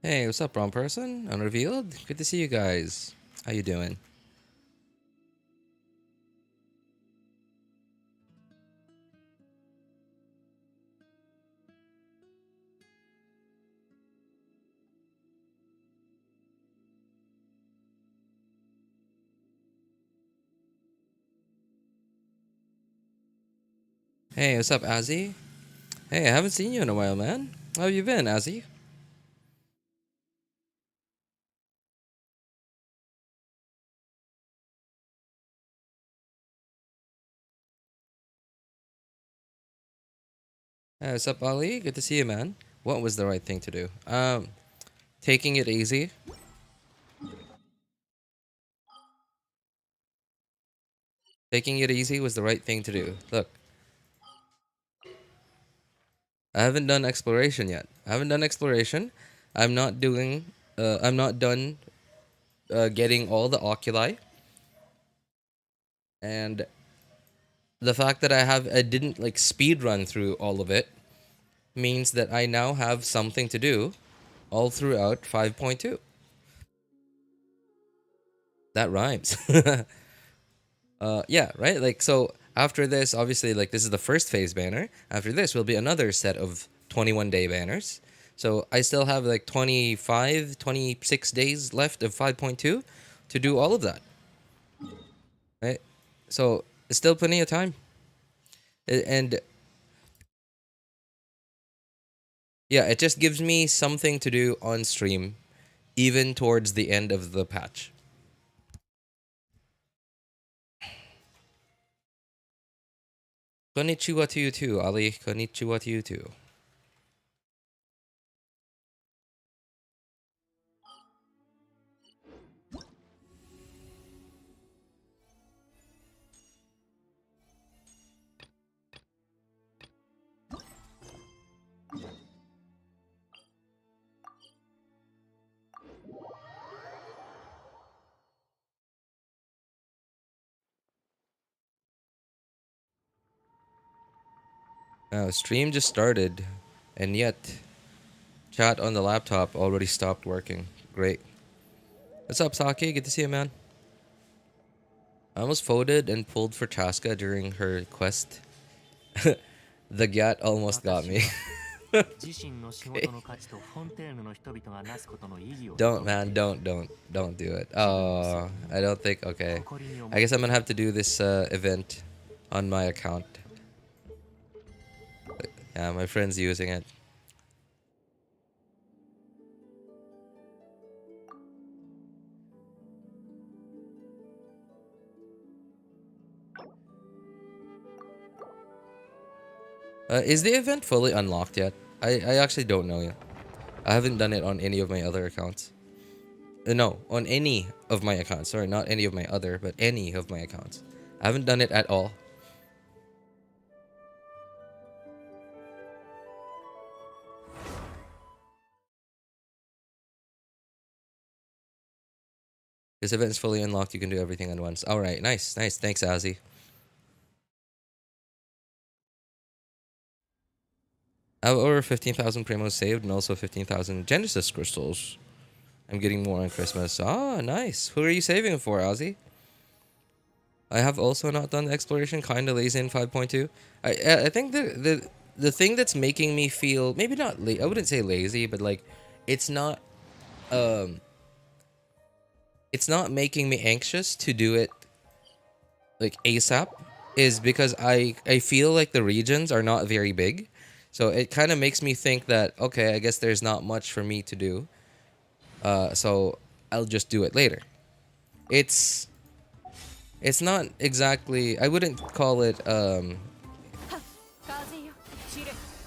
Hey, what's up, wrong person? Unrevealed? Good to see you guys. How you doing? Hey, what's up, Azzy? Hey, I haven't seen you in a while, man. How have you been, Azzy? Hey, what's up, Ali? Good to see you, man. What was the right thing to do? Taking it easy. Taking it easy was the right thing to do. Look, I haven't done exploration yet. I haven't done exploration. I'm not doing. I'm not done getting all the oculi, and the fact that I didn't like speed run through all of it means that I now have something to do all throughout 5.2. That rhymes. Yeah, right? Like, so after this, obviously, like, this is the first phase banner. After this will be another set of 21-day banners. So I still have like 25, 26 days left of 5.2 to do all of that, right? So it's still plenty of time. And yeah, it just gives me something to do on stream, even towards the end of the patch. Konnichiwa to you too, Ali. Konnichiwa to you too. Stream just started, and yet chat on the laptop already stopped working. Great. What's up, Saki? Good to see you, man. I almost voted and pulled for Chasca during her quest. The Gat almost got me. Okay. Don't, man. Don't do it. Oh, I don't think. Okay. I guess I'm gonna have to do this event on my account. Yeah, my friend's using it. Is the event fully unlocked yet? I actually don't know yet. I haven't done it on any of my other accounts. No, on any of my accounts. Sorry, not any of my other, but any of my accounts. I haven't done it at all. This event is fully unlocked. You can do everything at once. All right, nice, nice. Thanks, Azzy. I have over 15,000 primos saved and also 15,000 Genesis crystals. I'm getting more on Christmas. Ah, nice. Who are you saving for, Ozzy? I have also not done the exploration. Kind of lazy in 5.2. I think the thing that's making me feel maybe not I wouldn't say lazy, but like it's not um it's not making me anxious to do it like ASAP is because I feel like the regions are not very big. So it kind of makes me think that okay, I guess there's not much for me to do. So I'll just do it later. It's it's not exactly I wouldn't call it I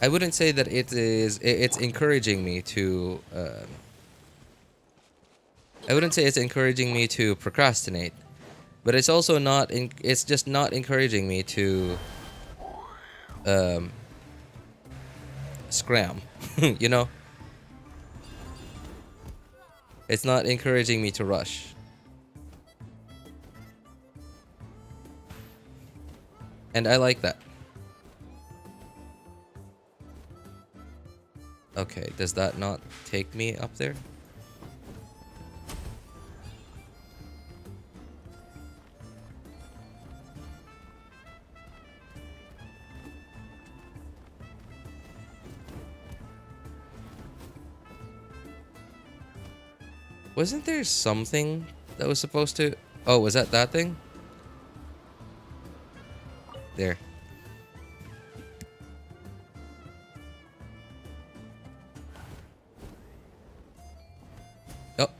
wouldn't say that it's encouraging me to I wouldn't say it's encouraging me to procrastinate, but it's also not it's just not encouraging me to um scram. You know, it's not encouraging me to rush. And I like that. Okay, does that not take me up there? Wasn't there something that was supposed to... Oh, was that thing? There. Oh.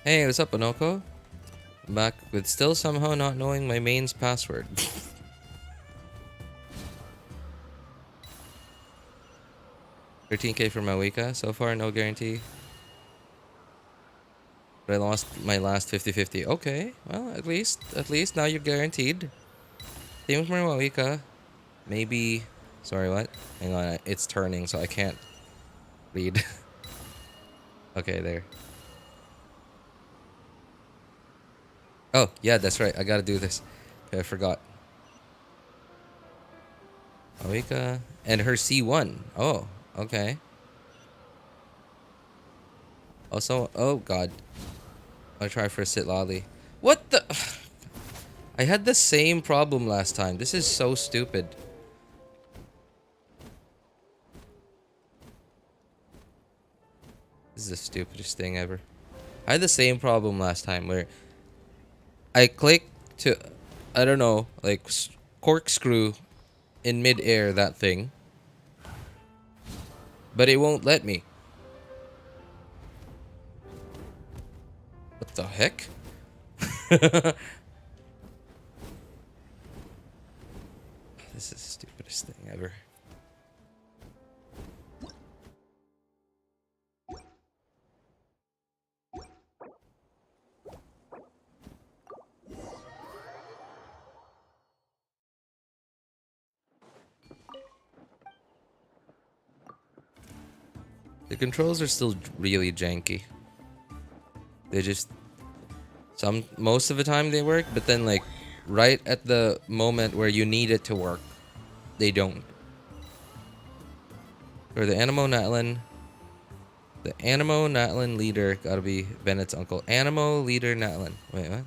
Hey, what's up, Onoko? Back with still somehow not knowing my main's password. 13k for my Wika. So far, no guarantee. But I lost my last 50-50. Okay, well, at least now you're guaranteed. Same with my Wika. Maybe... Sorry, what? Hang on, it's turning, so I can't read. Okay, there. Oh, yeah, that's right. I gotta do this. Okay, I forgot. Awika. And her C1. Oh, okay. Also, oh god. I'll try for a sit lolly. What the? I had the same problem last time. This is so stupid. This is the stupidest thing ever. I had the same problem last time where I clicked to, I don't know, like corkscrew in mid-air that thing. But it won't let me. What the heck? This is the stupidest thing ever. The controls are still really janky. They just... most of the time they work, but then like right at the moment where you need it to work, they don't. Or the Animo Natlin. The Animo Natlin leader gotta be Bennett's uncle. Animo leader Natlin. Wait, what?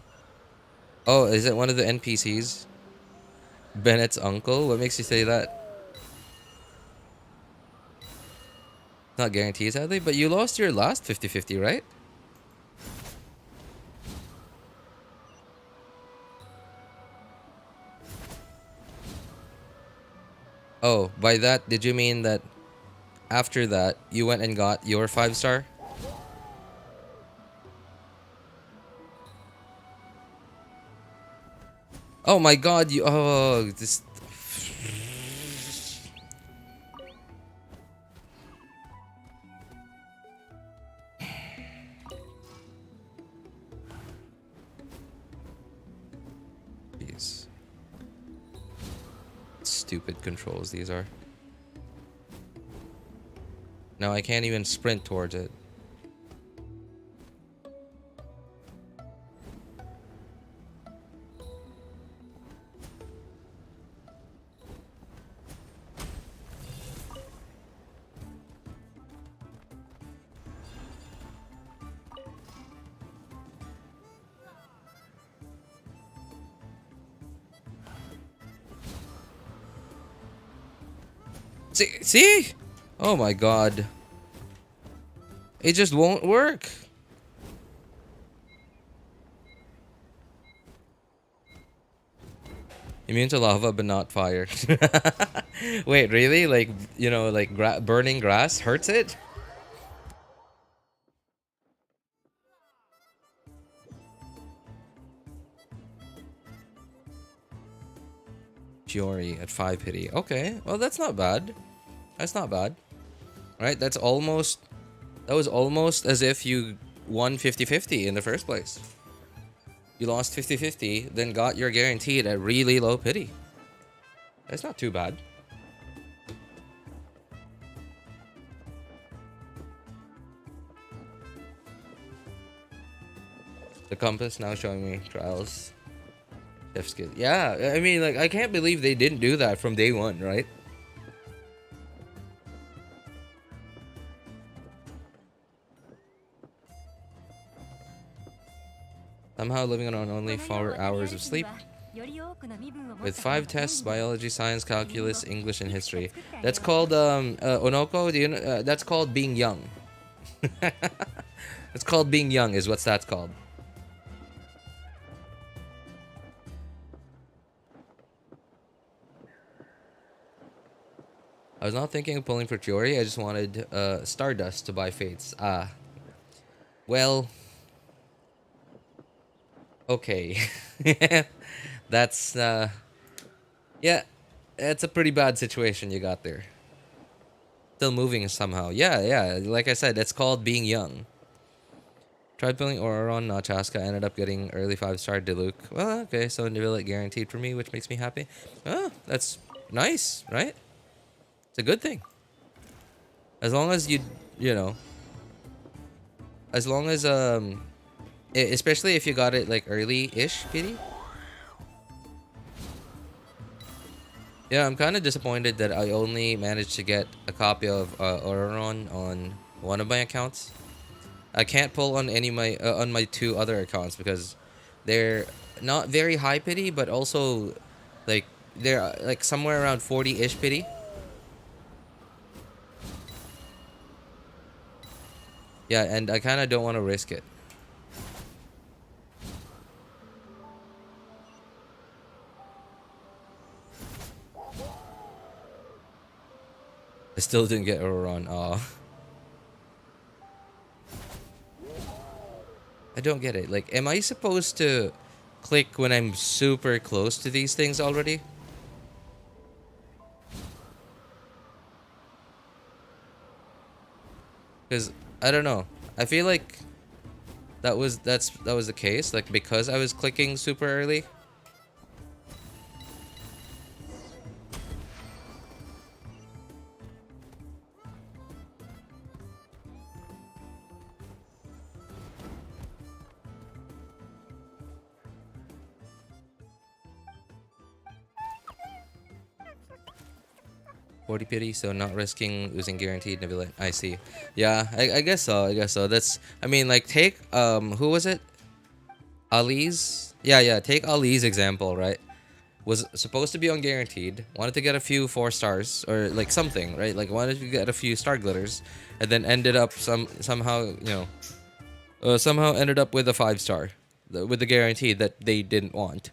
Oh, is it one of the NPCs? Bennett's uncle? What makes you say that? Not guaranteed, sadly, but you lost your last 50-50, right? Oh, by that, did you mean that after that, you went and got your 5-star? Oh my god, you... Oh, this... Jeez. Stupid controls these are. Now I can't even sprint towards it. See? Oh my god. It just won't work. Immune to lava but not fire. Wait, really? Like, you know, like burning grass hurts it? Fury at 5 pity. Okay, well that's not bad. That's not bad. Right, that's almost... That was almost as if you won 50-50 in the first place. You lost 50-50, then got your guaranteed at really low pity. That's not too bad. The compass now showing me trials. Chef's kit. Yeah, I mean, like, I can't believe they didn't do that from day one, right? Somehow living on only 4 hours of sleep. With 5 tests: biology, science, calculus, English, and history. That's called Onoko. Do you know? That's called being young. It's called being young, is what that's called. I was not thinking of pulling for Chiori. I just wanted Stardust to buy Fates. Ah, well, okay. That's yeah, it's a pretty bad situation you got there. Still moving somehow. Yeah, yeah. Like I said, it's called being young. Tried pulling Ororon, not Chasca. Ended up getting early 5-star Diluc. Well, okay, so Neuvillette guaranteed for me, which makes me happy. Oh, that's nice, right? It's a good thing. As long as you know, as long as especially if you got it like early-ish, pity. Yeah, I'm kind of disappointed that I only managed to get a copy of Ororon on one of my accounts. I can't pull on any of my on my 2 other accounts because they're not very high pity, but also like they're like somewhere around 40-ish pity. Yeah, and I kind of don't want to risk it. I still didn't get Ororon. Aw. I don't get it. Like, am I supposed to click when I'm super close to these things already? Because I don't know. I feel like that was the case. Like, because I was clicking super early. 40 pity, so not risking losing guaranteed Neuvillette. I see. Yeah, I guess so. I guess so. That's. I mean, like, take who was it? Ali's. Yeah, yeah. Take Ali's example, right? Was supposed to be on guaranteed. Wanted to get a few 4 stars or like something, right? Like wanted to get a few star glitters, and then ended up somehow somehow ended up with a 5-star, with the guarantee that they didn't want.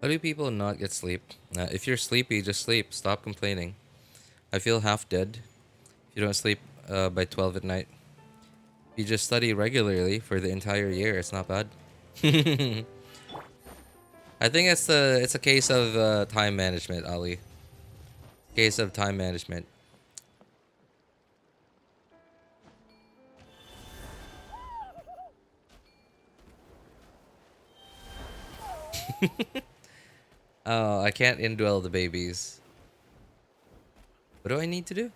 How do people not get sleep? If you're sleepy, just sleep. Stop complaining. I feel half dead if you don't sleep by 12 at night. If you just study regularly for the entire year, it's not bad. I think it's a case of time management, Ali. Case of time management. Oh, I can't indwell the babies. What do I need to do?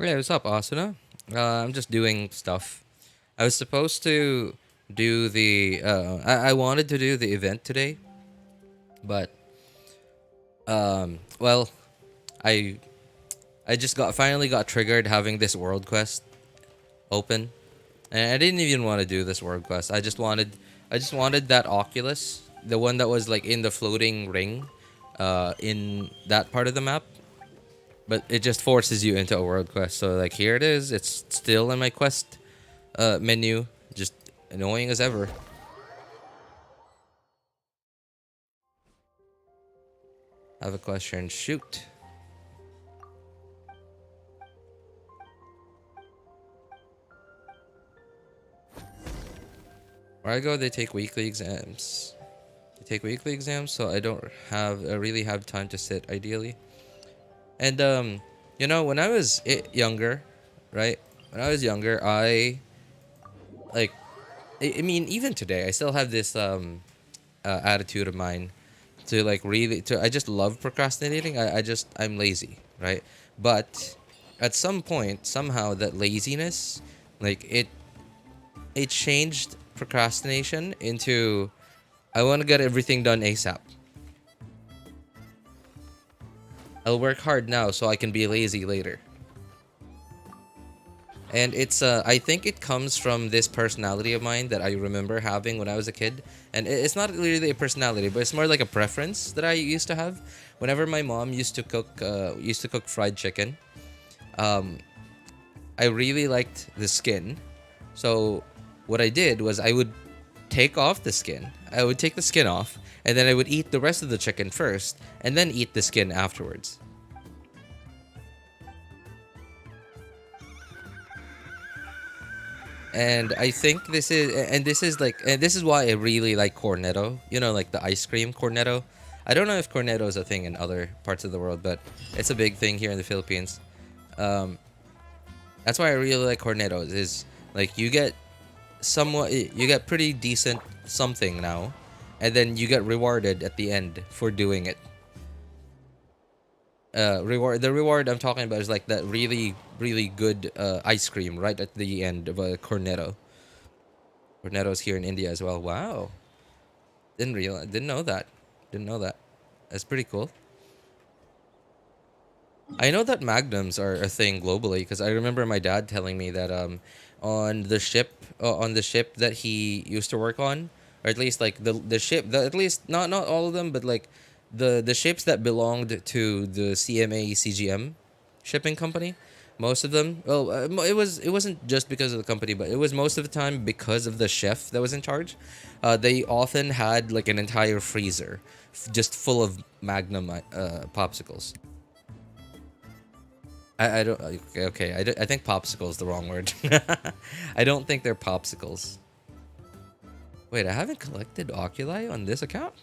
Hey, what's up, Asuna? I'm just doing stuff. I was supposed to do the. I wanted to do the event today, but well, I I just finally got triggered having this world quest open, and I didn't even want to do this world quest. I just wanted that Oculus, the one that was like in the floating ring, in that part of the map. But it just forces you into a world quest. So like here it is. It's still in my quest menu, just annoying as ever. I have a question. Shoot. Where I go, they take weekly exams. They take weekly exams, so I don't really have time to sit ideally. And when I was younger, right? When I was younger, I like. I mean, even today, I still have this attitude of mine to like really to. I just love procrastinating. I'm lazy, right? But at some point, somehow, that laziness, like it changed procrastination into I want to get everything done ASAP. I'll work hard now so I can be lazy later. And it's I think it comes from this personality of mine that I remember having when I was a kid. And it's not really a personality, but it's more like a preference that I used to have. Whenever my mom used to cook fried chicken, I really liked the skin. So what I did was I would take off the skin. I would take the skin off, and then I would eat the rest of the chicken first, and then eat the skin afterwards. And I think this is why I really like cornetto. You know, like the ice cream cornetto. I don't know if cornetto is a thing in other parts of the world, but it's a big thing here in the Philippines. Um, that's why I really like cornettos. Is like you get pretty decent something now, and then you get rewarded at the end for doing it. The reward I'm talking about is like that really good ice cream right at the end of a cornetto. Cornetto's here in India as well. Wow, didn't know that. Didn't know that. That's pretty cool. I know that magnums are a thing globally because I remember my dad telling me that on the ship that he used to work on, or at least like the ship at least not all of them, but like the ships that belonged to the CMA CGM shipping company, most of them, well, it wasn't just because of the company, but it was most of the time because of the chef that was in charge. They often had like an entire freezer just full of magnum popsicles. I don't. Okay. I think popsicle is the wrong word. I don't think they're popsicles. Wait, I haven't collected oculi on this account?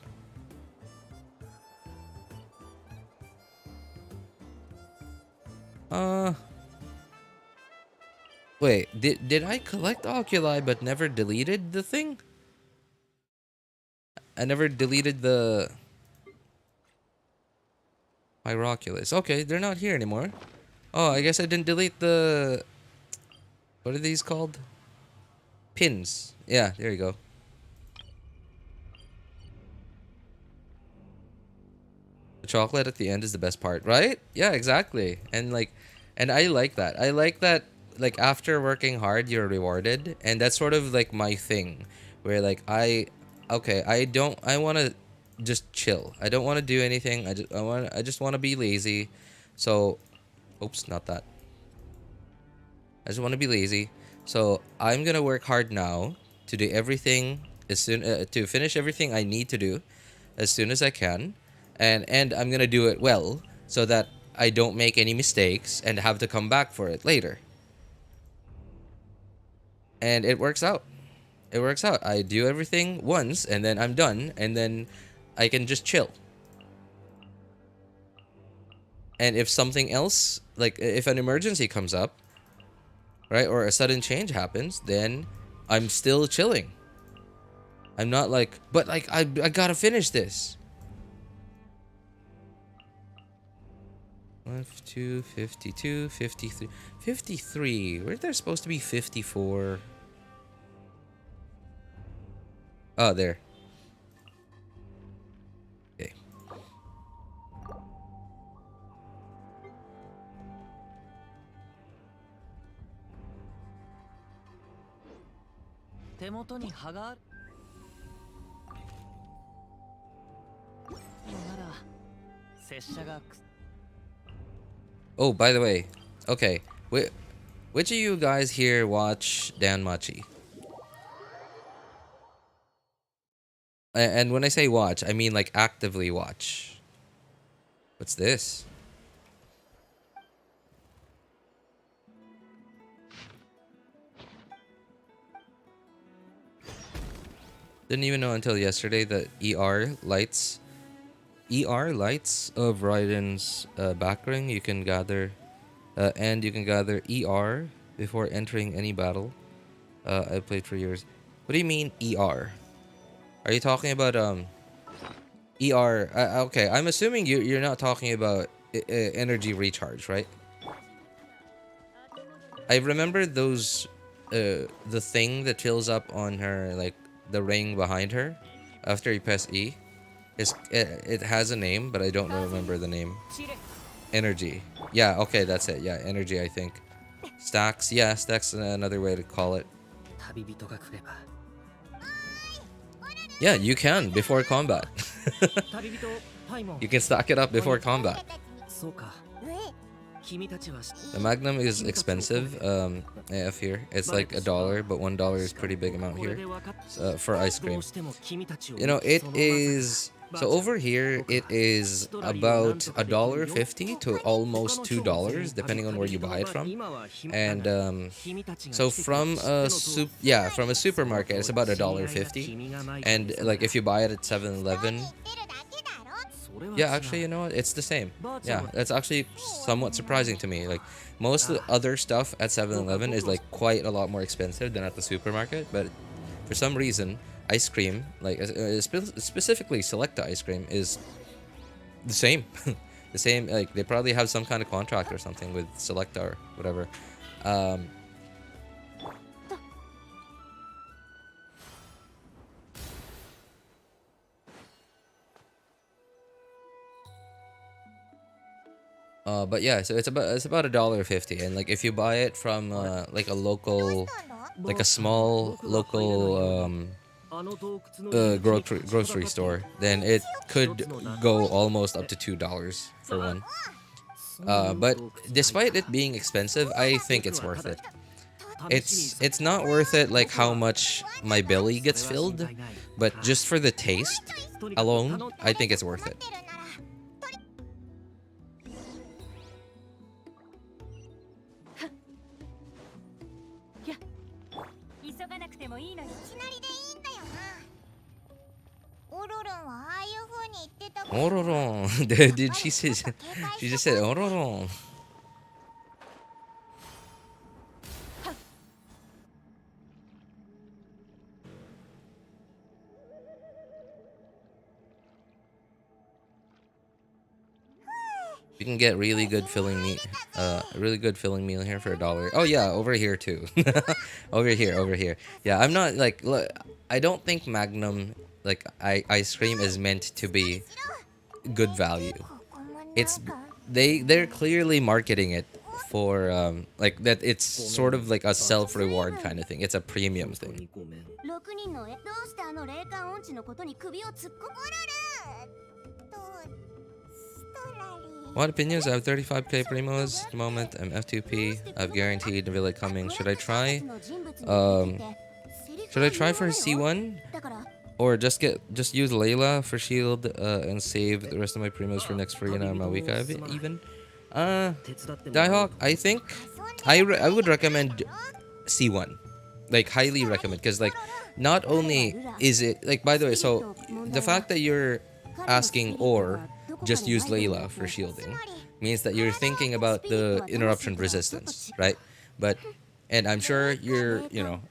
Uh. Wait, did I collect oculi but never deleted the thing? I never deleted the Pyroculus. Okay, they're not here anymore. Oh, I guess I didn't delete the... What are these called? Pins. Yeah, there you go. The chocolate at the end is the best part, right? Yeah, exactly. And I like that. I like that, like, after working hard, you're rewarded. And that's sort of like my thing. Where, like, I want to just chill. I don't want to do anything. I just want to be lazy. So, oops, not that. I just want to be lazy. So I'm gonna work hard now to do everything to finish everything I need to do as soon as I can, and I'm gonna do it well so that I don't make any mistakes and have to come back for it later. And it works out. It works out. I do everything once and then I'm done, and then I can just chill. And if something else, like if an emergency comes up, right, or a sudden change happens, then I'm still chilling. I'm not like, but like I gotta finish this. 52, 52, 53. 53. Weren't there supposed to be 54? Oh, there. Okay. Oh, by the way, okay. Which of you guys here watch Dan Machi? And when I say watch, I mean like actively watch. What's this? Didn't even know until yesterday that ER lights of Raiden's backring you can gather, and you can gather ER before entering any battle. I played for years. What do you mean ER? Are you talking about ER? Okay, I'm assuming you're not talking about energy recharge, right? I remember those the thing that fills up on her, like the ring behind her after you press E. It has a name, but I don't remember the name. Energy. Yeah, okay, that's it. Yeah, energy, I think. Stacks. Yeah, stacks another way to call it. Yeah, you can before combat. You can stack it up before combat. The Magnum is expensive AF here. It's like $1, but $1 is pretty big amount here for ice cream. You know, it is... So over here, it is about $1.50 to almost $2, depending on where you buy it from. And so from a supermarket, it's about $1.50. And like if you buy it at 7-Eleven, yeah, actually, you know what? It's the same. Yeah, that's actually somewhat surprising to me. Like most of the other stuff at 7-Eleven is like quite a lot more expensive than at the supermarket, but for some reason, ice cream, like specifically Selecta ice cream, is the same. The same, like they probably have some kind of contract or something with Selecta or whatever. But yeah, so it's about $1.50, and like if you buy it from like a local, like a small local grocery store, then it could go almost up to $2 for one. But despite it being expensive, I think it's worth it. It's not worth it like how much my belly gets filled, but just for the taste alone, I think it's worth it. Ororon. Dude, she just said Ororon. You can get really good filling meat, really good filling meal here for $1. Oh yeah, over here too. over here. Yeah, I'm not like, look, I don't think Magnum, like ice cream, is meant to be good value. They're clearly marketing it for like that. It's sort of like a self-reward kind of thing. It's a premium thing. What opinions? I have 35k primos at the moment. I'm F2P. I've guaranteed Neuvillette coming. Should I try? Should I try for C1? Or just use Layla for shield and save the rest of my primos for next free and my week even? Diehawk, I think I would recommend C1. Like highly recommend, because like not only is it like, by the way, so the fact that you're asking or just use Layla for shielding means that you're thinking about the interruption resistance, right? But and I'm sure you're, you know,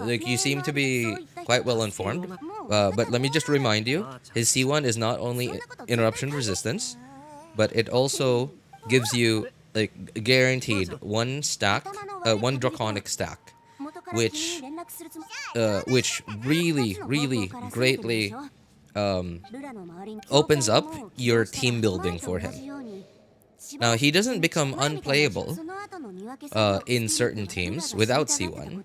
like you seem to be quite well informed. But let me just remind you, his C1 is not only interruption resistance, but it also gives you like guaranteed one stack, one draconic stack, which really greatly opens up your team building for him. Now, he doesn't become unplayable in certain teams without C1.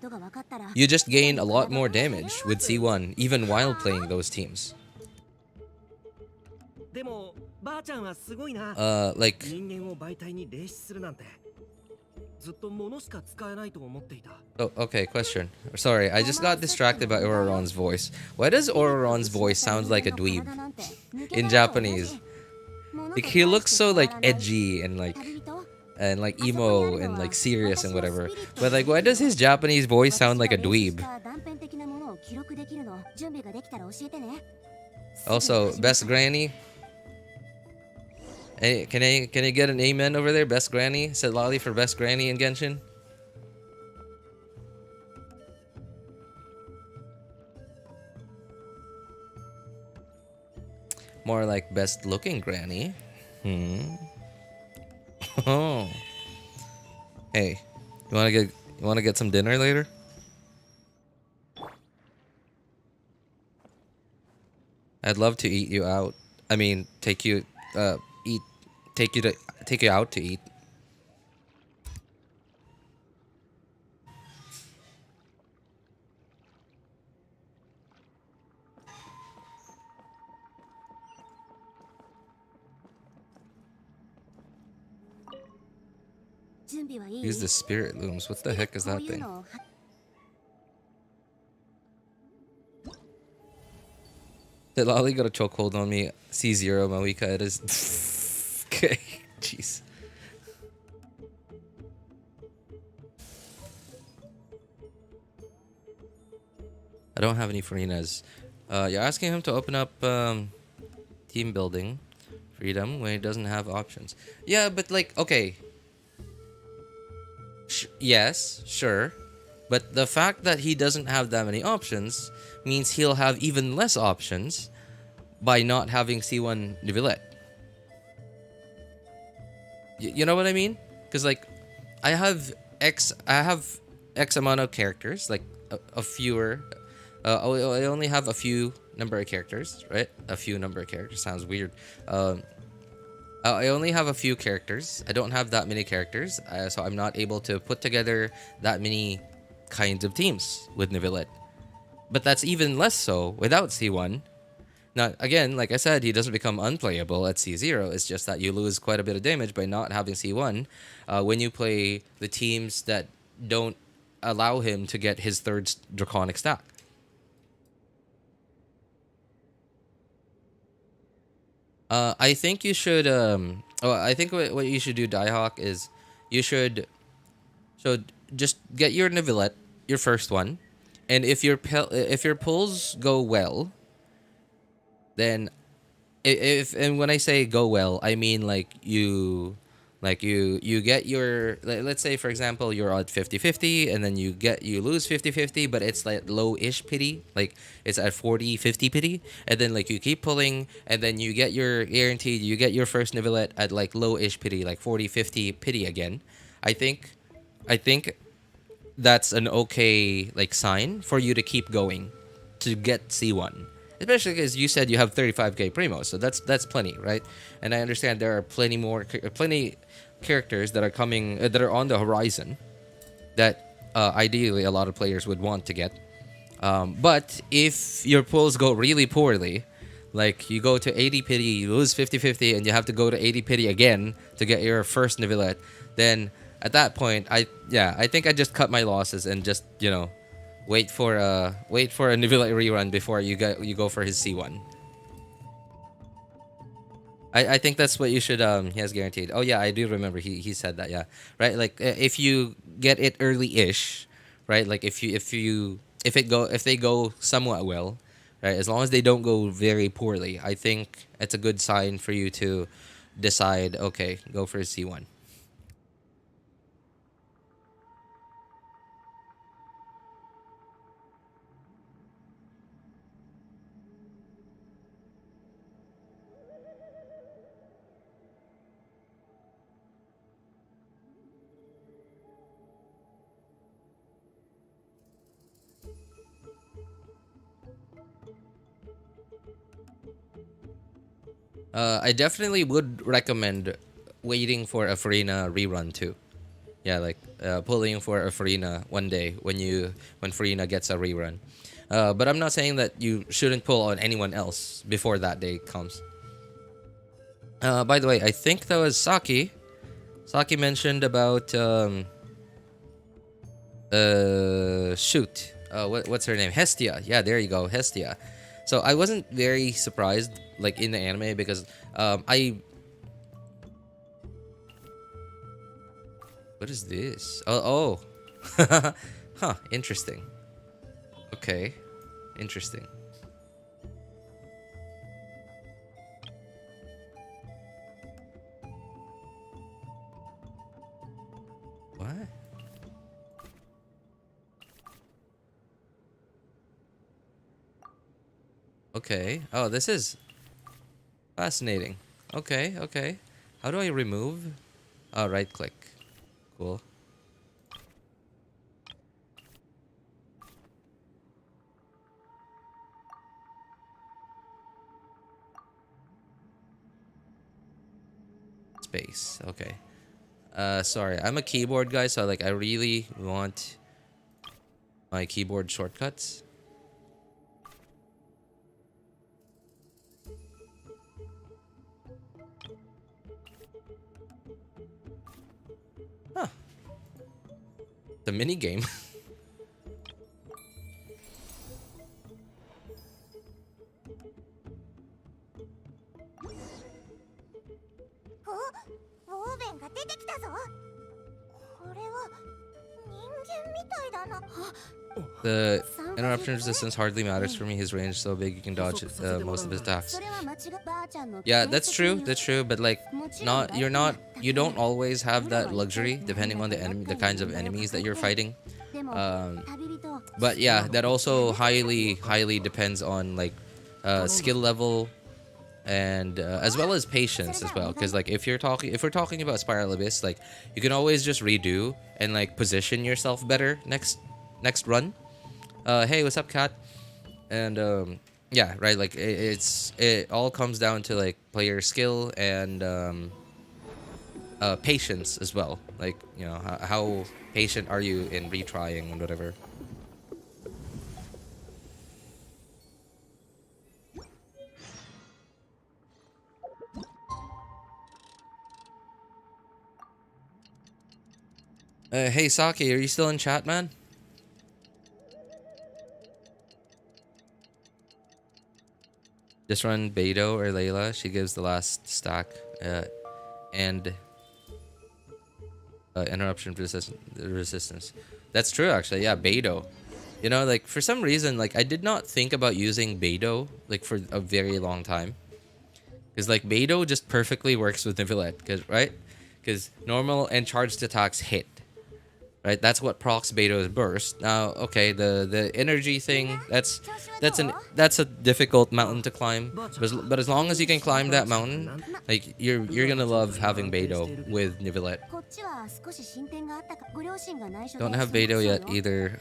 You just gain a lot more damage with C1 even while playing those teams. Like, oh, okay, question. Sorry, I just got distracted by Ororon's voice. Why does Ororon's voice sound like a dweeb in Japanese? Like, he looks so like edgy and like emo and like serious and whatever. But like, why does his Japanese voice sound like a dweeb? Also, best granny. Hey, can I get an amen over there? Best granny? Said Lolly for best granny in Genshin. More like best looking granny. Oh. Hey, you wanna get some dinner later? I'd love to eat you out. I mean, take you out to eat. Use the spirit looms. What the heck is that thing? Did Lolly got a chokehold on me? C0 Mawika, it is. Okay, jeez. I don't have any Farinas. You're asking him to open up team building freedom when he doesn't have options. Yeah, but like, okay. Yes, sure. But the fact that he doesn't have that many options means he'll have even less options by not having C1 Neuvillette. You know what I mean? Because like, I have X amount of characters, like a fewer. I only have a few number of characters, right? A few number of characters sounds weird. I only have a few characters. I don't have that many characters, so I'm not able to put together that many kinds of teams with Neuvillette. But that's even less so without C1. Now, again, like I said, he doesn't become unplayable at C0. It's just that you lose quite a bit of damage by not having C1 when you play the teams that don't allow him to get his third draconic stack. I think you should. I think what you should do, Diehawk, is you should. So just get your Neuvillette, your first one, and if your pulls go well, then if and when I say go well, I mean like you get your, let's say for example you're at 50-50 and then you lose 50-50, but it's like low-ish pity, like it's at 40-50 pity, and then like you keep pulling and then you get your guaranteed, you get your first Neuvillette at like low-ish pity, like 40-50 pity again. I think that's an okay like sign for you to keep going to get C1. Especially because you said you have 35k primo, so that's plenty, right? And I understand there are plenty characters that are coming that are on the horizon that ideally a lot of players would want to get. But if your pulls go really poorly, like you go to 80 pity, you lose 50-50, and you have to go to 80 pity again to get your first Neuvillette, then at that point, I think I just cut my losses and just, wait for a Neuvillette rerun before you go for his C1. I think that's what you should he has guaranteed. Oh yeah, I do remember he said that, yeah. Right? Like if you get it early-ish, right? Like if they go somewhat well, right? As long as they don't go very poorly, I think it's a good sign for you to decide, okay, go for his C1. I definitely would recommend waiting for a Farina rerun too. Yeah, like pulling for a Farina one day when Farina gets a rerun. But I'm not saying that you shouldn't pull on anyone else before that day comes. By the way, I think that was Saki. Saki mentioned about shoot. What's her name? Hestia. Yeah, there you go, Hestia. So I wasn't very surprised, like in the anime, because I. What is this? Oh. Huh. Interesting. Okay. Interesting. What? Okay. Oh, this is fascinating. Okay, okay. How do I remove? Oh, right click. Cool. Space. Okay. Sorry. I'm a keyboard guy, so like I really want my keyboard shortcuts. Huh. The mini game. The interruption resistance hardly matters for me. His range is so big you can dodge most of his attacks. Yeah, that's true. That's true. But like, you don't always have that luxury depending on the enemy, the kinds of enemies that you're fighting. But yeah, that also highly depends on like skill level and as well as patience as well. Because like if we're talking about Spiral Abyss, like you can always just redo and like position yourself better next run. Hey, what's up, Kat? And yeah, right. Like it all comes down to like player skill and patience as well. Like you know how patient are you in retrying and whatever. Hey Saki, are you still in chat, man? Just run Beidou or Layla. She gives the last stack and interruption resistance. That's true, actually. Yeah, Beidou. You know, like for some reason, like I did not think about using Beidou like for a very long time, because like Beidou just perfectly works with Neuvillette, because normal and charged attacks hit. Right, that's what procs Beto's burst. Now, okay, the energy thing, that's a difficult mountain to climb. But as long as you can climb that mountain, like you're gonna love having Beto with Neuvillette. Don't have Beto yet either.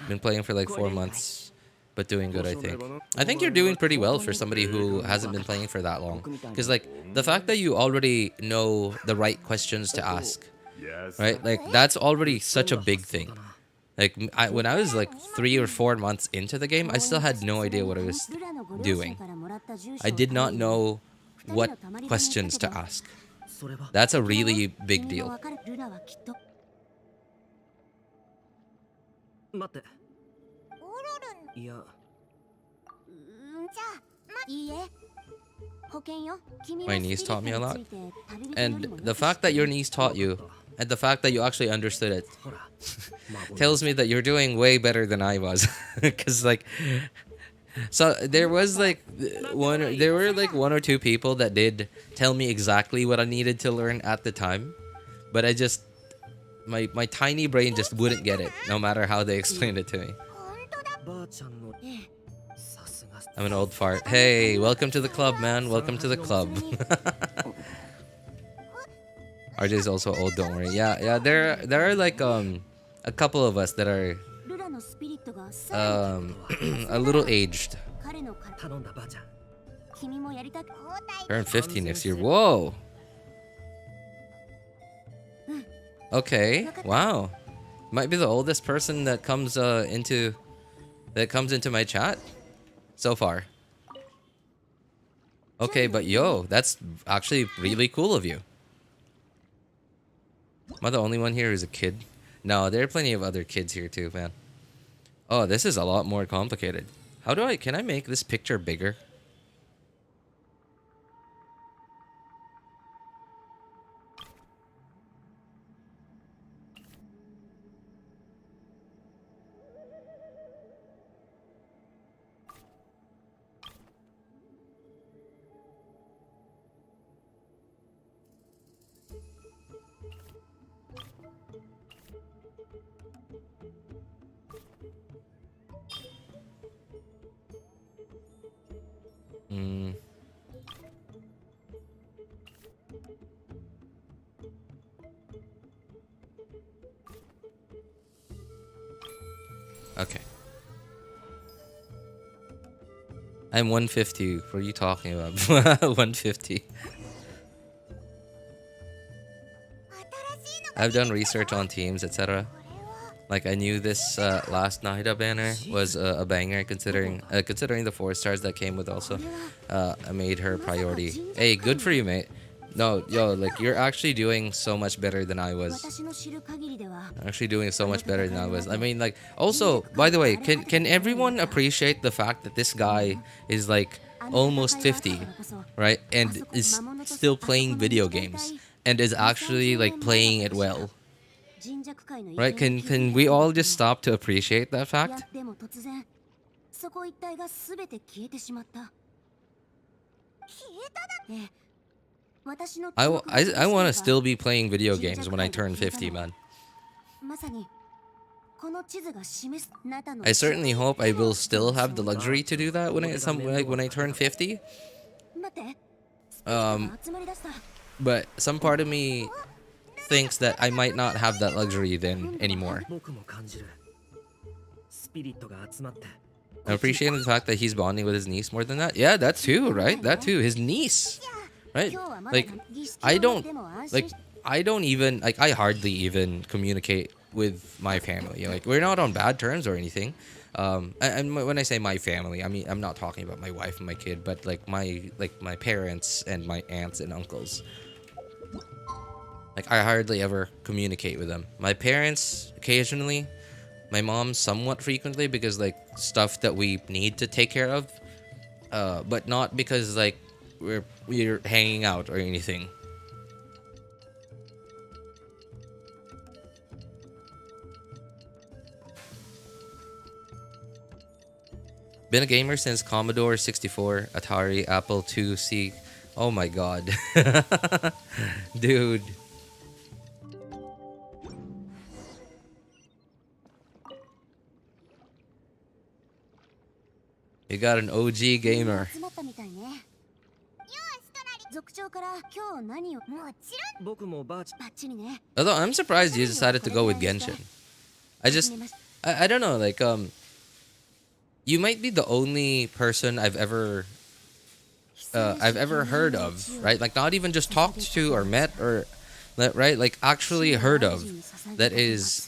Been playing for like 4 months, but doing good, I think. I think you're doing pretty well for somebody who hasn't been playing for that long. Because like the fact that you already know the right questions to ask. Right, like that's already such a big thing. Like when I was like 3 or 4 months into the game, I still had no idea what I was doing. I did not know what questions to ask. That's a really big deal. My niece taught me a lot, and the fact that your niece taught you, and the fact that you actually understood it, tells me that you're doing way better than I was. Because like, so there were like 1 or 2 people that did tell me exactly what I needed to learn at the time, but I just my tiny brain just wouldn't get it, no matter how they explained it to me. I'm an old fart. Hey, welcome to the club, man. Welcome to the club. RJ's also old, don't worry. Yeah, there are like a couple of us that are a little aged. Turn 50 next year. Whoa. Okay. Wow. Might be the oldest person that comes into my chat so far. Okay, but yo, that's actually really cool of you. Am I the only one here who's a kid? No, there are plenty of other kids here too, man. Oh, this is a lot more complicated. Can I make this picture bigger? Okay. I'm 150. What are you talking about? 150. I've done research on teams, etc. Like I knew this last Nahida banner was a banger, considering the 4 stars that came with also. I made her priority. Hey, good for you, mate. No, yo, like you're actually doing so much better than I was. Actually doing so much better than I was. I mean, like, also, by the way, can everyone appreciate the fact that this guy is like almost 50, right? And is still playing video games and is actually like playing it well. Right? Can we all just stop to appreciate that fact? I want to still be playing video games when I turn 50, man. I certainly hope I will still have the luxury to do that when I turn 50. But some part of me thinks that I might not have that luxury then anymore. I'm appreciating the fact that he's bonding with his niece more than that. Yeah, that too, right? That too, his niece, right? Like, I hardly even communicate with my family. Like, we're not on bad terms or anything. And when I say my family, I mean I'm not talking about my wife and my kid, but like my parents and my aunts and uncles. Like, I hardly ever communicate with them. My parents occasionally, my mom somewhat frequently, because like stuff that we need to take care of, but not because like we're hanging out or anything. Been a gamer since Commodore 64, Atari, Apple IIc. Oh my god. Dude. You got an OG gamer. Although I'm surprised you decided to go with Genshin. I don't know, like you might be the only person I've ever heard of, right? Like, not even just talked to or met or, right? Like, actually heard of, that is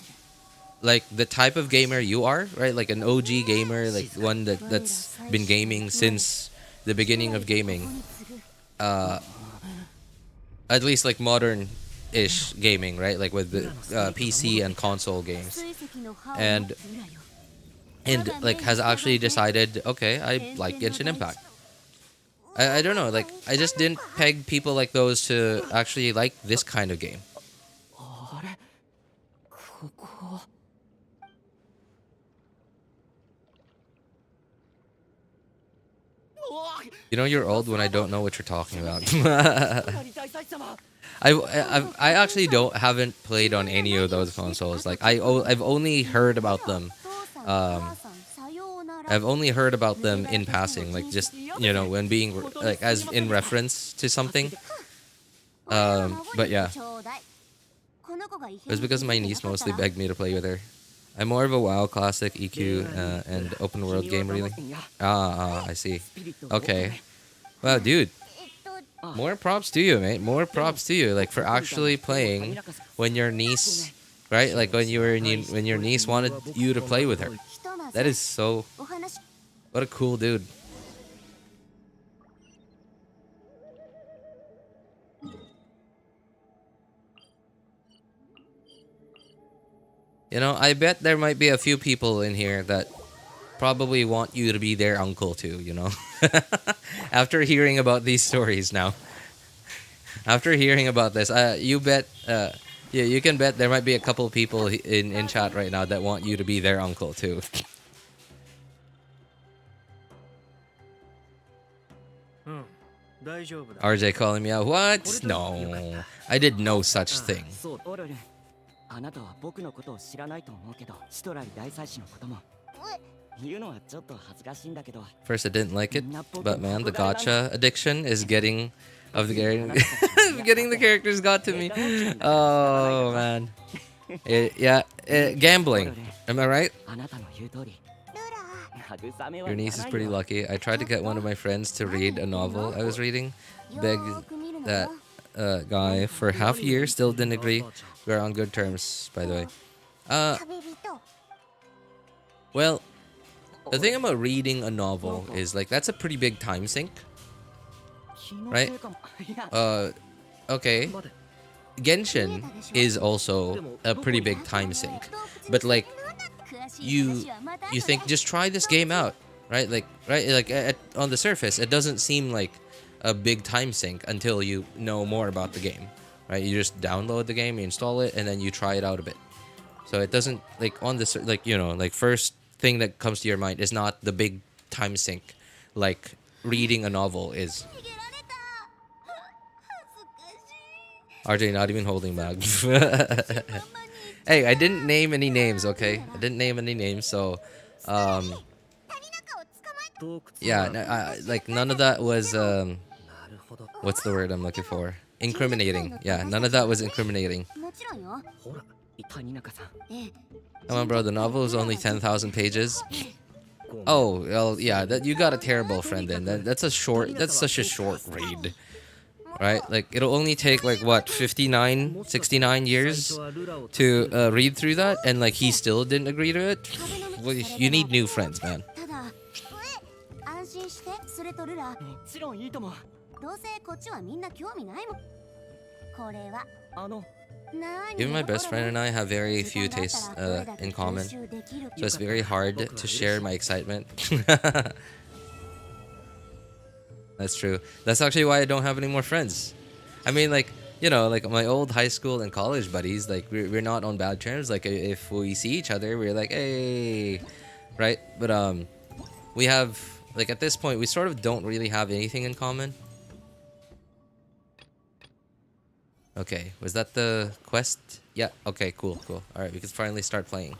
like the type of gamer you are, right? Like an OG gamer, like one that's been gaming since the beginning of gaming. At least like modern-ish gaming, right? Like with the PC and console games, and like has actually decided, okay, I like Genshin Impact. I don't know, like I just didn't peg people like those to actually like this kind of game. You know you're old when I don't know what you're talking about. I actually haven't played on any of those consoles. Like I've only heard about them. I've only heard about them in passing, like just, you know, when being like as in reference to something. But yeah, it was because my niece mostly begged me to play with her. I'm more of a WoW Classic, EQ, and open world game, really. I see. Okay. Wow, dude. More props to you, mate. More props to you. Like for actually playing when your niece, right? Like when when your niece wanted you to play with her. That is so. What a cool dude. You know, I bet there might be a few people in here that probably want you to be their uncle too, you know? After hearing about these stories now. After hearing about this, you bet, yeah, you can bet there might be a couple people in chat right now that want you to be their uncle too. RJ calling me out. What? No. I did no such thing. First, I didn't like it, but man, the gacha addiction is getting getting the characters got to me. Oh man, gambling. Am I right? Your niece is pretty lucky. I tried to get one of my friends to read a novel I was reading. Begged that guy for half a year, still didn't agree. We're on good terms, by the way. Well, the thing about reading a novel is like that's a pretty big time sink, right? Okay. Genshin is also a pretty big time sink, but like you think just try this game out, right? Like on the surface, it doesn't seem like a big time sink until you know more about the game, right? You just download the game, you install it, and then you try it out a bit. So it doesn't like on this like first thing that comes to your mind is not the big time sink like reading a novel is. RJ not even holding back. Hey, I didn't name any names, okay? I didn't name any names, so yeah, like none of that was what's the word I'm looking for? Incriminating. Yeah, none of that was incriminating. Come on, bro. The novel is only 10,000 pages. Oh, well, yeah. That you got a terrible friend then. That's such a short read, right? Like it'll only take like what 69 years to read through that, and like he still didn't agree to it. Well, you need new friends, man. Even my best friend and I have very few tastes in common, so it's very hard to share my excitement. That's true. That's actually why I don't have any more friends. I mean, like, you know, like my old high school and college buddies, like we're not on bad terms. Like if we see each other, we're like, hey, right? But we have like at this point we sort of don't really have anything in common. Okay, was that the quest? Yeah, okay, cool. Alright, we can finally start playing.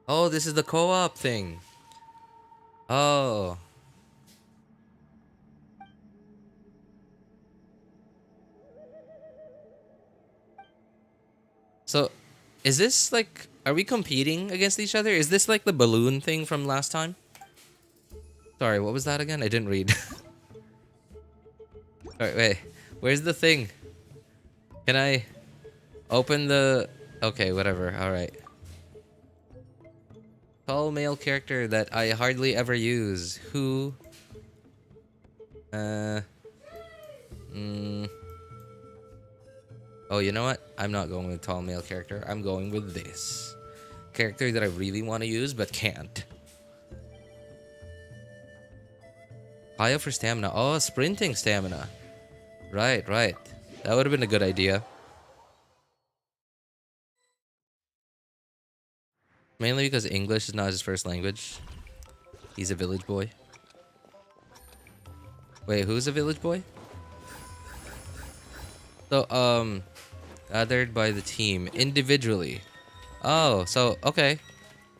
Oh, this is the co-op thing. Oh. So, is this like... Are we competing against each other? Is this like the balloon thing from last time? Sorry, what was that again? I didn't read. Alright, wait. Where's the thing? Can I open the... Okay, whatever. Alright. Tall male character that I hardly ever use. Who? Oh, you know what? I'm not going with tall male character. I'm going with this. Character that I really want to use, but can't. Higher for stamina. Oh, sprinting stamina. Right. That would have been a good idea. Mainly because English is not his first language. He's a village boy. Wait, who's a village boy? So, gathered by the team individually. Oh, so, okay.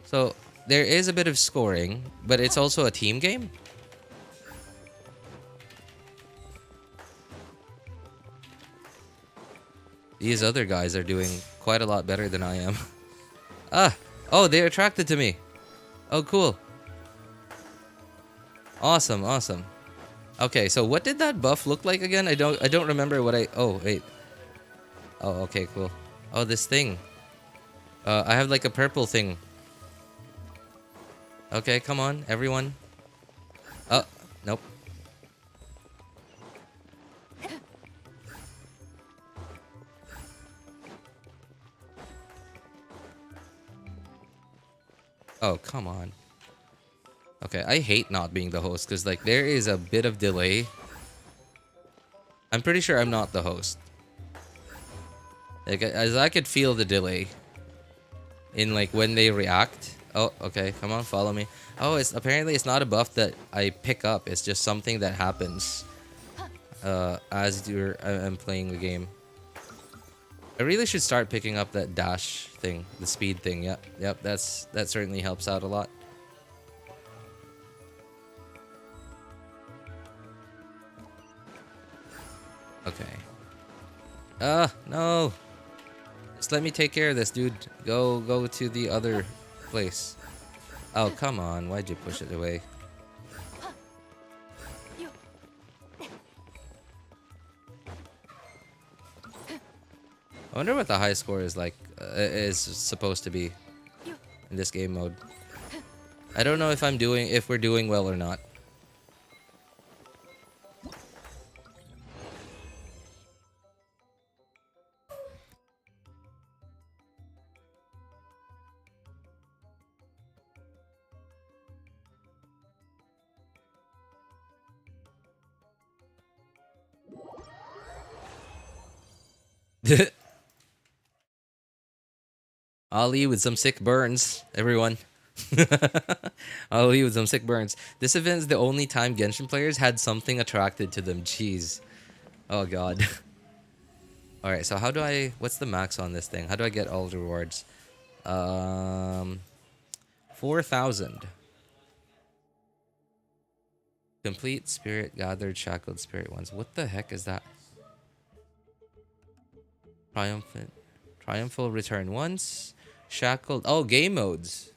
So, there is a bit of scoring, but it's also a team game? These other guys are doing quite a lot better than I am. Ah! Oh, they're attracted to me. Oh, cool. Awesome, awesome. Okay, so what did that buff look like again? I don't remember what I... Oh, wait. Oh, okay, cool. Oh, this thing. I have like a purple thing. Okay, come on, everyone. Oh, nope. Oh, come on. Okay, I hate not being the host because like there is a bit of delay. I'm pretty sure I'm not the host. Like as I could feel the delay in like when they react. Oh, okay, come on, follow me. Oh, it's apparently it's not a buff that I pick up. It's just something that happens as I'm playing the game. I really should start picking up that dash thing, the speed thing. Yep, that certainly helps out a lot. Okay. No. Just let me take care of this, dude. Go to the other place. Oh, come on. Why'd you push it away? I wonder what the high score is like is supposed to be in this game mode. I don't know if we're doing well or not. Ali with some sick burns, everyone. Ali with some sick burns. This event is the only time Genshin players had something attracted to them. Jeez. Oh god. Alright, so how do I... What's the max on this thing? How do I get all the rewards? 4,000. Complete spirit gathered shackled spirit ones. What the heck is that? Triumphal return once. Shackled. Oh, game modes.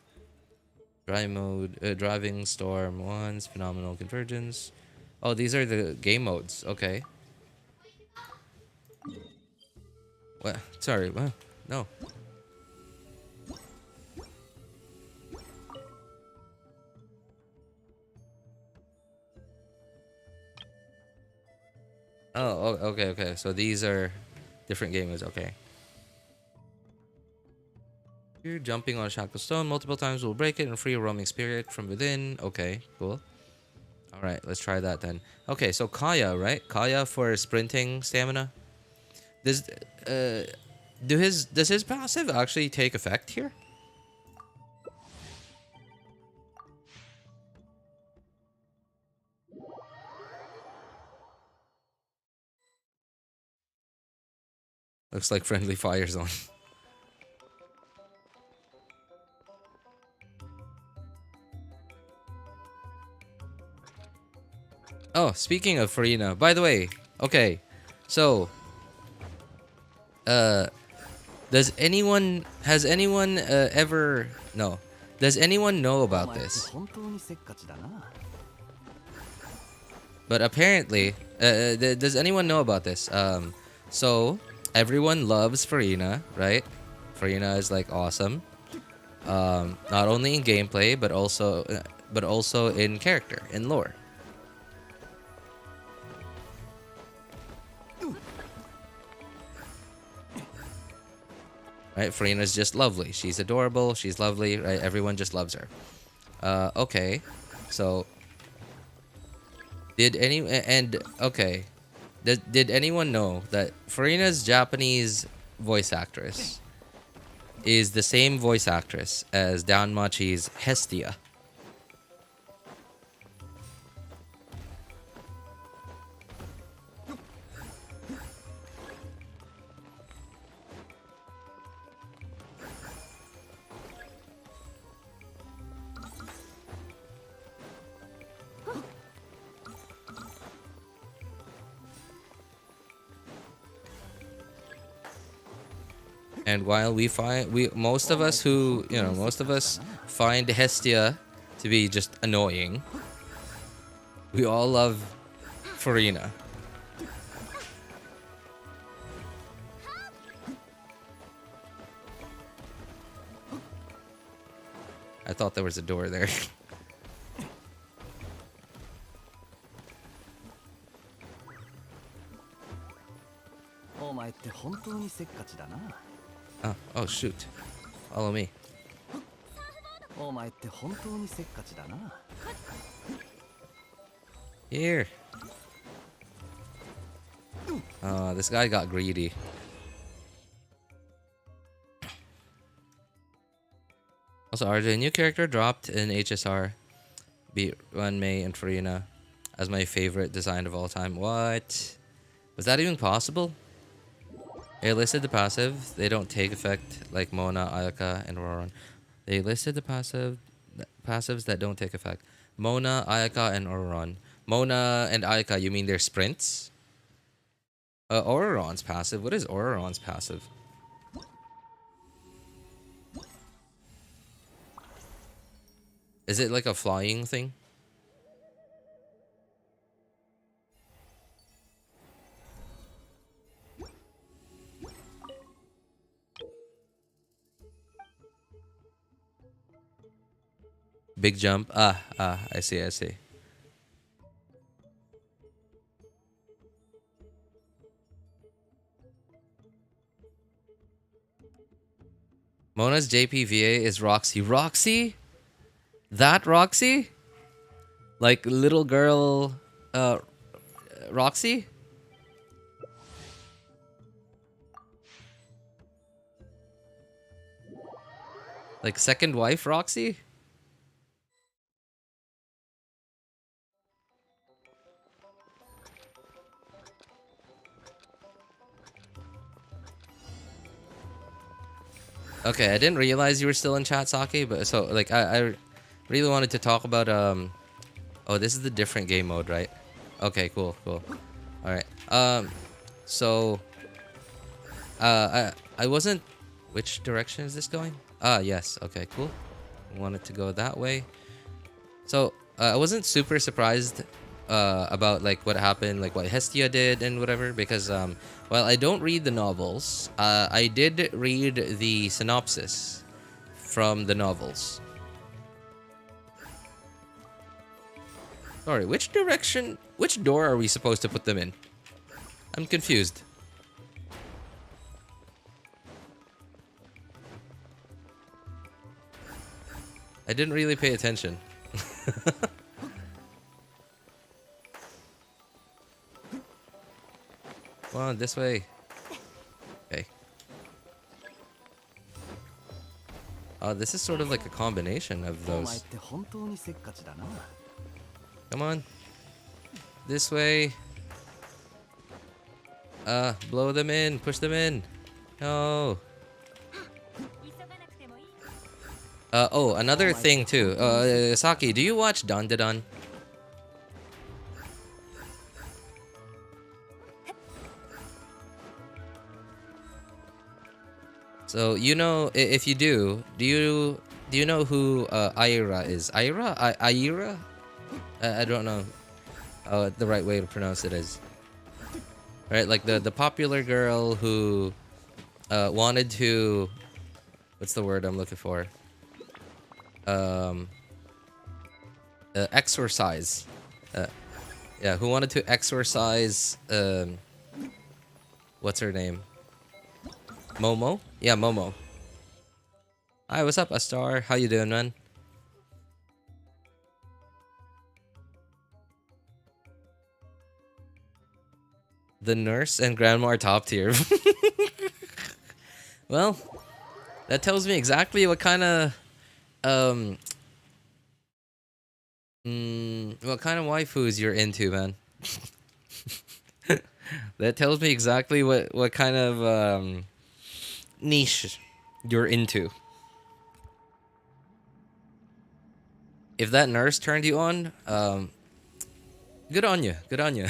Dry mode. Driving storm once. Phenomenal convergence. Oh, these are the game modes. Okay. What? Sorry. What? No. Oh, okay. So these are different game modes. Okay. You're jumping on a shackled stone multiple times will break it and free a roaming spirit from within. Okay, cool. All right, let's try that then. Okay, so Kaya, right? Kaya for sprinting stamina. Does his passive actually take effect here? Looks like friendly fire zone. Oh, speaking of Farina, by the way, okay, so does anyone ever no? Does anyone know about this? But apparently, does anyone know about this? So everyone loves Farina, right? Farina is like awesome. Not only in gameplay, but also in character, in lore. Right? Farina's just lovely. She's adorable. She's lovely. Right? Everyone just loves her. Okay. So did anyone know that Farina's Japanese voice actress is the same voice actress as Danmachi's Hestia? And while most of us who, most of us find Hestia to be just annoying, we all love Farina. I thought there was a door there. Oh shoot. Follow me. Here. This guy got greedy. Also, RJ, new character dropped in HSR. Beat May and Farina as my favorite design of all time. What? Was that even possible? They listed the passive. They don't take effect like Mona, Ayaka, and Ororon. They listed the passives that don't take effect. Mona, Ayaka, and Ororon. Mona and Ayaka, you mean their sprints? Ororon's passive. What is Ororon's passive? Is it like a flying thing? Big jump. I see. Mona's JPVA is Roxy. Roxy? That Roxy? Like little girl Roxy? Like second wife Roxy? Okay, I didn't realize you were still in chat, Saki, but so like I really wanted to talk about oh, this is the different game mode, right? Okay, cool. All right. So I wasn't, which direction is this going? Yes. Okay, cool. I wanted to go that way. So, I wasn't super surprised about like what happened, like what Hestia did and whatever, because while I don't read the novels, I did read the synopsis from the novels. Sorry, which door are we supposed to put them in? I'm confused. I didn't really pay attention. Come on, this way. Okay. Oh, this is sort of like a combination of those. Come on. This way. Blow them in. Push them in. No. Oh, another thing too. Saki, do you watch Dandadan? So you know, if you do you know who Aira is? Aira? I don't know the right way to pronounce it is. Right, like the popular girl who wanted to, what's the word I'm looking for? Exorcise. Yeah, who wanted to exorcise what's her name? Momo? Yeah, Momo. Hi, what's up, Astar? How you doing, man? The nurse and grandma are top tier. Well, that tells me exactly what kind of what kind of waifus you're into, man. That tells me exactly what kind of niche you're into. If that nurse turned you on, good on you. Good on you.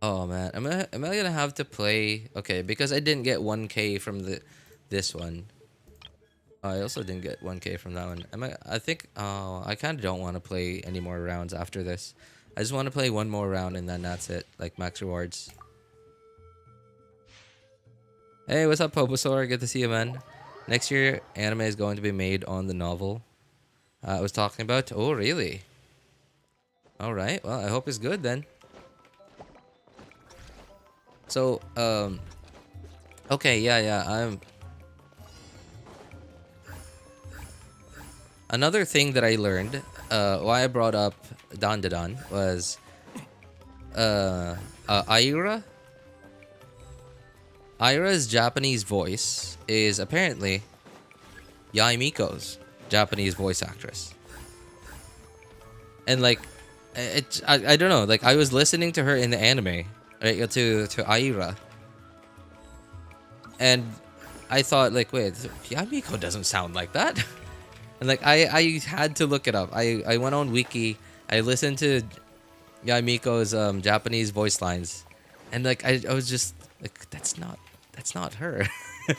Oh man, am I gonna have to play? Okay, because I didn't get 1K from this one. I also didn't get 1K from that one. I think. Oh, I kind of don't want to play any more rounds after this. I just want to play one more round and then that's it. Like max rewards. Hey, what's up, Poposaur? Good to see you, man. Next year, anime is going to be made on the novel I was talking about. Oh, really? All right. Well, I hope it's good then. So, okay, yeah. Another thing that I learned, why I brought up Dandadan was, Aira. Aira's Japanese voice is apparently Yai Miko's Japanese voice actress. And like, I don't know. Like, I was listening to her in the anime, right? To Aira, and I thought like, wait, Yai Miko doesn't sound like that. And like, I had to look it up. I went on Wiki. I listened to Yai Miko's Japanese voice lines, and like, I was just like, that's not her.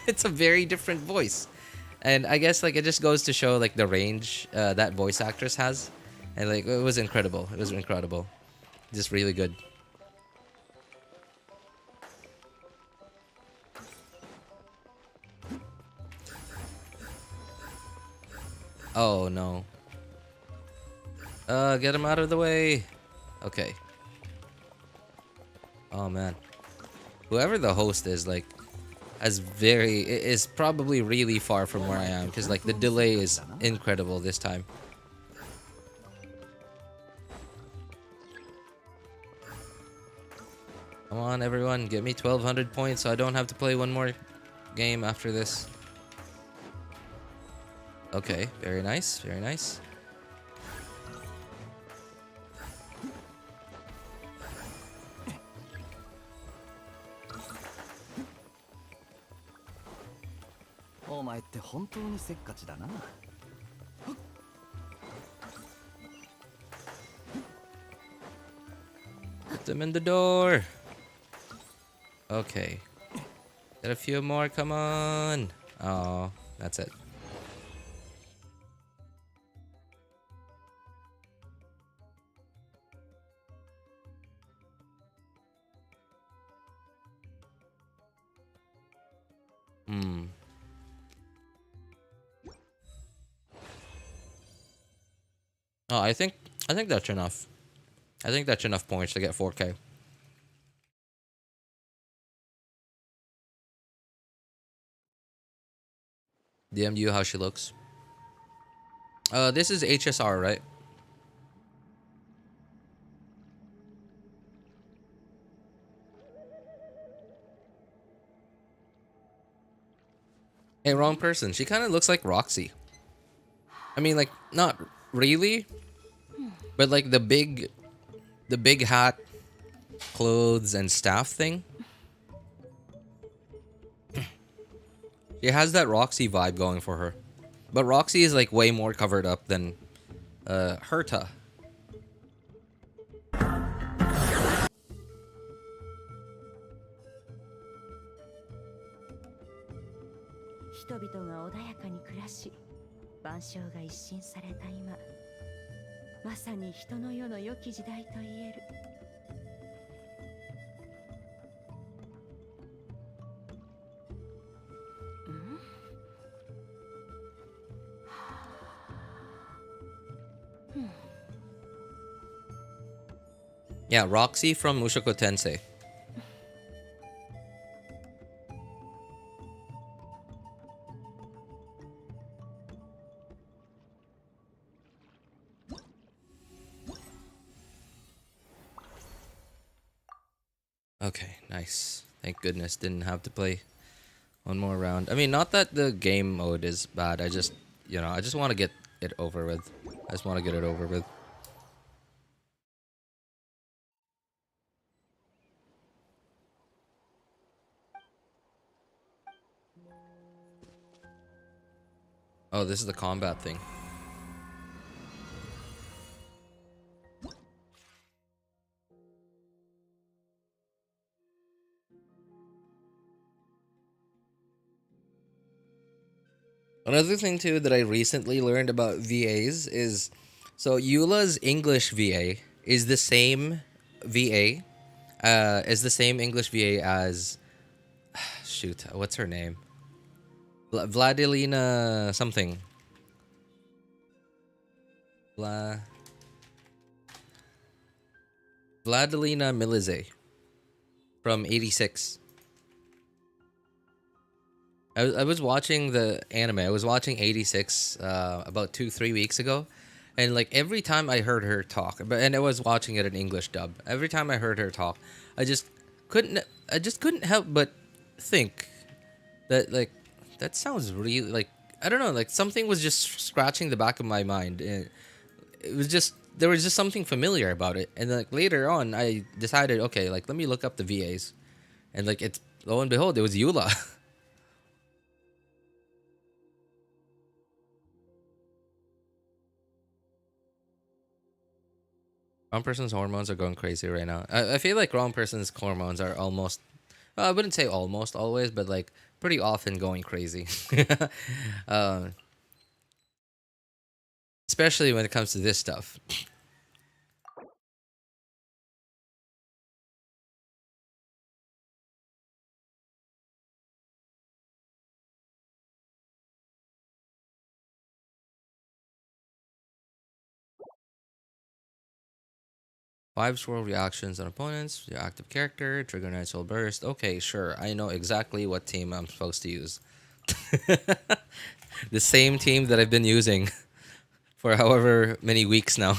It's a very different voice. And I guess like it just goes to show like the range that voice actress has, and like it was incredible. It was incredible, just really good. Oh no! Get him out of the way. Okay. Oh man, whoever the host is, like, is probably really far from where I am because like the delay is incredible this time. Come on, everyone, get me 1,200 points so I don't have to play one more game after this. Okay, very nice, very nice. Put them in the door. Okay. Get a few more, come on. Oh, that's it. Hmm. Oh, I think that's enough. I think that's enough points to get 4K. DM you how she looks. This is HSR, right? Hey, wrong person. She kind of looks like Roxy. I mean, like, not really, but like the big hat, clothes, and staff thing. She has that Roxy vibe going for her. But Roxy is like way more covered up than Herta. Yeah, Roxy from Mushoku Tensei. Okay, nice. Thank goodness didn't have to play one more round. I mean, not that the game mode is bad. I just, I just want to get it over with. I just want to get it over with. Oh, this is the combat thing. Another thing too that I recently learned about VAs is, so Eula's English VA is the same VA, is the same English VA as, shoot, what's her name? Vladilina something. Vladilina Milize from 86. I was watching the anime. I was watching 86 about 2-3 weeks ago, and like every time I heard her talk, and I was watching it in English dub. Every time I heard her talk, I just couldn't help but think that like that sounds really like, I don't know, like something was just scratching the back of my mind, and it was just, there was just something familiar about it. And like later on, I decided, okay, like let me look up the VAs, and like it's, lo and behold, it was Eula. Wrong person's hormones are going crazy right now. I feel like wrong person's hormones are almost, well, I wouldn't say almost always, but like pretty often going crazy. uh, Especially when it comes to this stuff. 5 swirl reactions on opponents, your active character, trigger Nightsoul Burst. Okay, sure. I know exactly what team I'm supposed to use. The same team that I've been using for however many weeks now.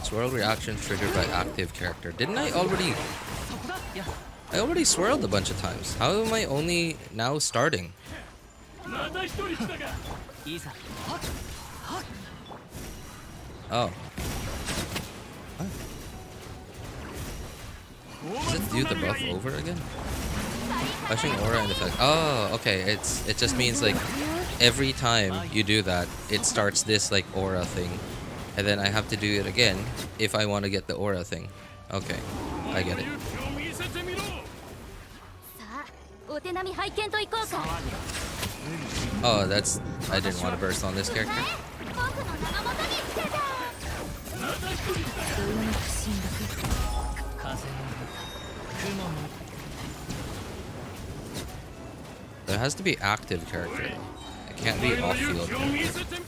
Swirl reaction triggered by active character. Didn't I already? I already swirled a bunch of times. How am I only now starting? Oh. What? Does it do the buff over again? Flashing aura and effect. Oh, okay. It just means like every time you do that, it starts this like aura thing, and then I have to do it again if I want to get the aura thing. Okay, I get it. Oh, that's, I didn't want to burst on this character. There has to be active character. It can't be off-field character.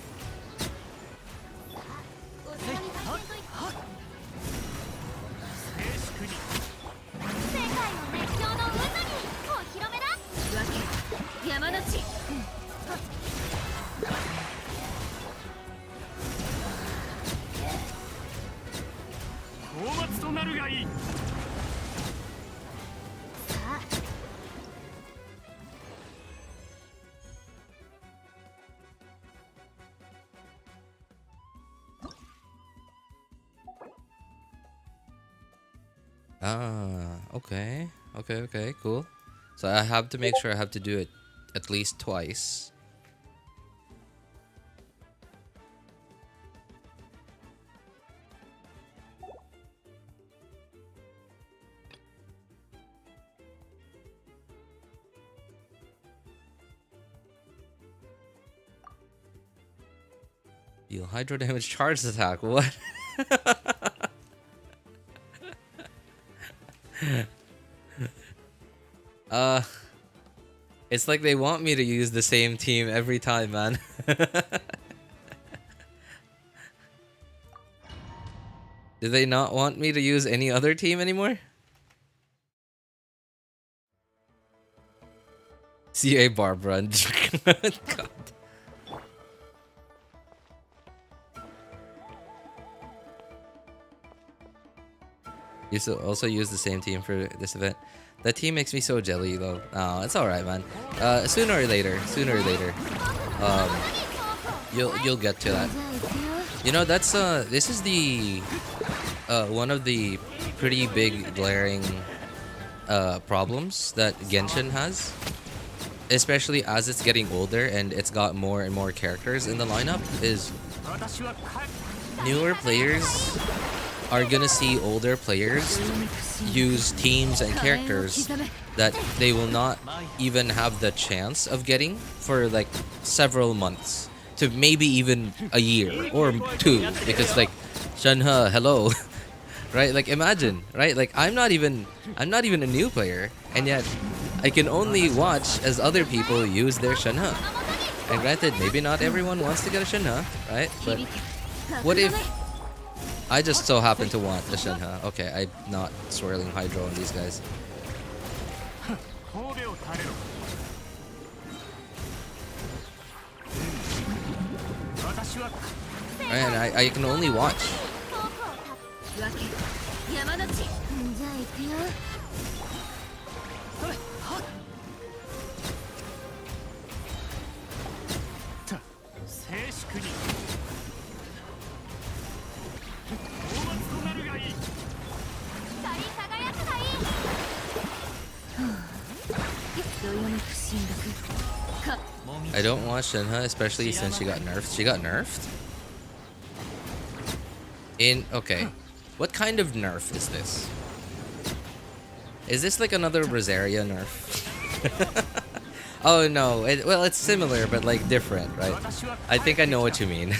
Ah, okay. Okay, cool. So I have to make sure I have to do it at least twice. Deal hydro damage charge attack. What? It's like they want me to use the same team every time, man. Do they not want me to use any other team anymore? CA Barbara. God. Used to also use the same team for this event. That team makes me so jelly though. Oh, it's alright, man. Sooner or later, um, you'll get to that. You know, that's this is the one of the pretty big glaring problems that Genshin has, especially as it's getting older and it's got more and more characters in the lineup, is newer players are gonna see older players use teams and characters that they will not even have the chance of getting for like several months to maybe even a year or two, because like Shenhe, hello. Right, like imagine, right, like I'm not even a new player, and yet I can only watch as other people use their Shenhe. And granted, maybe not everyone wants to get a Shenhe, right? But what if I just so happen to want a Shenhe? Okay, I'm not swirling Hydro on these guys. And I can only watch. I don't watch Shenhe, especially since she got nerfed. She got nerfed? Okay. What kind of nerf is this? Is this like another Rosaria nerf? Oh no, well it's similar but like different, right? I think I know what you mean.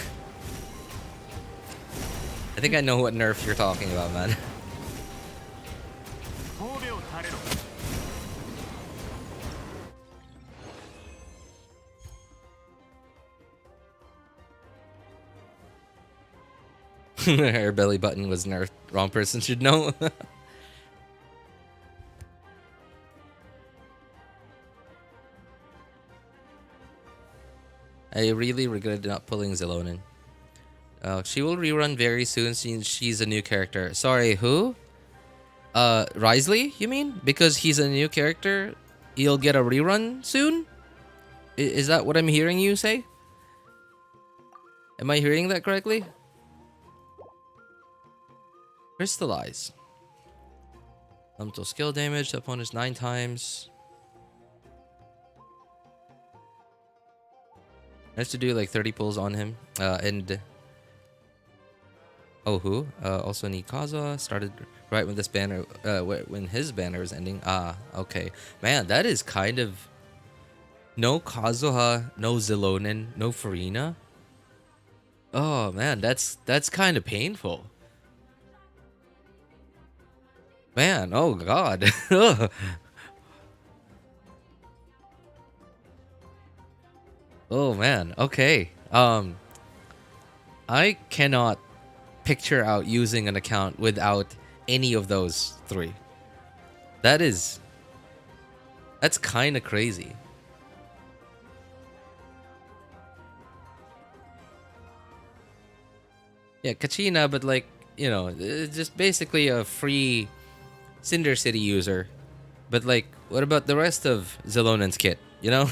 I think I know what nerf you're talking about, man. Her belly button was nerfed. Wrong person should know. I really regretted not pulling Zelonin. She will rerun very soon since she's a new character. Sorry, who? Risley, you mean? Because he's a new character, he'll get a rerun soon? Is that what I'm hearing you say? Am I hearing that correctly? Crystallize. Elemental skill damage. The opponent's 9 times. I have to do like 30 pulls on him. And oh, who? Also need Kaza. Started right when this banner, when his banner is ending. Ah, okay. Man, that is kind of no Kazuha, no Zelonin, no Farina. Oh man, that's kind of painful. Man, oh god. Oh man, okay. I cannot picture out using an account without any of those 3. That's kind of crazy. Yeah, Kachina, but like, you know, just basically a free Cinder City user. But like, what about the rest of Zelonin's kit, you know?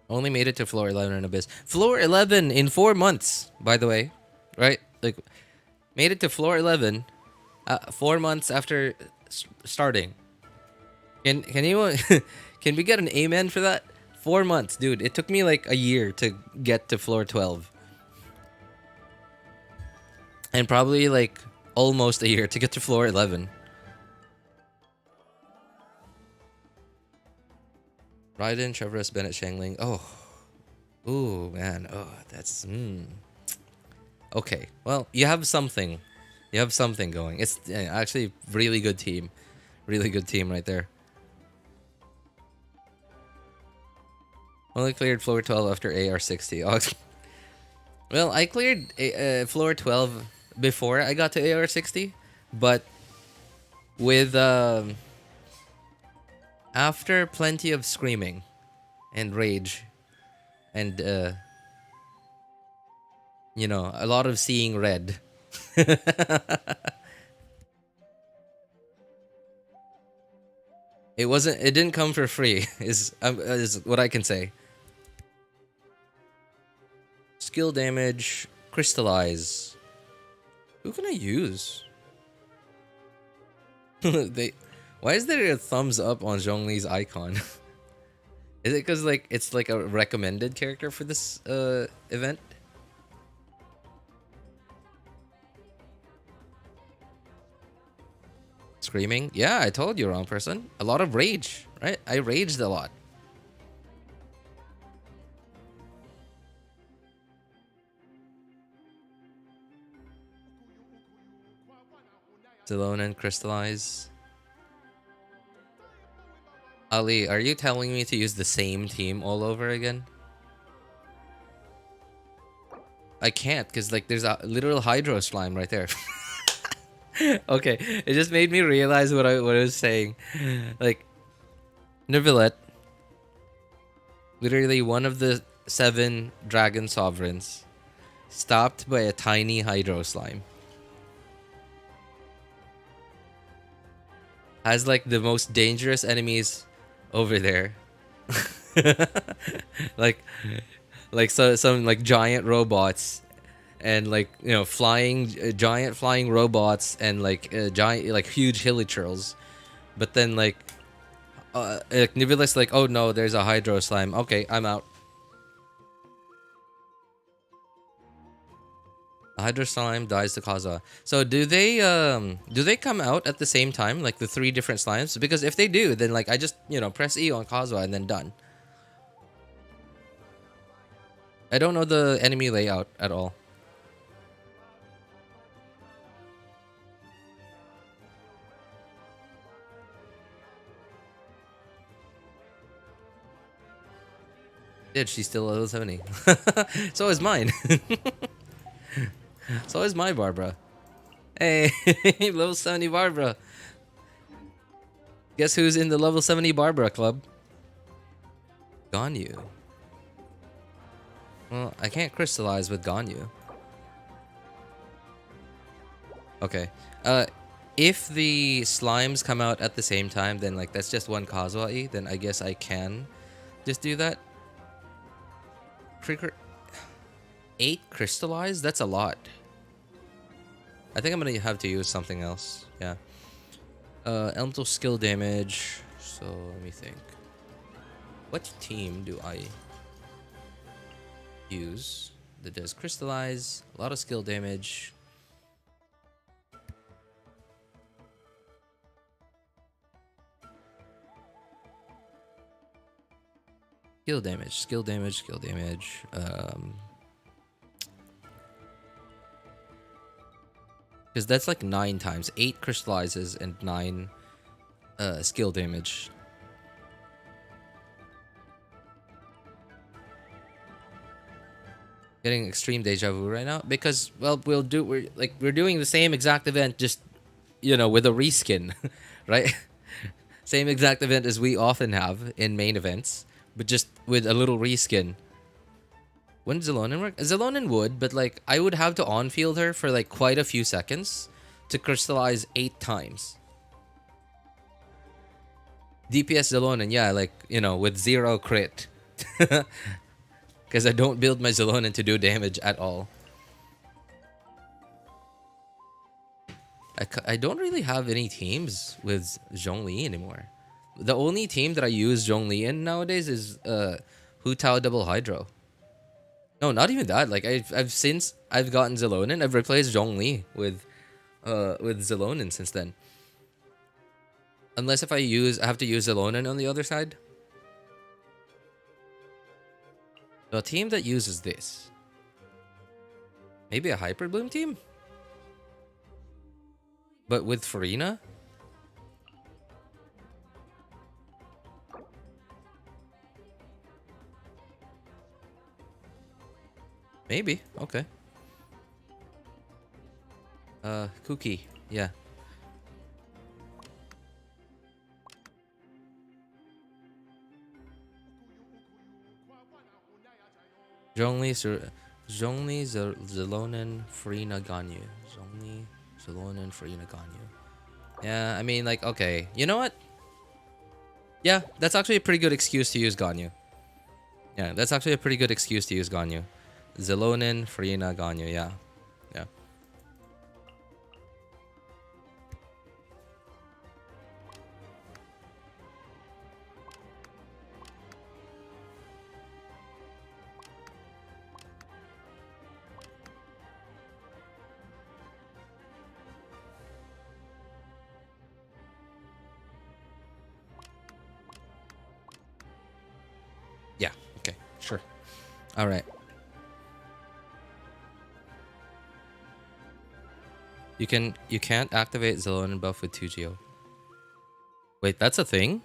Only made it to floor 11 in Abyss. Floor 11 in 4 months, by the way. Right? Like, made it to floor 11 4 months after starting. Can you can we get an amen for that? 4 months, dude. It took me like a year to get to floor 12. And probably like almost a year to get to floor 11. Raiden, Trevorus, Bennett, Shangling. Oh. Ooh, man. Oh, that's... Okay. Well, you have something. You have something going. It's actually really good team. Really good team right there. Only cleared floor 12 after AR60. Oh, well, I cleared floor 12 before I got to AR60. But with... after plenty of screaming. and rage and you know, a lot of seeing red. It didn't come for free is what I can say. Skill damage, crystallize. Who can I use? they Why is there a thumbs up on Zhongli's icon? Is it because like it's like a recommended character for this event? Screaming? Yeah, I told you, wrong person. A lot of rage, right? I raged a lot. Zilone and crystallize. Ali, are you telling me to use the same team all over again? I can't, because like there's a literal hydro slime right there. Okay, it just made me realize what I was saying. Like Neuvillette, literally one of the 7 dragon sovereigns, stopped by a tiny hydro slime. Has like the most dangerous enemies over there. like so some like giant robots and like, you know, flying giant flying robots and like giant like huge hilichurls. But then like Neuville's like, oh no, there's a hydro slime. Okay, I'm out. A hydro slime dies to Kaza. So do they come out at the same time, like the 3 different slimes? Because if they do, then like I just, you know, press E on Kaza and then done. I don't know the enemy layout at all. Dude, she's still level 70. So is mine. So is my Barbara. Hey, level 70 Barbara. Guess who's in the level 70 Barbara club? Ganyu. Well, I can't crystallize with Ganyu. Okay. If the slimes come out at the same time, then like that's just one Kazuai, then I guess I can just do that. 8 crystallize? That's a lot. I think I'm gonna have to use something else. Yeah. Elemental skill damage. So let me think. What team do I use that does crystallize? A lot of skill damage. Skill damage, skill damage, skill damage. Because that's like 9 times. 8 crystallizes and 9 skill damage. Getting extreme deja vu right now because, well, we're doing the same exact event, just, you know, with a reskin, right? Same exact event as we often have in main events, but just with a little reskin. Wouldn't Zelonin work? Zelonin would, but like I would have to on-field her for like quite a few seconds to crystallize 8 times. DPS Zelonin, yeah, like, you know, with 0 crit. Because I don't build my Zelonin to do damage at all. I don't really have any teams with Zhongli anymore. The only team that I use Zhongli in nowadays is Hu Tao Double Hydro. No, not even that. Like since I've gotten Zelonin, I've replaced Zhongli with Zelonin since then. Unless if I have to use Zelonin on the other side. So a team that uses this. Maybe a Hyper Bloom team? But with Farina? Maybe. Okay. Cookie. Yeah. Zhongli, Zhongli, Zelonen, Farina, Ganyu. Zhongli, Zelonen, Farina, Ganyu. Yeah, I mean, like, okay. You know what? Yeah, that's actually a pretty good excuse to use Ganyu. Yeah, that's actually a pretty good excuse to use Ganyu. Zelonen, Farina, Ganyu, yeah. Yeah. Yeah, okay, sure. Alright. You can't activate Zelonen buff with 2 Geo. Wait, that's a thing?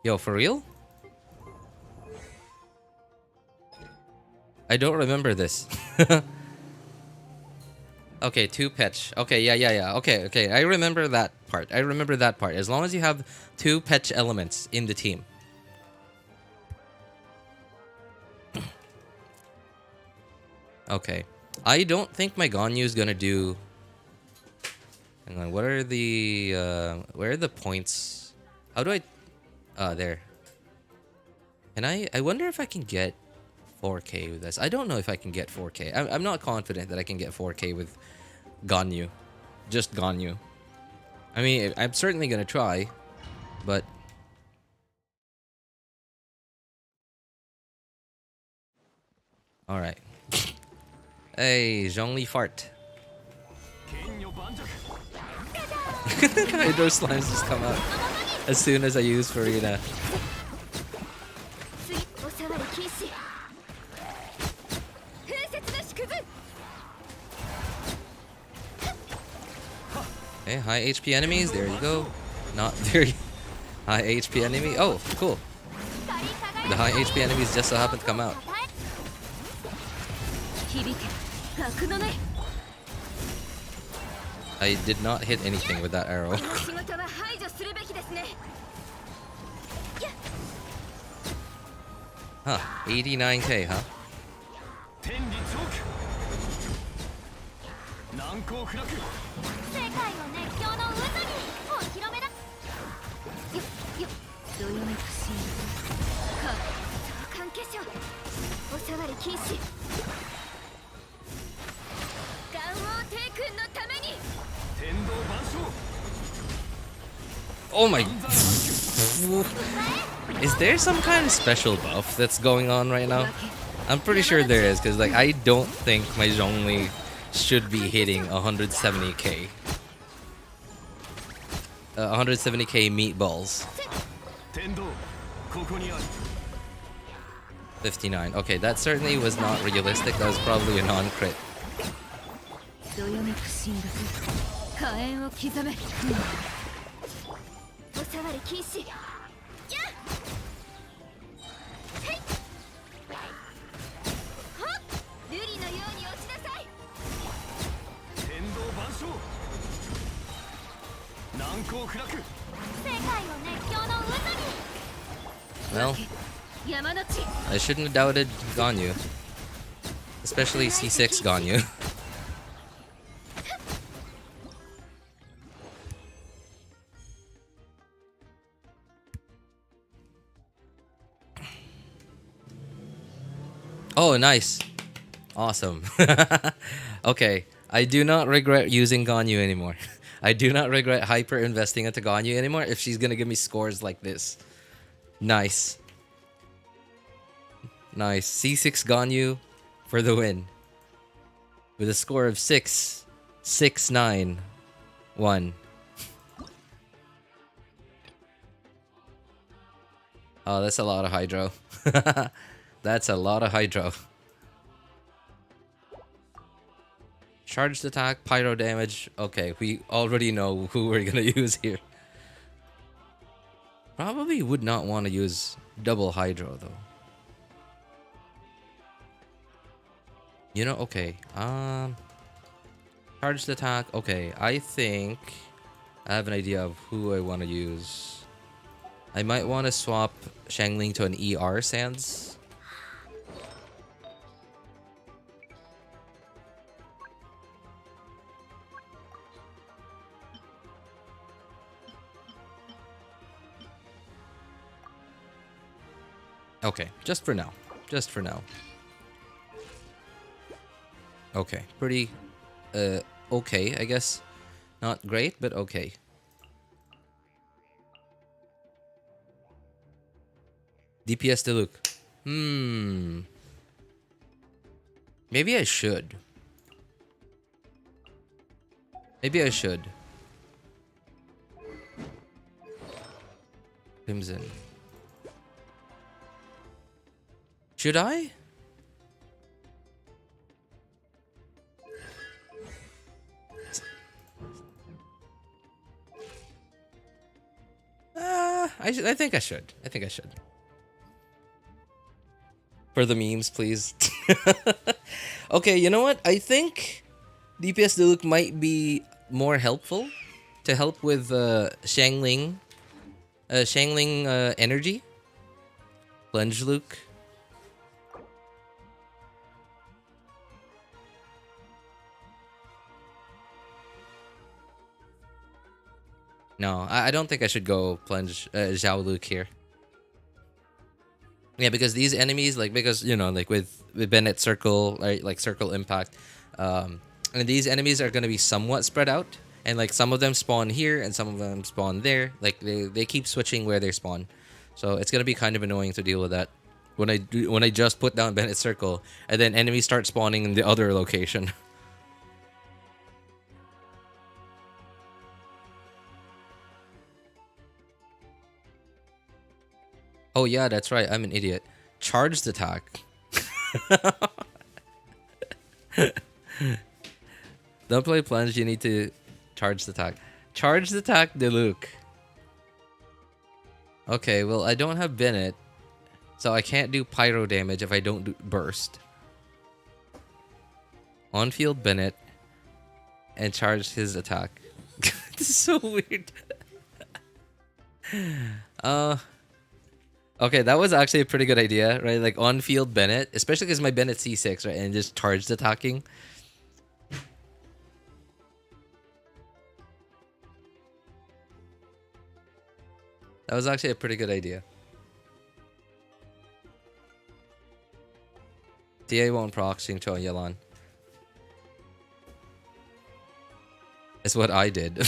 Yo, for real? I don't remember this. Okay, 2 Petch. Okay, yeah. Okay. I remember that part. As long as you have 2 Petch elements in the team. Okay. I don't think my Ganyu is gonna do... Hang on, what are the... where are the points? How do I... there. Can I wonder if I can get 4K with this. I don't know if I can get 4K. I'm not confident that I can get 4K with Ganyu. Just Ganyu. I mean, I'm certainly gonna try, but... Alright. Hey, Zhongli fart. Hydro slimes just come out as soon as I use Farina. Okay, high HP enemies. There you go. Not very high HP enemy. Oh, cool. The high HP enemies just so happen to come out. I did not hit anything with that arrow. Huh, 89k, huh? Oh my... Is there some kind of special buff that's going on right now? I'm pretty sure there is, because like I don't think my Zhongli should be hitting 170k. 170k meatballs. 59. Okay, that certainly was not realistic. That was probably a non-crit. Well, I shouldn't have doubted Ganyu. Especially C6 Ganyu. Oh, nice. Awesome. Okay, I do not regret using Ganyu anymore. I do not regret hyper investing into Ganyu anymore if she's gonna give me scores like this. Nice. Nice. C6 Ganyu for the win. With a score of 6,691. Oh, that's a lot of hydro. That's a lot of hydro. Charged attack, pyro damage. Okay, we already know who we're gonna use here. Probably would not want to use double hydro though. You know, okay. Charged attack. Okay, I think I have an idea of who I want to use. I might want to swap Xiangling to an ER Sands. Okay, just for now. Just for now. Okay, pretty, okay, I guess. Not great, but okay. DPS Diluc. Maybe I should. Maybe I should. Crimson. Should I? I think I should. I think I should. For the memes, please. Okay, you know what? I think DPS Diluc might be more helpful to help with Xiangling. Xiangling energy. Plunge Luke. No, I don't think I should go plunge Zhao Luke here. Yeah, because these enemies, like, because, you know, like with Bennett Circle, right, like Circle Impact, and these enemies are going to be somewhat spread out, and like some of them spawn here and some of them spawn there. Like they keep switching where they spawn, so it's going to be kind of annoying to deal with that when I just put down Bennett Circle and then enemies start spawning in the other location. Oh yeah, that's right. I'm an idiot. Charged attack. Don't play plunge. You need to charge the attack. Charged attack, Diluc. Okay, well I don't have Bennett, so I can't do pyro damage if I don't do burst. On field Bennett, and charge his attack. This is so weird. Okay, that was actually a pretty good idea, right? Like on-field Bennett, especially because my Bennett C6, right? And just charged attacking. That was actually a pretty good idea. TA won't proc Xingqiu and Yelan. It's what I did.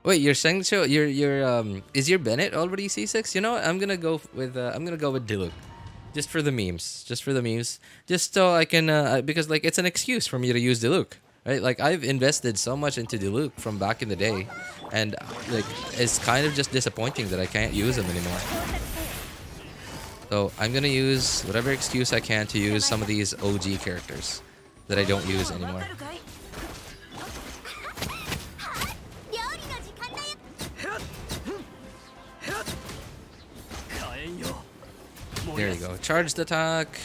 Wait, your Xingqiu, your is your Bennett already C6? You know what? I'm gonna go with Diluc, just for the memes, just so I can because like it's an excuse for me to use Diluc, right? Like I've invested so much into Diluc from back in the day, and like it's kind of just disappointing that I can't use him anymore. So I'm gonna use whatever excuse I can to use some of these OG characters that I don't use anymore. There you go. Charged attack.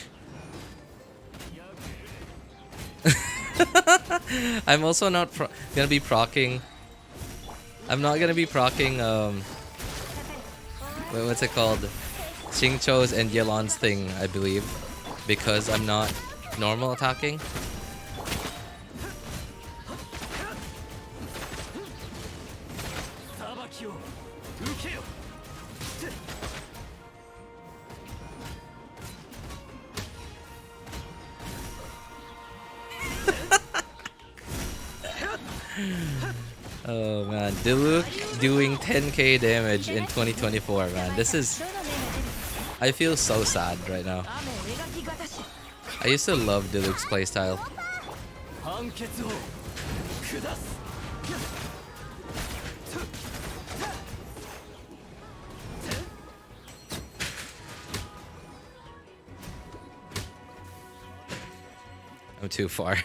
I'm also not gonna be procking. I'm not gonna be procking. What's it called? Xingqiu's and Yelan's thing, I believe, because I'm not normal attacking. Oh man, Diluc doing 10k damage in 2024, man. This is... I feel so sad right now. I used to love Diluc's playstyle. I'm too far.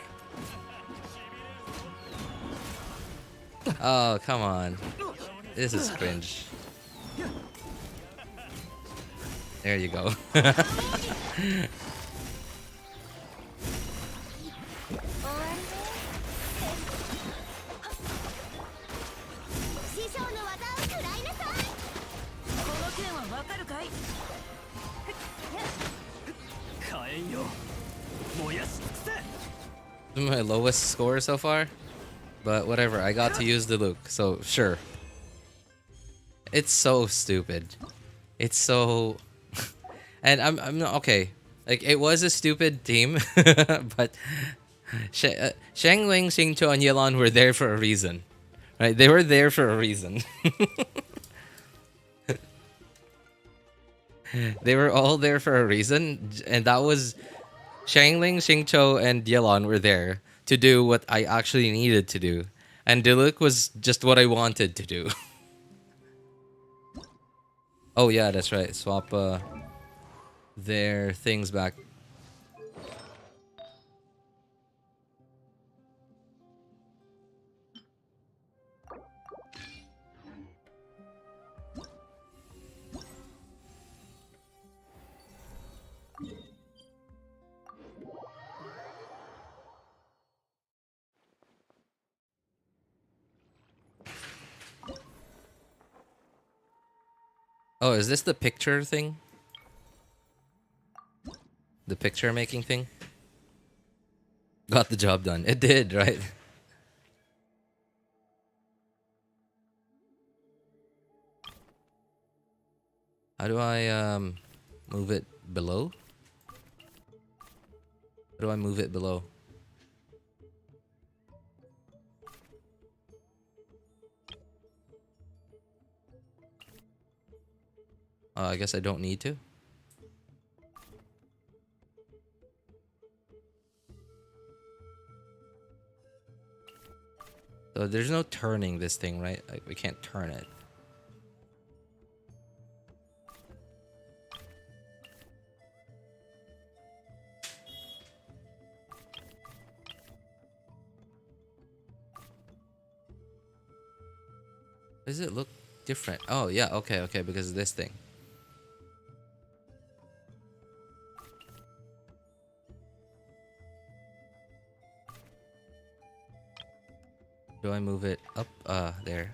Oh, come on. This is cringe. There you go. My lowest score so far, but whatever. I got to use the Luke, so sure. It's so stupid. It's so, and I'm not okay. Like it was a stupid team, but Xiangling, Xingqiu, and Yelan were there for a reason, right? They were there for a reason. They were all there for a reason, and that was Xiangling, Xingqiu, and Yelan were there to do what I actually needed to do, and Diluc was just what I wanted to do. Oh yeah, that's right. Swap their things back. Oh, is this the picture thing? The picture making thing? Got the job done. It did, right? How do I move it below? How do I move it below? I guess I don't need to. So there's no turning this thing, right? Like we can't turn it. Does it look different? Oh yeah, okay, okay, because of this thing. Do I move it up? There.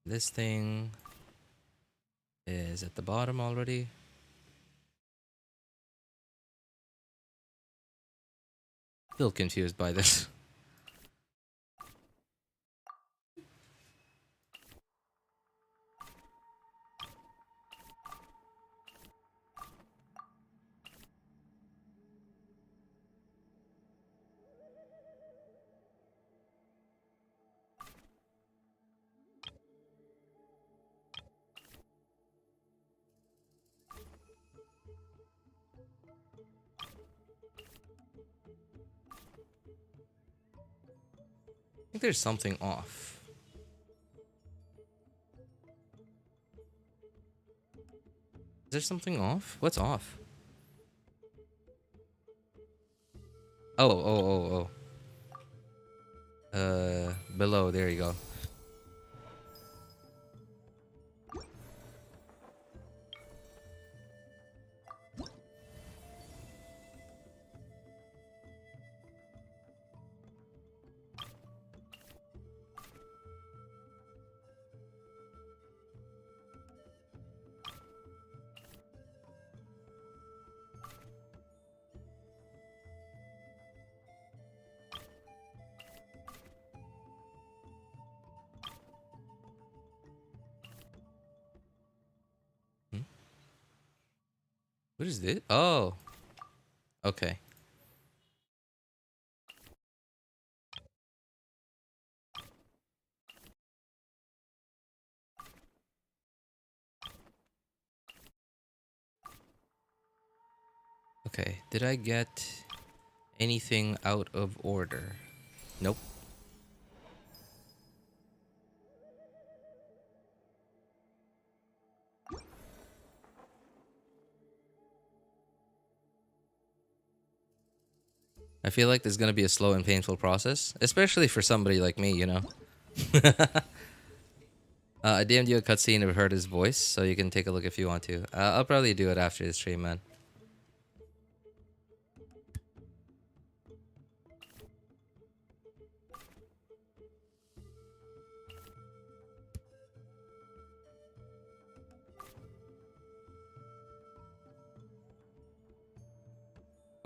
This thing is at the bottom already. Still confused by this. I think there's something off. Is there something off? What's off? Oh. Below, there you go. Hmm? What is this? Oh. Okay. Okay. Did I get anything out of order? Nope. I feel like there's gonna be a slow and painful process, especially for somebody like me, you know. I DM'd you a cutscene of heard his voice, so you can take a look if you want to. I'll probably do it after the stream, man.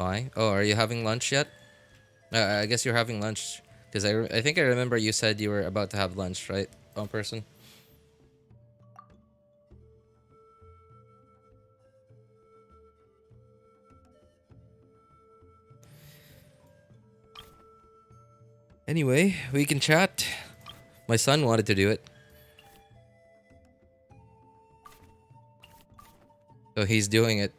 Why? Oh, are you having lunch yet? I guess you're having lunch. Because I think I remember you said you were about to have lunch, right? One person? Anyway, we can chat. My son wanted to do it. So he's doing it.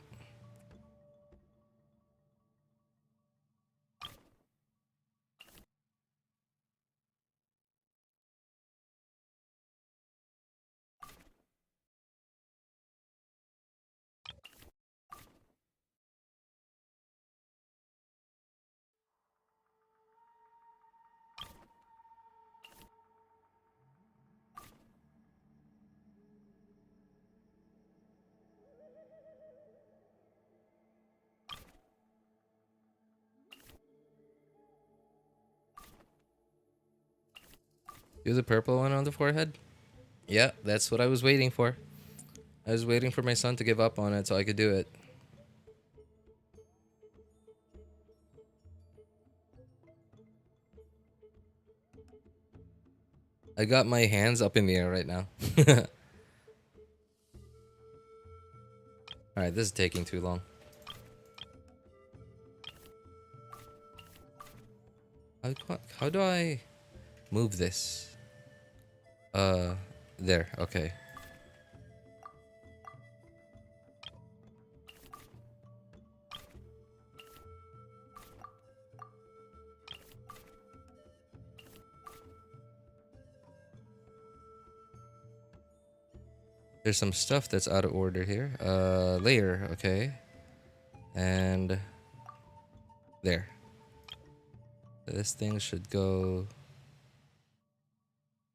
Do the purple one on the forehead? Yeah, that's what I was waiting for. I was waiting for my son to give up on it so I could do it. I got my hands up in the air right now. Alright, this is taking too long. How do I move this? There, okay. There's some stuff that's out of order here. Layer, okay. And there. This thing should go.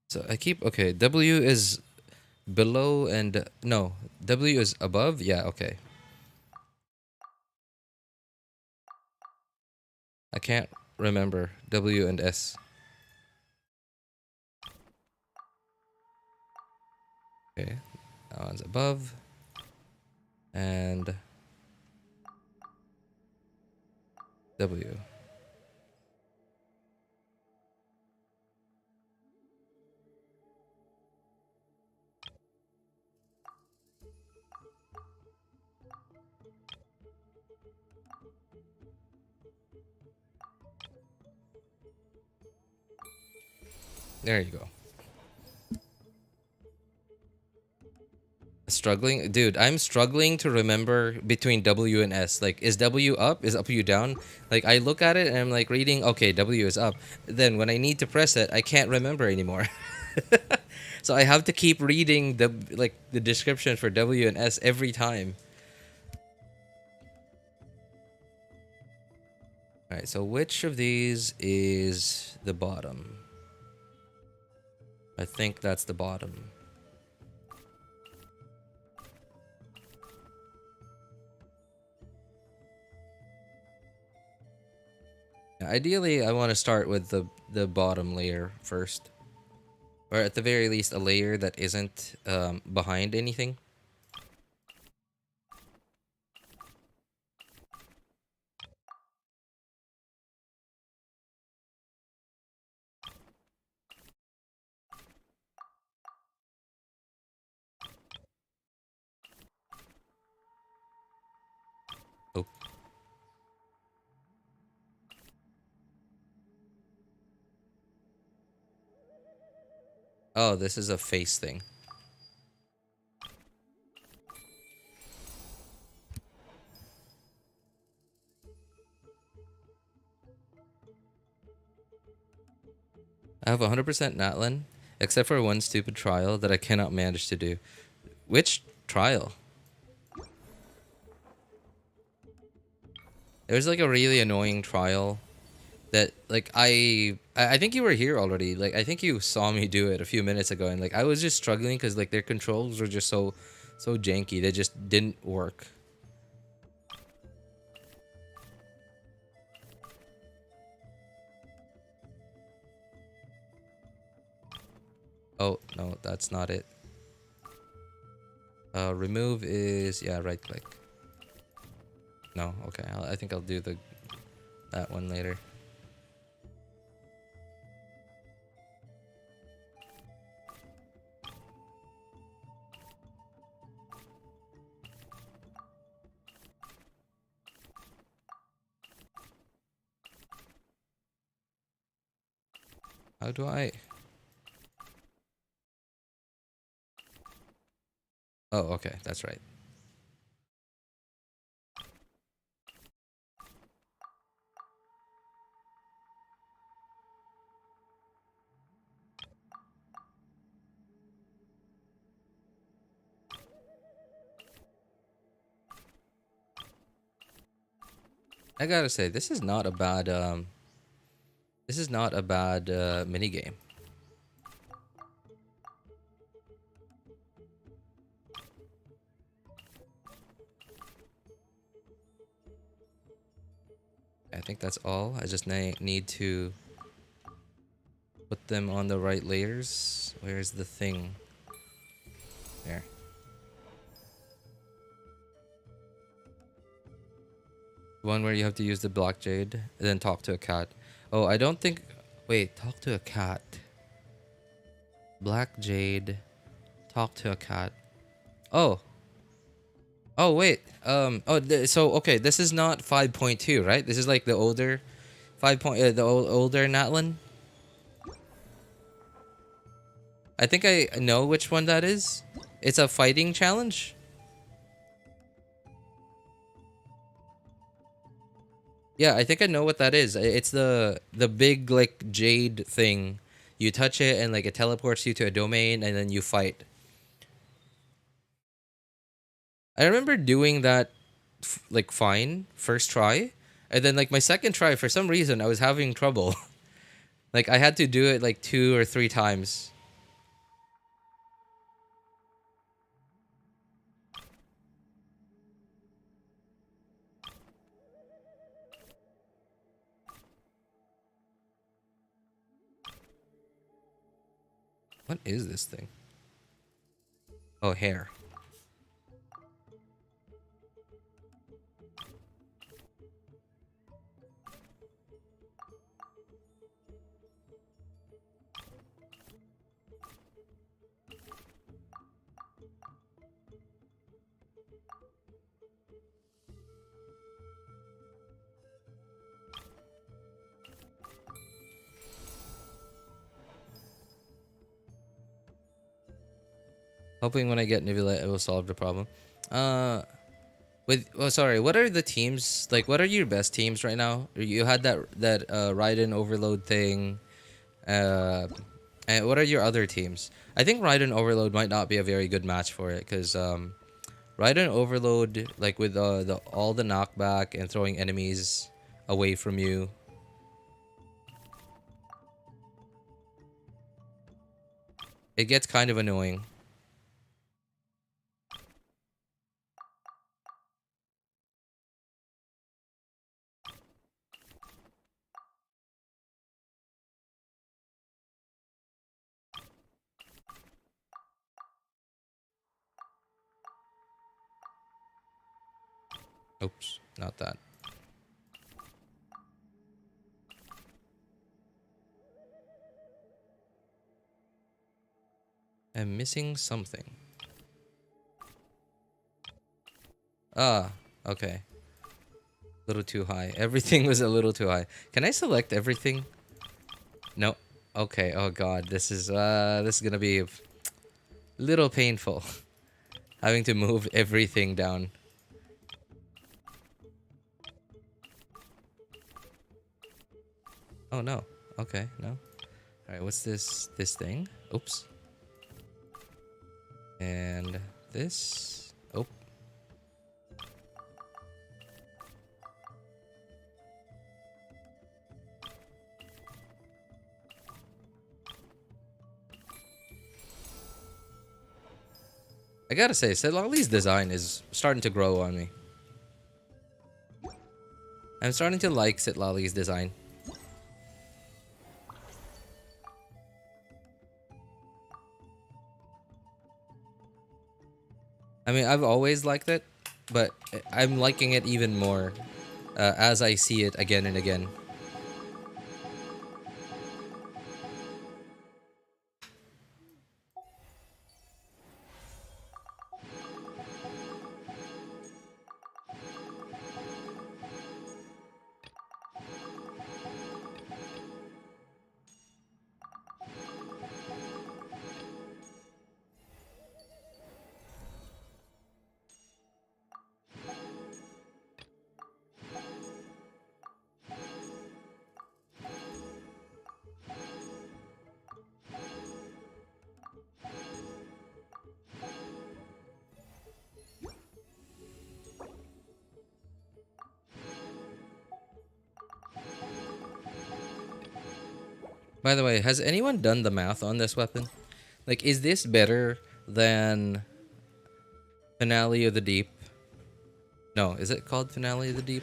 So I keep, okay, W is below and, no, W is above? Yeah, okay. I can't remember W and S. Okay, that one's above. And W. There you go. Struggling, dude. I'm struggling to remember between W and S. Like, is W up? Is W down? Like, I look at it and I'm like reading, okay, W is up. Then when I need to press it, I can't remember anymore. So I have to keep reading the description for W and S every time. All right. So which of these is the bottom? I think that's the bottom. Ideally, I want to start with the bottom layer first. Or at the very least, a layer that isn't behind anything. Oh. Oh, this is a face thing. I have 100% Natlin, except for one stupid trial that I cannot manage to do. Which trial? There's like a really annoying trial that like I think you were here already. Like I think you saw me do it a few minutes ago, and like I was just struggling because like their controls were just so janky. They just didn't work. Oh no, that's not it. Remove is, yeah, right click. No? Okay, I think I'll do that one later. How do I... Oh, okay, that's right. I gotta say, this is not a bad mini game. I think that's all. I just need to put them on the right layers. Where's the thing? There. One where you have to use the black jade and then talk to a cat. Oh, I don't think... Wait, talk to a cat. Black jade. Talk to a cat. Oh. Oh, wait. So, okay, this is not 5.2, right? This is like the older... older Natlan. I think I know which one that is. It's a fighting challenge. Yeah, I think I know what that is. It's the big like jade thing. You touch it and like it teleports you to a domain and then you fight. I remember doing that like fine first try, and then like my second try for some reason I was having trouble. Like I had to do it like 2 or 3 times. What is this thing? Oh, hair. Hoping when I get Neuvillette, it will solve the problem. Sorry, what are the teams like? What are your best teams right now? You had that Raiden Overload thing. And what are your other teams? I think Raiden Overload might not be a very good match for it because Raiden Overload, like with all the knockback and throwing enemies away from you. It gets kind of annoying. Oops, not that. I'm missing something. Ah, okay. A little too high. Everything was a little too high. Can I select everything? No. Okay. Oh god, this is gonna be a little painful. Having to move everything down. Oh no. Okay, no. Alright, what's this thing? Oops. And this. Oh. I gotta say, Lolly's design is starting to grow on me. I'm starting to like Lolly's design. I mean, I've always liked it, but I'm liking it even more as I see it again and again. By the way, has anyone done the math on this weapon? Like, is this better than Finale of the Deep? No, is it called Finale of the Deep?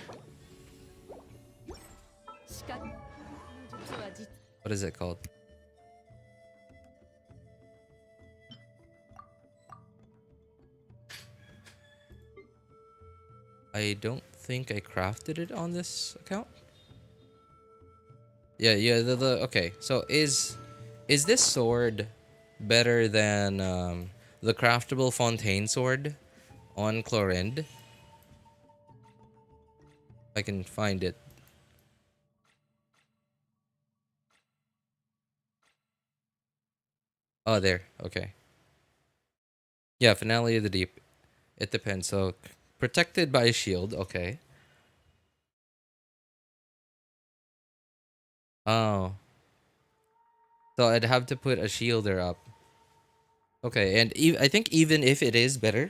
What is it called? I don't think I crafted it on this account. Yeah, okay. So is this sword better than the craftable Fontaine sword on Chlorinde? I can find it. Oh, there. Okay. Yeah, Finale of the Deep. It depends. So protected by a shield. Okay. Oh. So I'd have to put a shielder up. Okay, and I think even if it is better.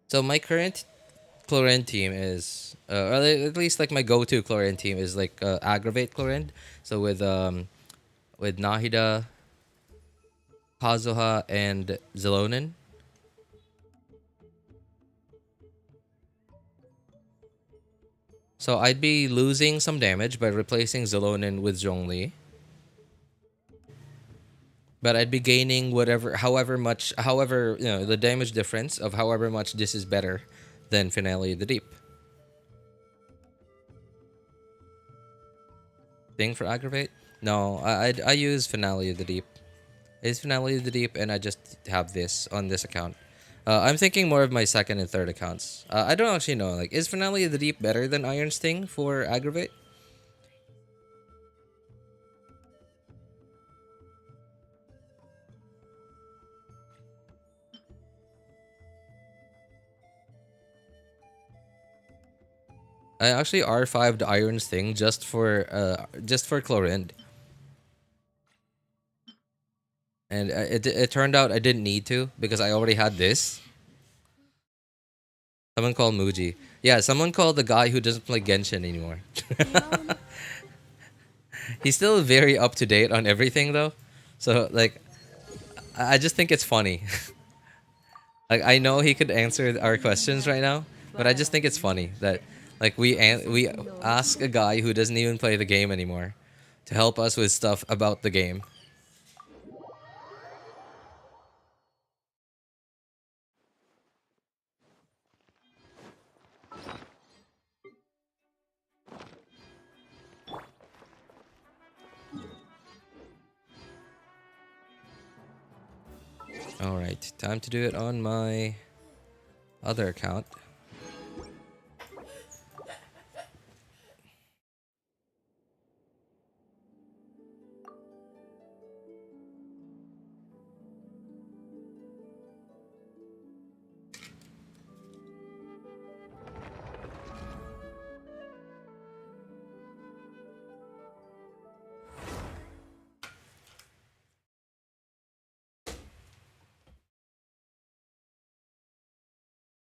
So my current Chlorinde team is, or at least like my go-to Chlorinde team is like Aggravate Chlorinde. So with Nahida, Kazuha, and Zelonin. So I'd be losing some damage by replacing Zelonin with Zhongli. But I'd be gaining however, the damage difference of however much this is better than Finale of the Deep. Thing for Aggravate? No, I use Finale of the Deep. It's Finale of the Deep, and I just have this on this account. I'm thinking more of my second and third accounts. I don't actually know. Like, is Finale of the Deep better than Iron Sting for Aggravate? I actually R5'd Iron Sting just for Chlorinde. And it turned out I didn't need to because I already had this. Someone called Muji. Yeah, someone called the guy who doesn't play Genshin anymore. He's still very up to date on everything though. So like I just think it's funny. Like I know he could answer our questions right now, but I just think it's funny that like we ask a guy who doesn't even play the game anymore to help us with stuff about the game. All right, time to do it on my other account.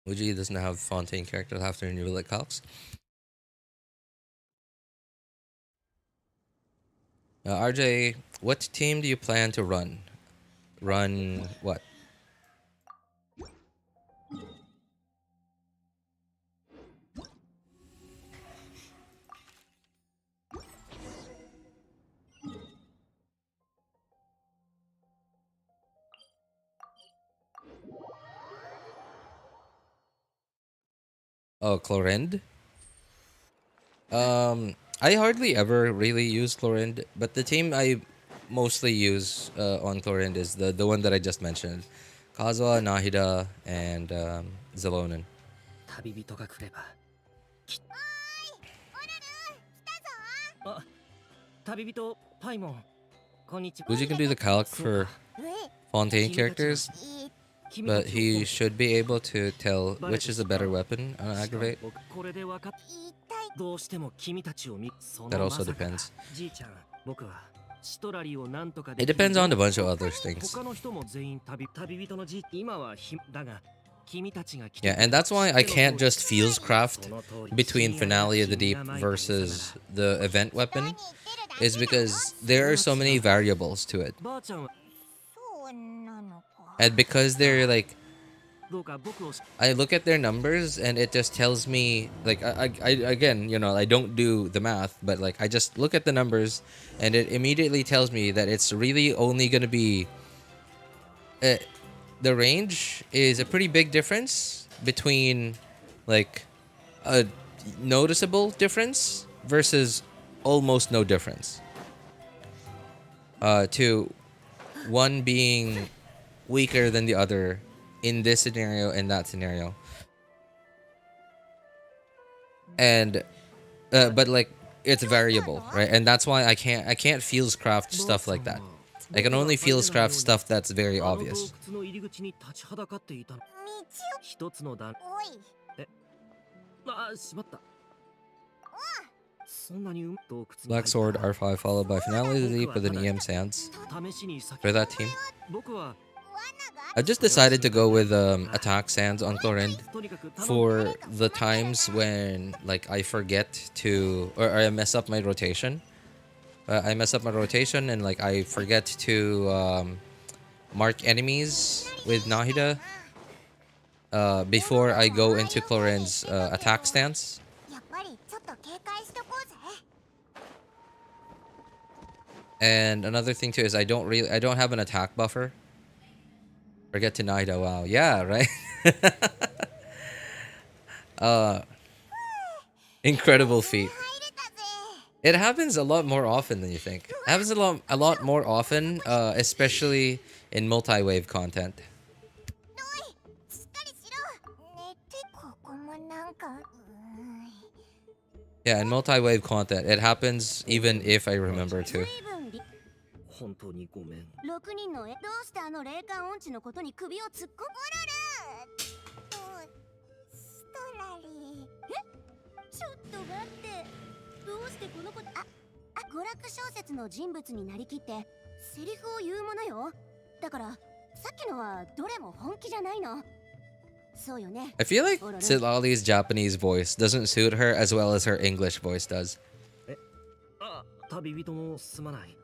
Muji doesn't have Fontaine characters after Neuvillette Cops. RJ, what team do you plan to run? Run what? Oh, Chlorinde. I hardly ever really use Chlorinde, but the team I mostly use on Chlorinde is the one that I just mentioned, Kazuha, Nahida, and Zelonin. 旅人が来ればきっあ旅人パイモンこんにちは Uji can do the calc for Fontaine characters, but he should be able to tell which is a better weapon on Aggravate. これでわかっどうしても君たちを見そ That の also まさか depends. じいちゃん僕はシトラリをなんとか It できる depends on a bunch of other things. 他の人も全員旅人のじ今はだが君たちが来て Yeah, and that's why I can't just Fields Craft between Finale of the Deep versus the event weapon, is because there are so many variables to it. ばあちゃんは And because they're like, どうか僕を I look at their numbers and it just tells me, like, I again, you know, I don't do the math, but like, I just look at the numbers and it immediately tells me that it's really only going to be, the range is a pretty big difference between, like, a noticeable difference versus almost no difference. To one being weaker than the other in this scenario and that scenario. And but like it's variable, right? And that's why I can't Fields Craft stuff like that. I can only Fields Craft stuff that's very obvious. 洞窟の入り口に立ちはだかっていた一つの段あしまったそんなに洞窟 Black Sword R5 followed by Finale of the Deep with an EM Sands 試しに先 for that team. 僕は I just decided to go with attack sands on Chlorinde とにかく for the times when like I forget to or I mess up my rotation. I mess up my rotation and like I forget to mark enemies with Nahida before I go into Chlorine's attack stance. And another thing too is I don't have an attack buffer. Forget to Nahida. Wow, yeah, right. Incredible feat. It happens a lot more often than you think. It happens a lot more often, especially in multi-wave content. Yeah, in multi-wave content, it happens even if I remember to. 本当にごめん6人のどうしてあの霊感音痴のことに首を突っ込むストラリーちょっと待ってどうしてこの子娯楽小説の人物になりきってセリフを言うものよだからさっきのはどれも本気じゃないのそうよね I feel like Citlali's Japanese voice doesn't suit her as well as her English voice does. あ旅人もすまない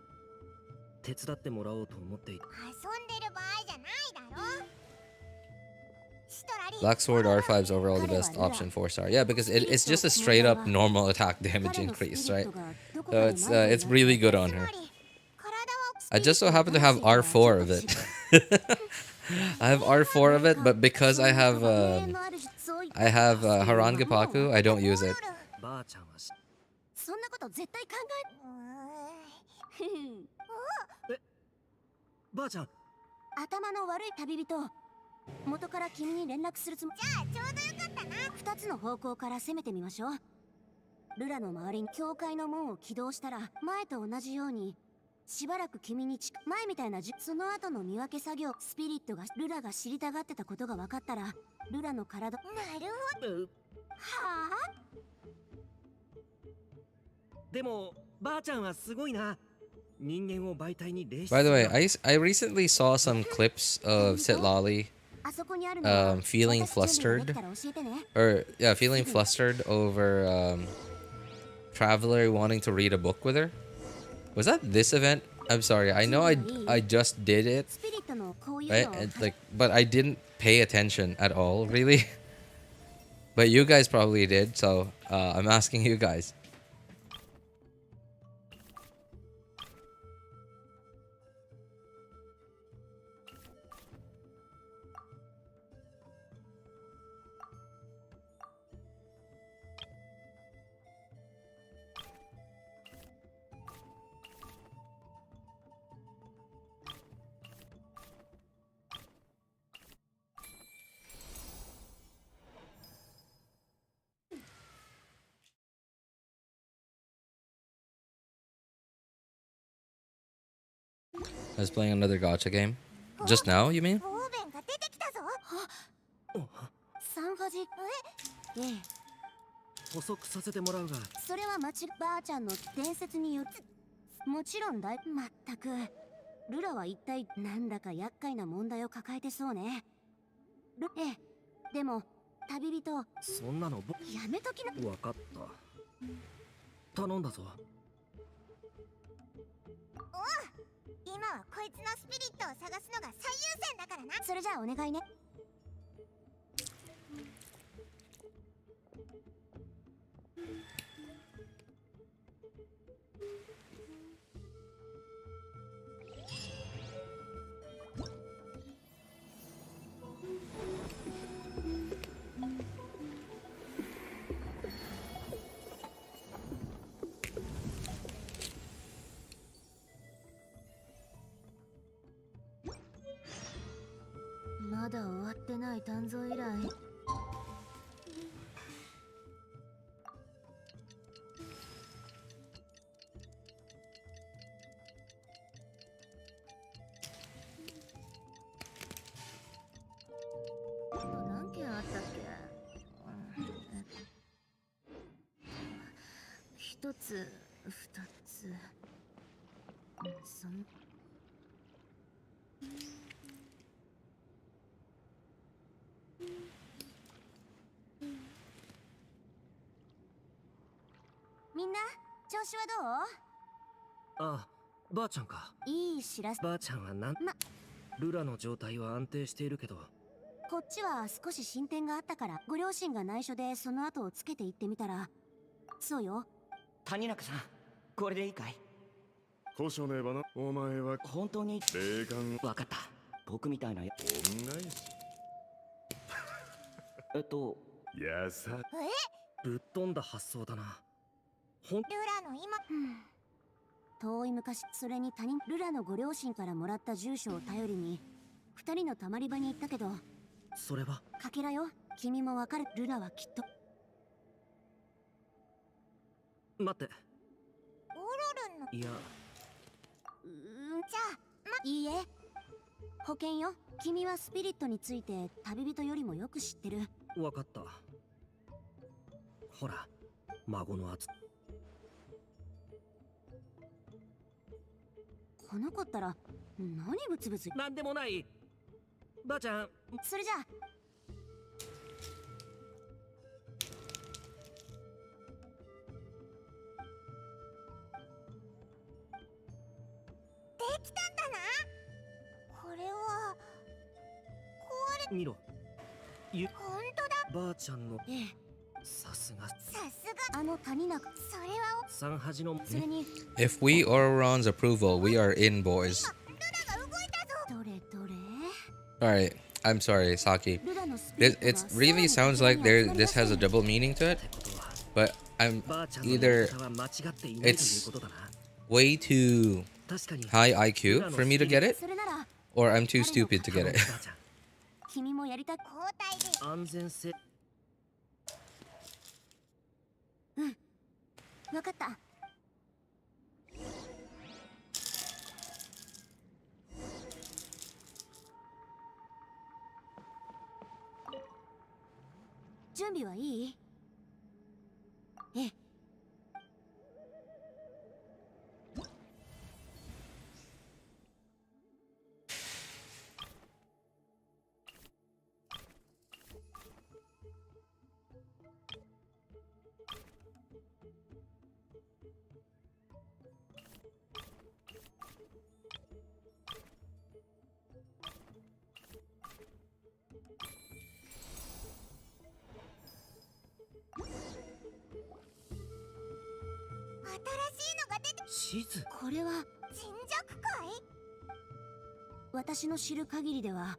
手伝ってもらおうと思っていた遊んでる場合じゃないだろ Black Sword R5 is overall the best option 4-star. Yeah, because it's just a straight up normal attack damage increase, right? So it's really good on her. I just so happen to have R4 of it. I have R4 of it, but because I have Harangapaku, I don't use it. ばあちゃんはそんなこと絶対考ばあちゃん頭の悪い旅人元から君に連絡するつもりじゃあちょうどよかったな2つの方向から攻めてみましょうルラの周りに教会の門を起動したら前と同じようにしばらく君に前みたいなその後の見分け作業スピリットがルラが知りたがってたことが分かったらルラの体なるほどはあでもばあちゃんはすごいな By the way, I recently saw some clips of Citlali feeling flustered over Traveler wanting to read a book with her. Was that this event? I'm sorry. I know I just did it, right? But I didn't pay attention at all, really. But you guys probably did, so I'm asking you guys. I was playing another gacha game. Just now, you mean? ボーベンが出てきたぞ。サンファジ。ええ。補足させてもらうが、それはばあちゃんの伝説によって。もちろんだい。まったく。ルラは一体なんだか厄介な問題を抱えてそうね。ええ。でも旅人。そんなのやめときな。わかった。頼んだぞ。今はこいつのスピリットを探すのが最優先だからな。それじゃあお願いね。まだ終わってない鍛造依頼。何件あったっけ？一つ、二つ、三。みんな、調子はどう？ああ、ばあちゃんか。いい知らせ。ばあちゃんはルラの状態は安定しているけど、こっちは少し進展があったから、ご両親が内緒でその後をつけていってみたら。そうよ。谷中さん、これでいいかい？交渉ねえばな。お前は本当に霊感わかった。僕みたいな恩返し。やさ。ぶっ飛んだ発想だな。ルラの今、遠い昔、それにルラのご両親からもらった住所を頼りに二人のたまり場に行ったけど。それはかけらよ。君もわかる。ルラはきっと。待って。オロルンの。いや、じゃあ、いいえ。保険よ。君はスピリットについて旅人よりもよく知ってる。わかった。ほら、孫の圧。この子ったら何ブツブツ。なんでもない。ばあちゃん。それじゃあ。できたんだな。これは壊れ。見ろ。本当だ。ばあちゃんの。ええ。さすが。さすが。あの谷中。それは三端の。それに。 If we Ororon's approval, we are in, boys. ルラが動いたぞ。どれどれ。 Alright, I'm sorry, Saki. It really sounds like this has a double meaning to it, but I'm either it's way too high IQ for me to get it, or I'm too stupid to get it. 君もやりたく。安全性。わかった。準備はいい？ええ。地図。これは人弱海？私の知る限りでは、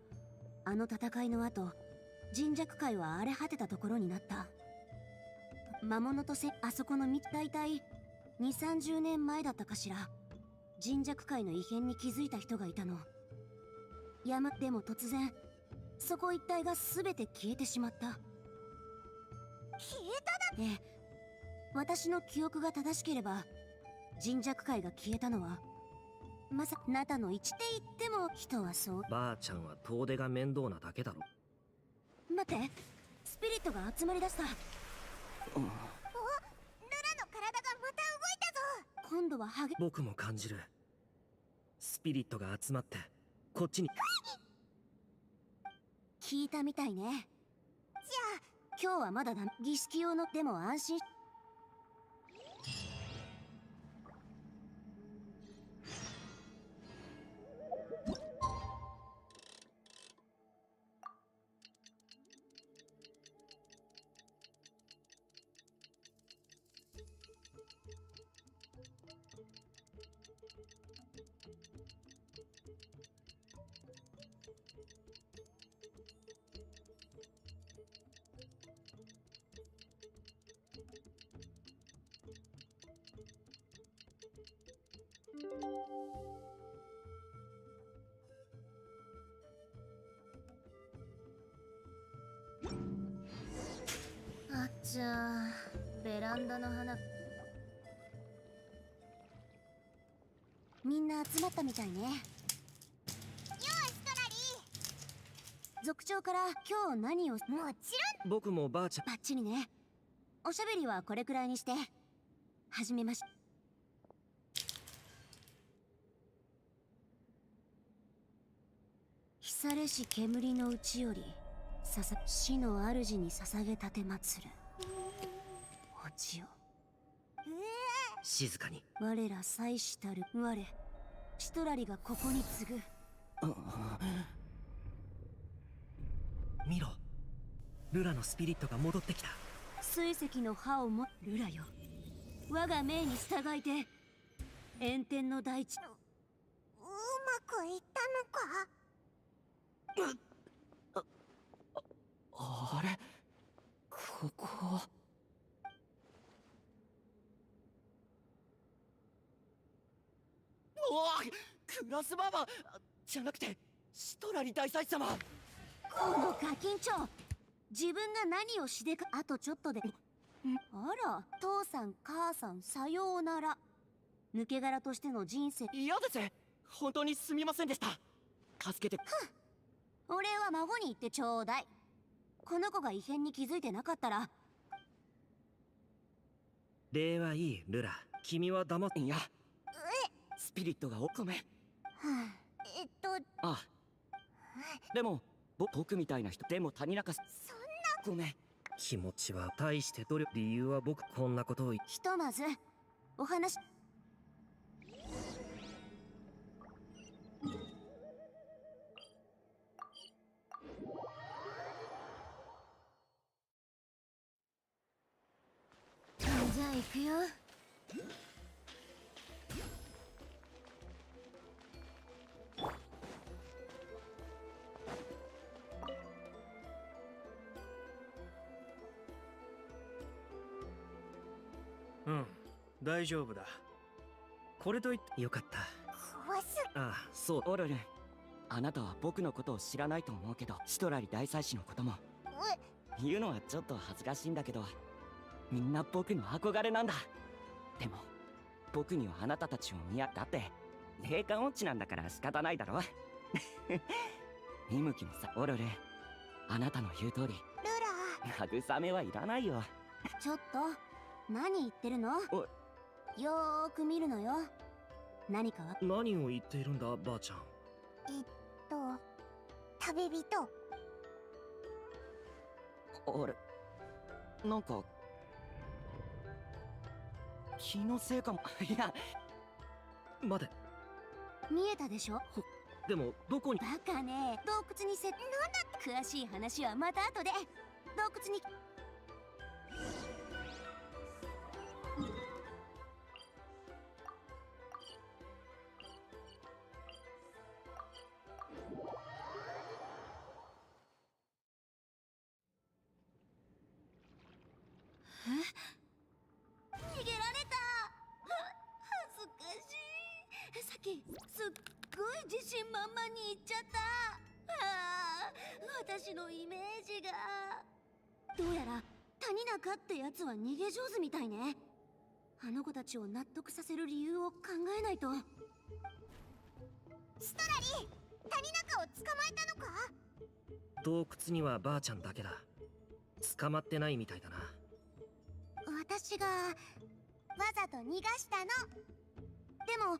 あの戦いの後、人弱海は荒れ果てたところになった。魔物とあそこの大体2、30年前だったかしら。人弱海の異変に気づいた人がいたの。山でも突然、そこ一帯が全て消えてしまった。消えただ。ええ。私の記憶が正しければ、人弱海が消えたのはまさなたの一って言っても人はそう。ばあちゃんは遠出が面倒なだけだろ。待って、スピリットが集まりだした。お、ルラの体がまた動いたぞ。今度は僕も感じる。スピリットが集まってこっちに。聞いたみたいね。じゃあ今日はまだだ。儀式用のでも安心。あっちゃー、ベランダの花。みんな集まったみたいね。よし、トラリー。族長から今日何を。もちろん。僕もばあちゃん。バッチリね。おしゃべりはこれくらいにして始めまし。久れし煙のうちより死の主に捧げたてまつるおじよ。静かに。我ら祭司たる我シトラリがここに継ぐ。見ろ、ルラのスピリットが戻ってきた。水石の歯を持ルラよ、我が命に従いて炎天の大地。うまくいったのか。あれ、ここは。おお、クラスバーバじゃなくてシトラリ大祭司様。このガキンチョ、自分が何をしでか。あとちょっとで。あら、父さん母さんさようなら。抜け殻としての人生。嫌です。本当にすみませんでした。助けて。俺は孫に言ってちょうだい。この子が異変に気づいてなかったら。礼はいい、ルラ。君は黙って。いや、スピリットがごめん。あ、でも僕みたいな人でも足りなかった。そんな。ごめん。気持ちは大して努力。理由は僕こんなことを。ひとまずお話。じゃあ行くよ。うん、大丈夫だ。これといってよかった。ああ、そう。オロルン、あなたは僕のことを知らないと思うけど、シトラリ大祭司のことも言うのはちょっと恥ずかしいんだけど、みんな僕の憧れなんだ。でも僕にはあなたたちを見合ったって、霊感音痴なんだから仕方ないだろ。見向きもさ。オロルン、あなたの言う通りルラ、慰めはいらないよ。ちょっと何言ってるの。よーく見るのよ。何かは。何を言っているんだ、ばあちゃん。旅人。あれ、なんか気のせいかも。いや、待て。見えたでしょ。でもどこに。バカね、洞窟になんだ。詳しい話はまた後で。洞窟に。逃げられた。恥ずかしい。さっきすっごい自信満々に言っちゃった。私のイメージが。どうやら谷中ってやつは逃げ上手みたいね。あの子たちを納得させる理由を考えないと。ストラリ谷中を捕まえたのか？洞窟にはばあちゃんだけだ。捕まってないみたいだな。私がわざと逃がしたの。でも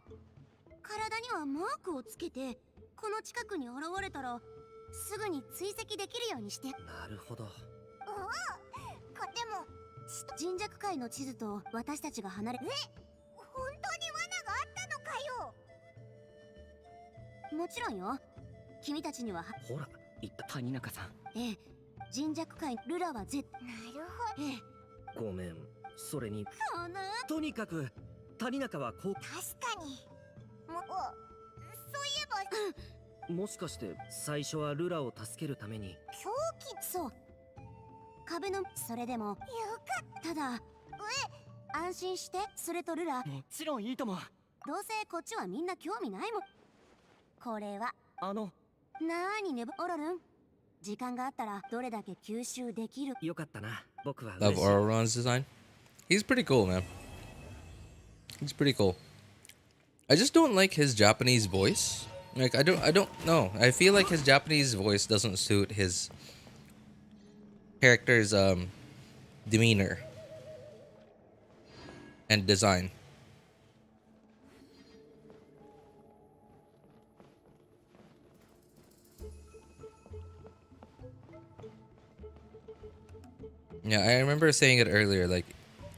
体にはマークをつけて、この近くに現れたらすぐに追跡できるようにして。なるほど。おお、でも人弱界の地図と私たちが離れ、本当に罠があったのかよ。もちろんよ。君たちにはほら、言った。谷中さん、ええ、人弱界ルラはなるほど。ええ、ごめん。それに、このとにかく谷中はこう。確かに。そういえばもしかして最初はルラを助けるために。狂気。そう壁の。それでもよかった。ただ安心して。それとルラ、もちろんいいとも。どうせこっちはみんな興味ないもん。これはなーにね、オロルン。時間があったらどれだけ吸収できる。よかったな。僕は Love 嬉しい。 Ororon's design. He's pretty cool, man. He's pretty cool. I just don't like his Japanese voice. Like I don't know. I feel like his Japanese voice doesn't suit his character's demeanor and design. Yeah, I remember saying it earlier. Like,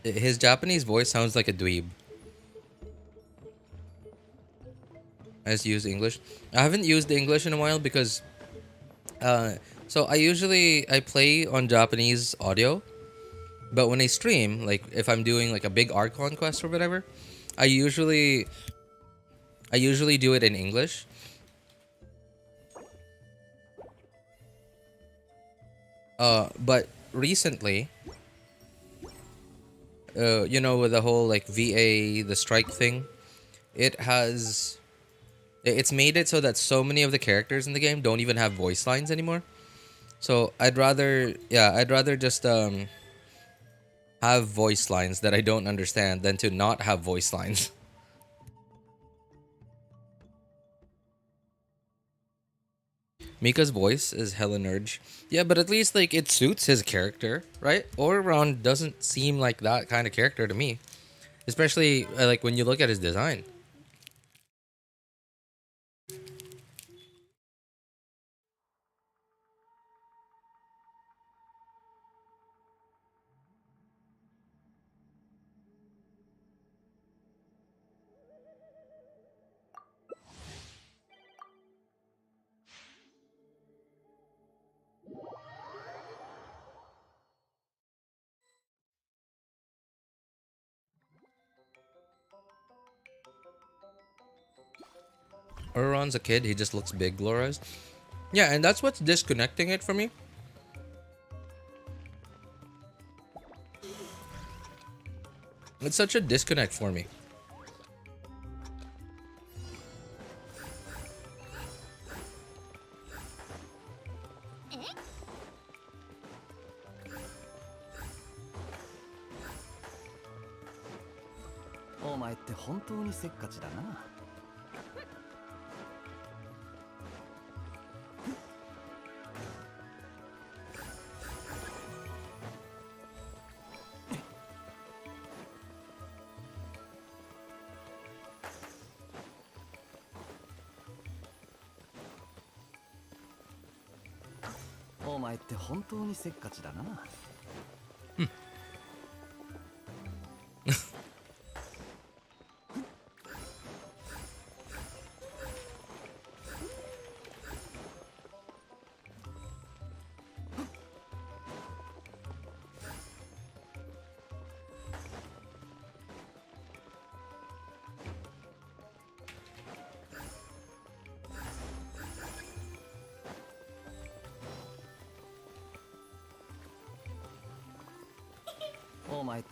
his Japanese voice sounds like a dweeb. I just use English. I haven't used English in a while because, so I play on Japanese audio, but when I stream, like if I'm doing like a big Archon quest or whatever, I usually do it in English. But recently, you know, with the whole like VA, the strike thing, it's made it so that so many of the characters in the game don't even have voice lines anymore. So I'd rather just have voice lines that I don't understand than to not have voice lines. Mika's voice is hella nerd. Yeah, but at least like it suits his character, right? Ororon doesn't seem like that kind of character to me, especially like when you look at his design. Ororon's a kid, he just looks big, glorious. Yeah, and that's what's disconnecting it for me. It's such a disconnect for me.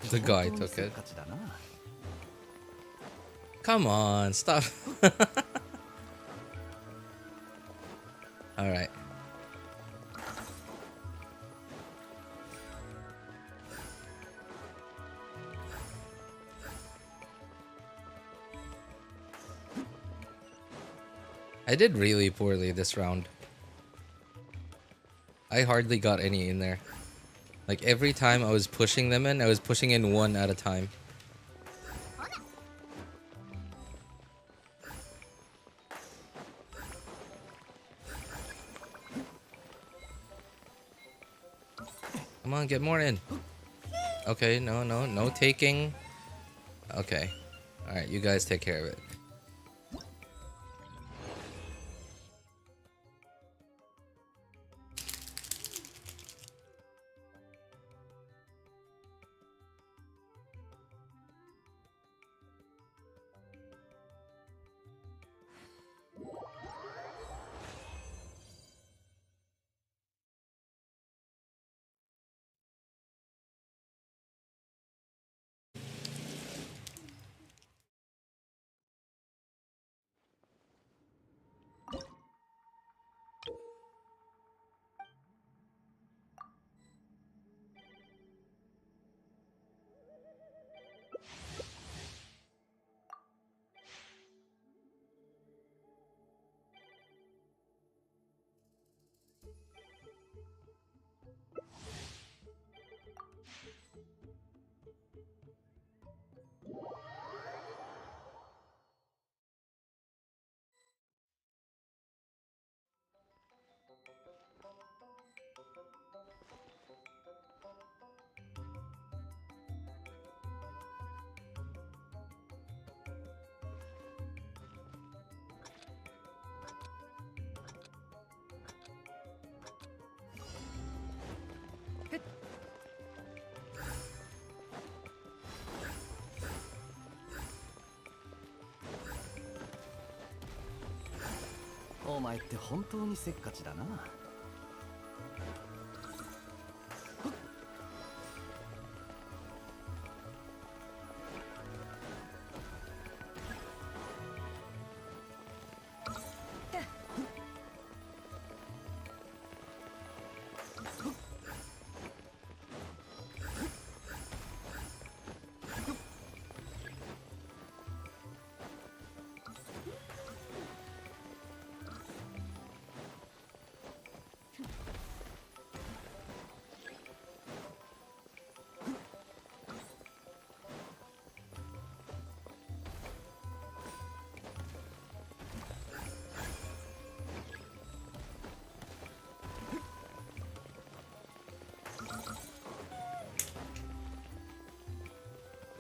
The guy took it. Come on, stop. Alright. I did really poorly this round. I hardly got any in there. Like every time I was pushing them in, I was pushing in one at a time. Come on, get more in. Okay, no taking. Okay. Alright, you guys take care of it.お前って本当にせっかちだな。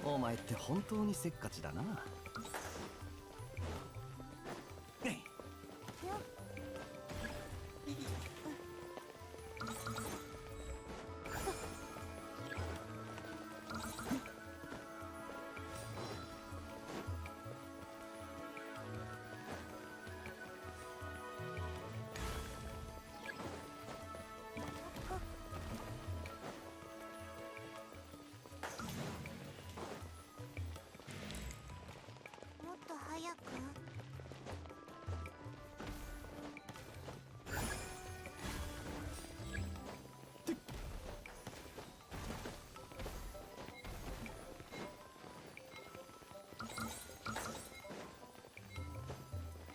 お前って本当にせっかちだな。もっと早く。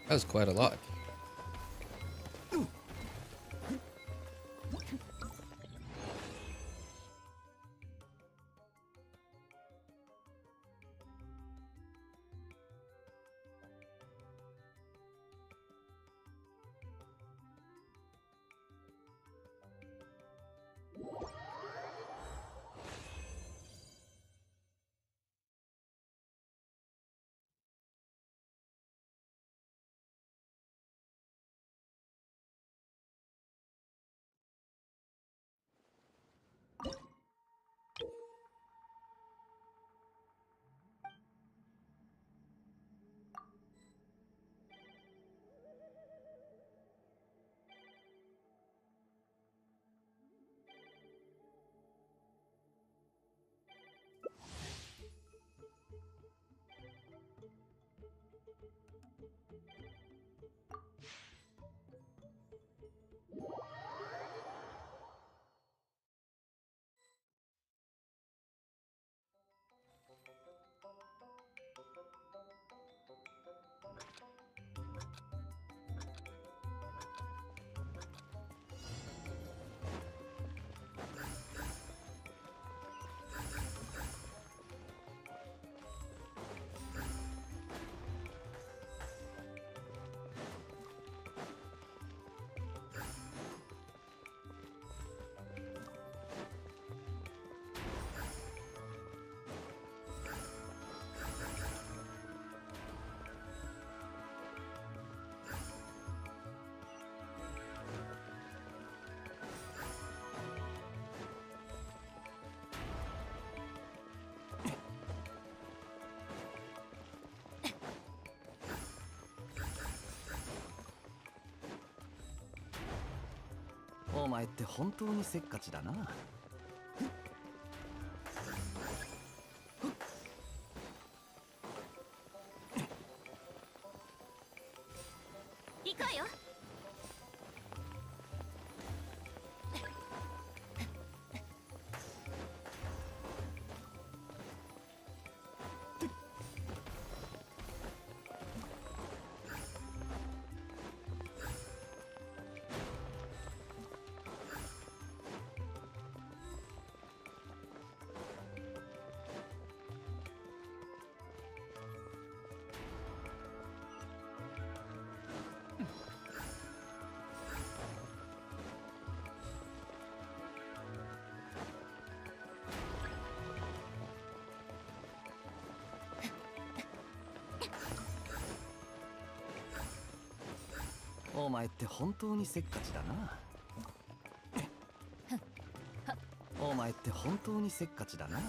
That was quite a lot. お前って本当にせっかちだな。行くわよ。お前って本当にせっかちだな。お前って本当にせっかちだな。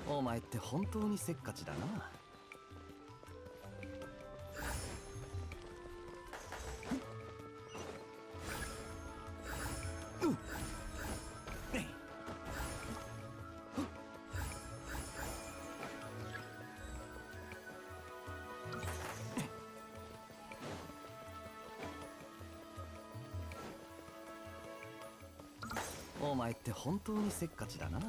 お前って本当にせっかちだな。お前って本当にせっかちだな。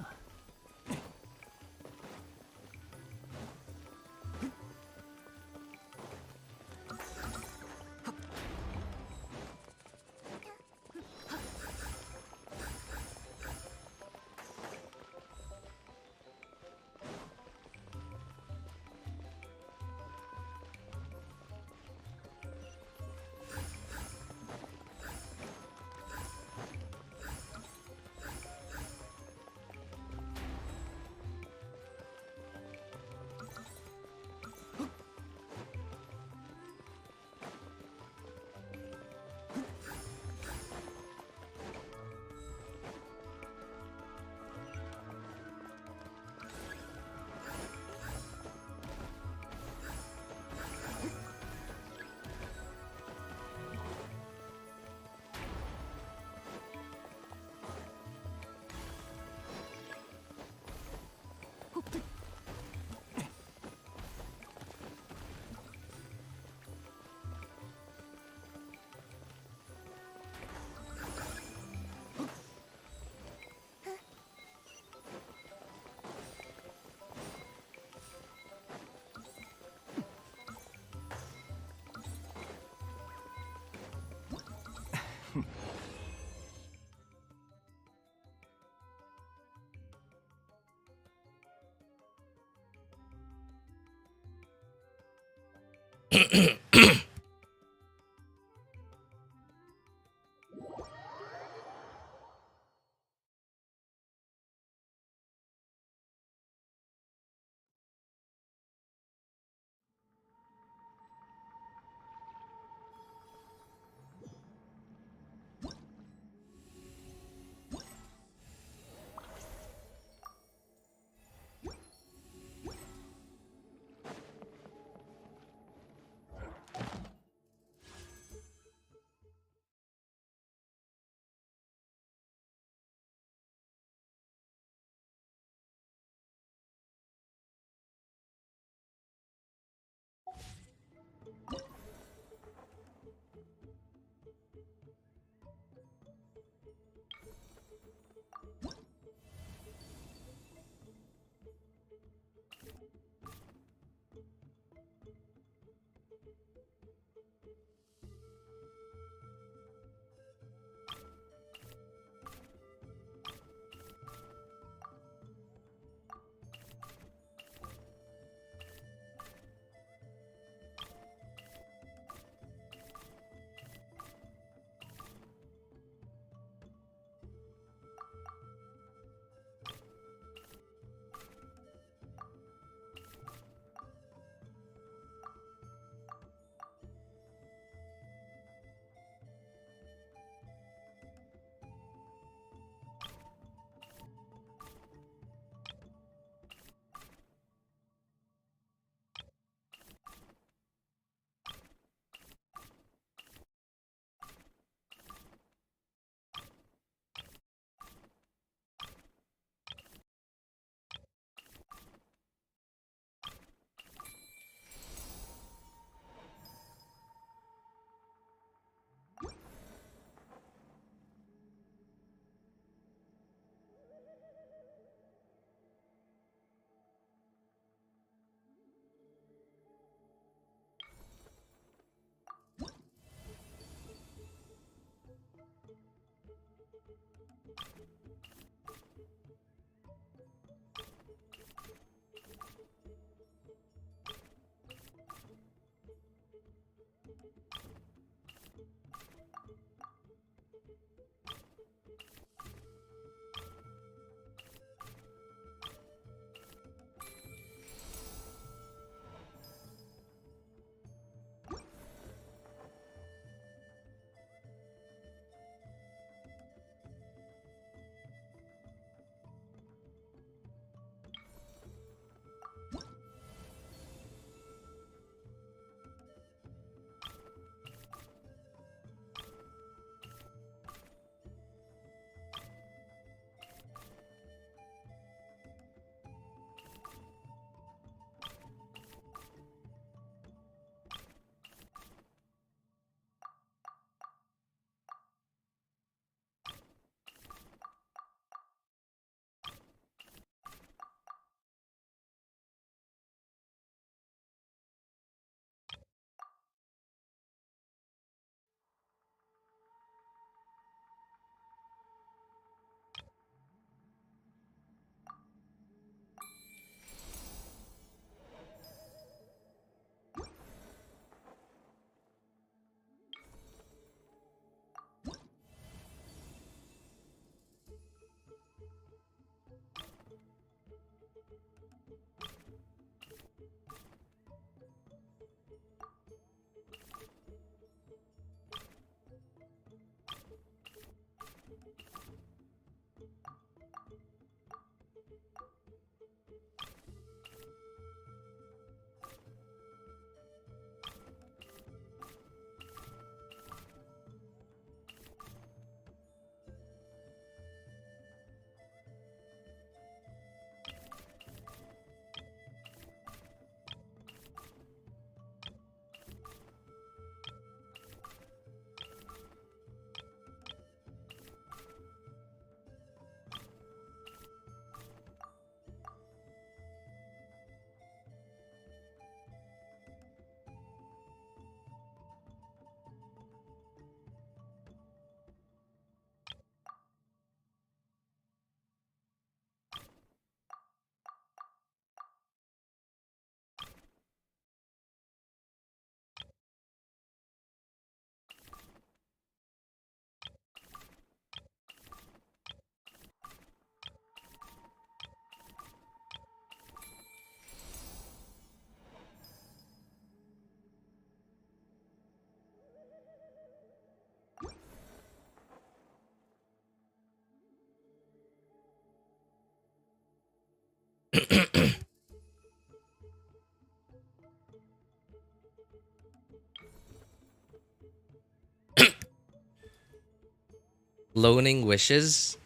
Loaning wishes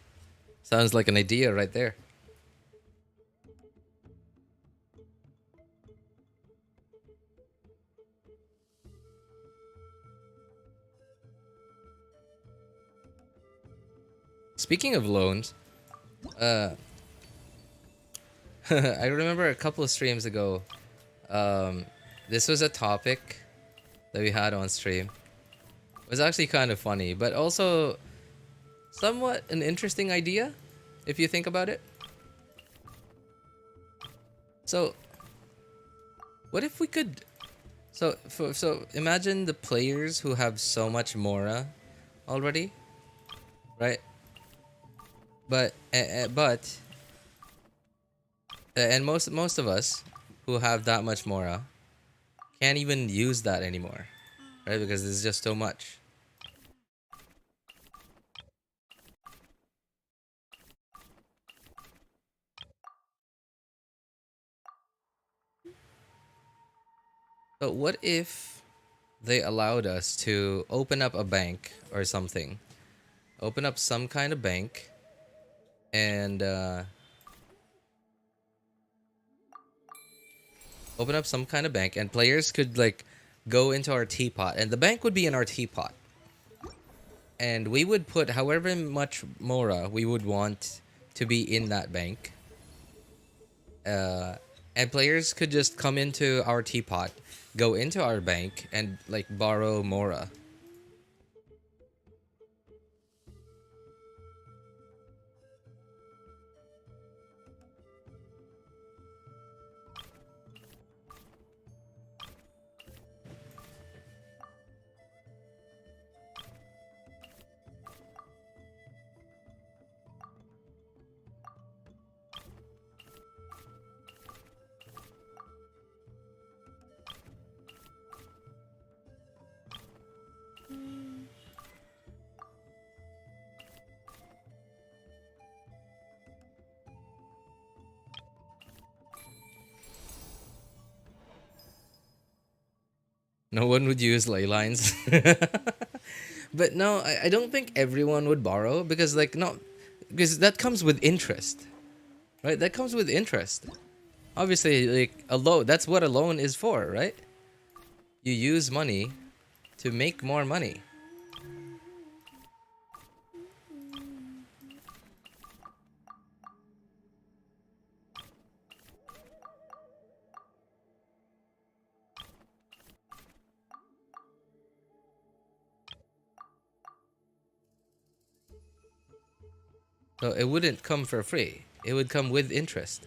sounds like an idea right there. Speaking of loans, I remember a couple of streams ago, this was a topic that we had on stream. It was actually kind of funny, but also somewhat an interesting idea, if you think about it. So, what if we could... So imagine the players who have so much Mora already, right? And most of us who have that much Mora can't even use that anymore, right? Because there's just so much. But what if they allowed us to open up a bank or something? Open up some kind of bank and open up some kind of bank and players could like go into our teapot and the bank would be in our teapot. And we would put however much Mora we would want to be in that bank. And players could just come into our teapot, go into our bank, and like borrow Mora. No one would use ley lines. But no, I don't think everyone would borrow because like no, because that comes with interest, right? That comes with interest. Obviously, like a loan, that's what a loan is for, right? You use money to make more money. So it wouldn't come for free. It would come with interest.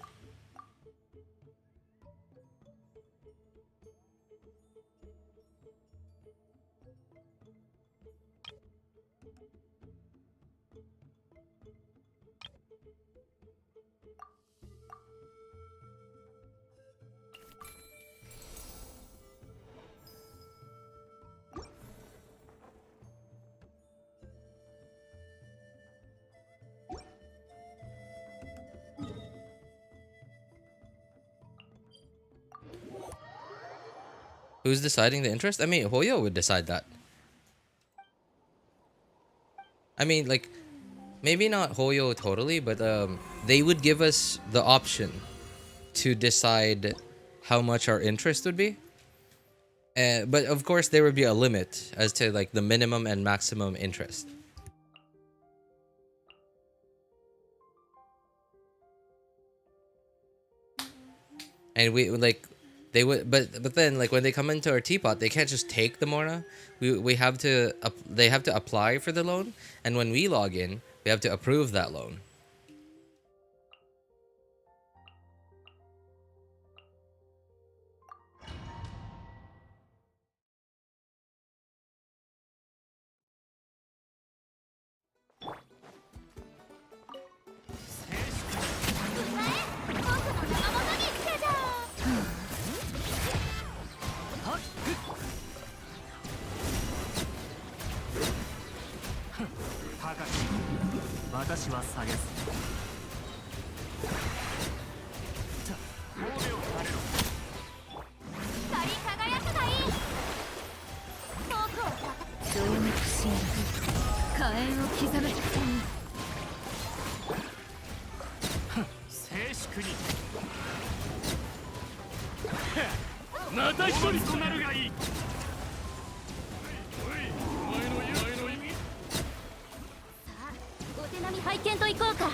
Who's deciding the interest? I mean, Hoyo would decide that. I mean, like, maybe not Hoyo totally, but they would give us the option to decide how much our interest would be. But of course, there would be a limit as to like the minimum and maximum interest. And we like they would, but then like when they come into our teapot, they can't just take the Mora. We have to they have to apply for the loan, and when we log in, we have to approve that loan. また一人となるがいい。お手並み拝見といこうか。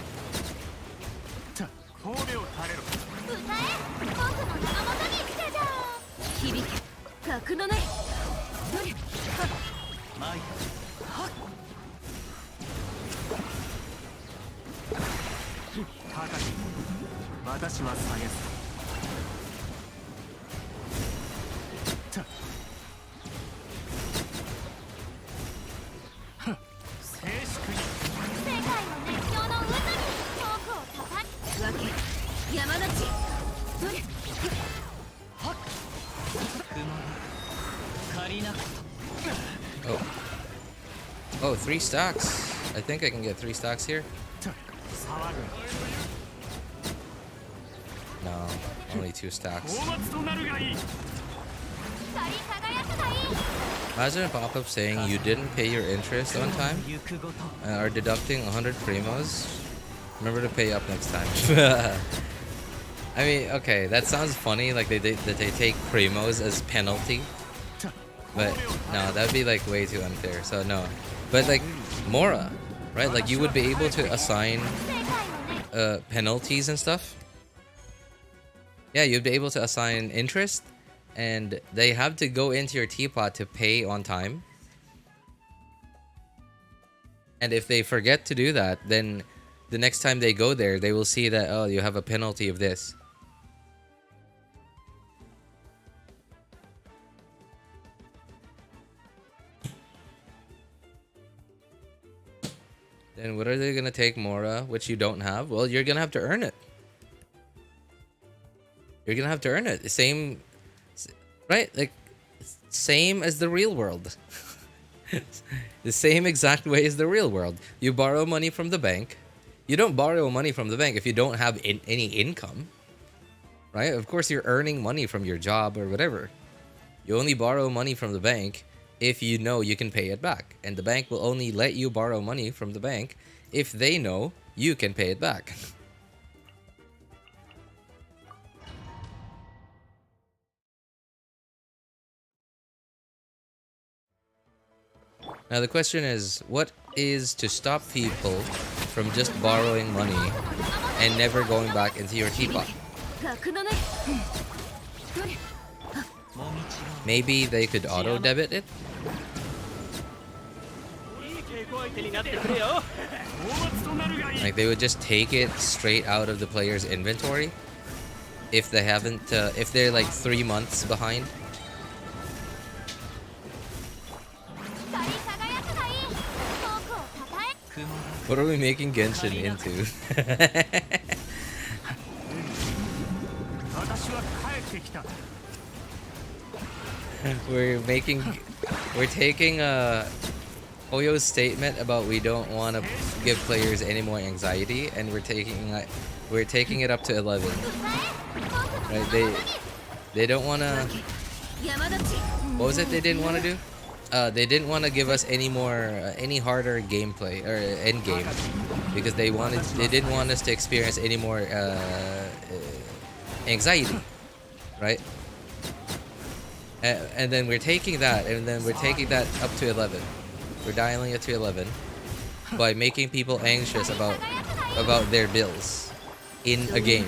神戸を垂れろ。歌え、僕の名のもとに来てじゃん。響け、格のね。どれ。マイはっ。高き私は下げず。静粛に。世界の熱狂の渦に遠くを叩くわけ。山の地。どれ。はっ。借りなく。 Oh, 3 stacks. I think I can get 3 stacks here. 騒ぐ。 No, only 2 stacks. 大松となるがいい。 光り輝くがいい。 Imagine a pop-up saying you didn't pay your interest on time 行くごと。 and are deducting 100 primos. Remember to pay up next time. I mean, okay, that sounds funny, like that they take primos as penalty. But no, that'd be like way too unfair. So no. But like Mora, right? Like you would be able to assign penalties and stuff. Yeah, you'd be able to assign interest, and they have to go into your teapot to pay on time. And if they forget to do that, then the next time they go there, they will see that, oh, you have a penalty of this. Then what are they gonna take, Mora, which you don't have? Well, you're gonna have to earn it. You're gonna have to earn it. The same, right? Like, same as the real world. The same exact way as the real world. You borrow money from the bank. You don't borrow money from the bank if you don't have any income, right? Of course, you're earning money from your job or whatever. You only borrow money from the bank if you know you can pay it back. And the bank will only let you borrow money from the bank if they know you can pay it back. Now the question is, what is to stop people from just borrowing money and never going back into your teapot? Maybe they could auto-debit it? Like they would just take it straight out of the player's inventory if they haven't, if they're like 3 months behind. What are we making Genshin into? We're taking Oyo's statement about we don't want to give players any more anxiety, and we're taking it up to 11. Right? They don't want to. What was it they didn't want to do? They didn't want to give us any more any harder gameplay or end game because they didn't want us to experience any more anxiety, right? And then we're taking that, and then we're taking that up to 11. We're dialing it to 11 by making people anxious about their bills in a game.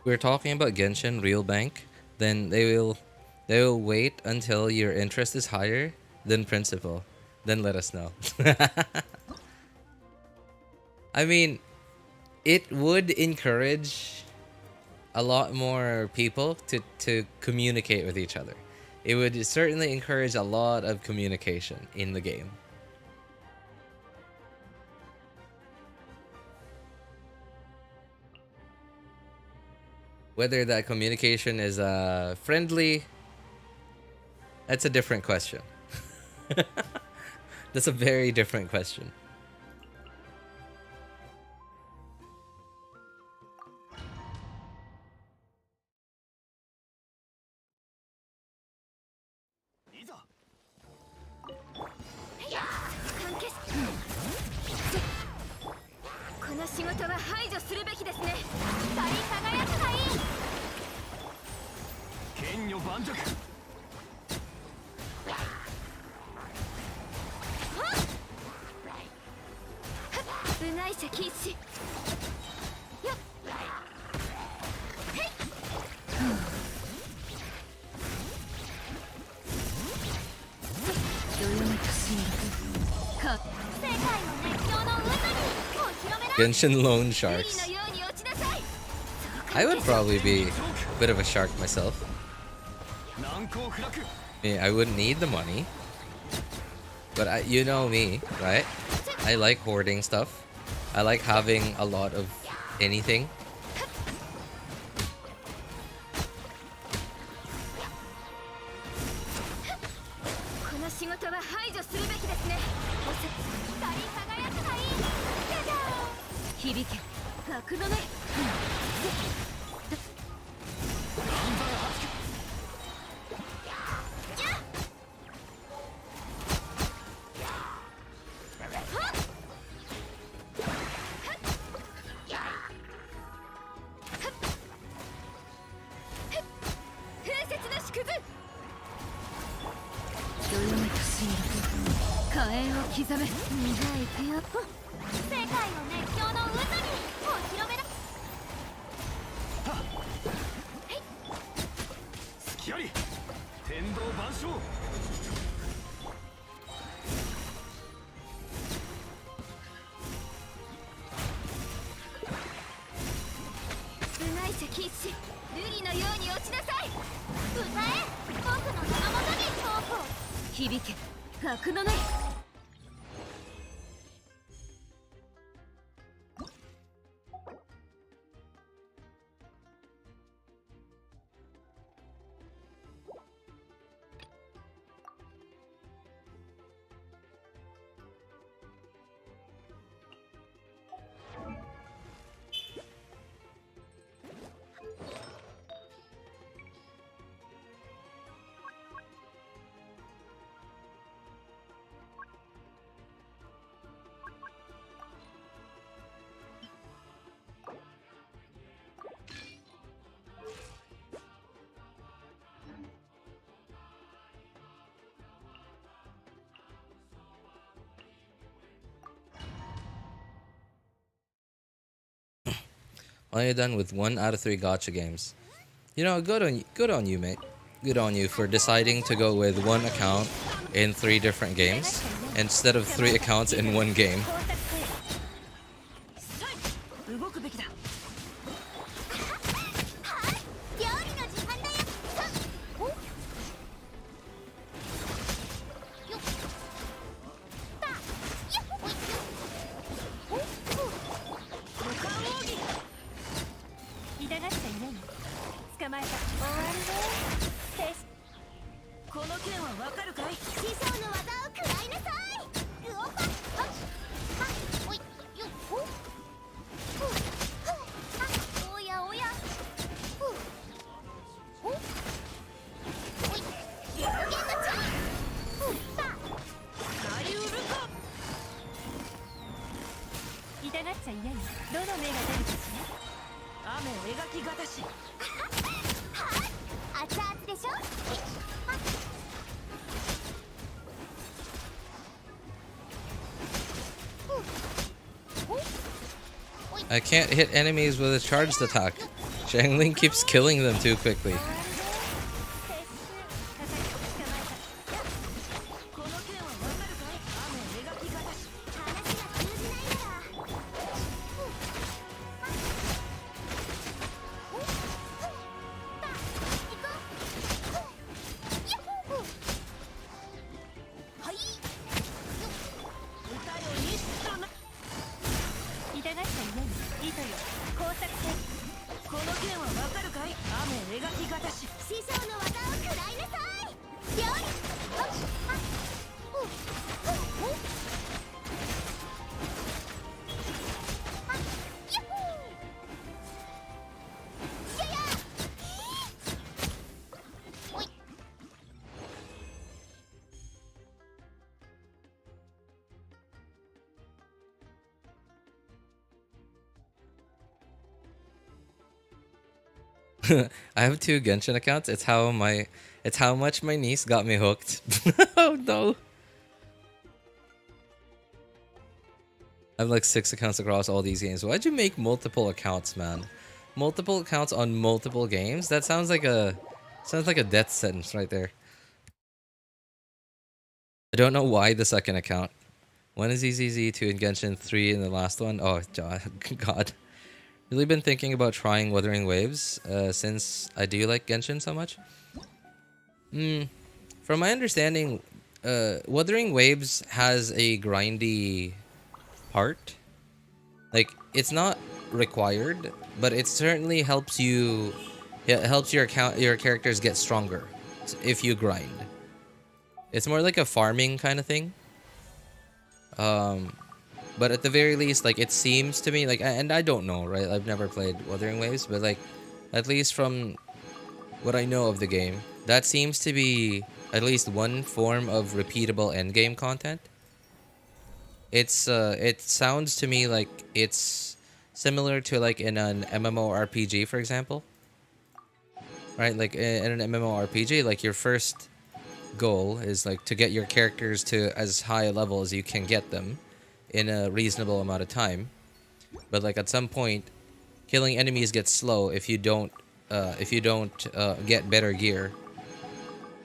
We're talking about Genshin Real Bank, then they will wait until your interest is higher than principal. Then let us know. I mean, it would encourage a lot more people to communicate with each other. it would certainly encourage a lot of communication in the game. Whether that communication is friendly, that's a different question. That's a very different question. Genshin loan sharks. I would probably be a bit of a shark myself. I wouldn't need the money, but you know me, right? I like hoarding stuff. I like having a lot of anything. Only done with 1 out of 3 gacha games. You know, good on you, mate. Good on you for deciding to go with 1 account in 3 different games instead of 3 accounts in 1 game. I can't hit enemies with a charged attack. Zhongli keeps killing them too quickly. I have 2 Genshin accounts. It's how much my niece got me hooked. Oh no. I have like 6 accounts across all these games. Why'd you make multiple accounts, man? Multiple accounts on multiple games? That sounds like a death sentence right there. I don't know why the second account. One is EZZ, 2 in Genshin, 3 in the last one. Oh god. Really been thinking about trying Wuthering Waves since I do like Genshin so much. From my understanding, Wuthering Waves has a grindy part. Like, it's not required, but it certainly helps you. It helps your characters get stronger if you grind. It's more like a farming kind of thing. But at the very least, like, it seems to me like, and I don't know, right? I've never played Wuthering Waves, but like, at least from what I know of the game, that seems to be at least one form of repeatable endgame content. It sounds to me like it's similar to like in an MMORPG, for example. Right? Like in an MMORPG, like your first goal is like to get your characters to as high a level as you can get them in a reasonable amount of time. But like at some point, killing enemies gets slow if you don't get better gear.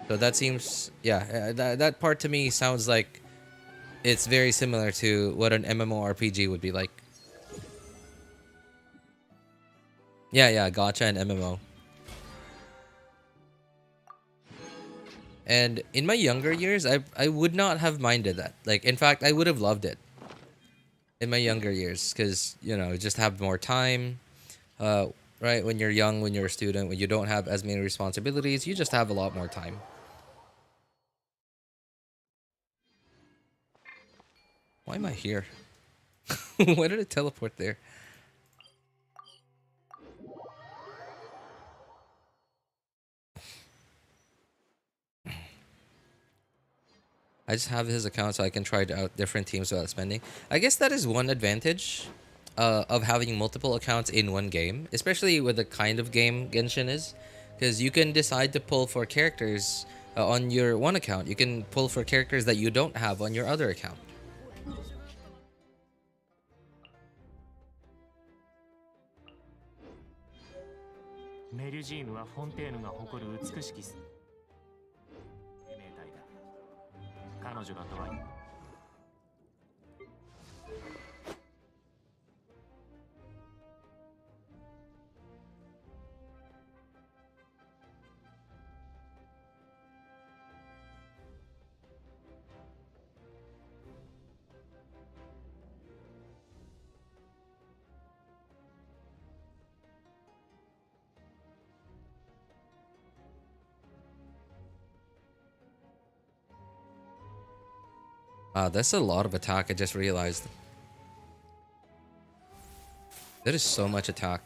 So that seems, yeah, that part to me sounds like it's very similar to what an MMORPG would be like. Yeah, gacha and MMO. And in my younger years, I would not have minded that. Like, in fact, I would have loved it in my younger years because, you know, just have more time. Right? When you're young, when you're a student, when you don't have as many responsibilities, you just have a lot more time. Why am I here? Why did it teleport there? I just have his account so I can try out different teams without spending. I guess that is one advantage of having multiple accounts in one game, especially with the kind of game Genshin is, because you can decide to pull for characters on your one account. You can pull for characters that you don't have on your other account. That's a lot of attack, I just realized. There is so much attack.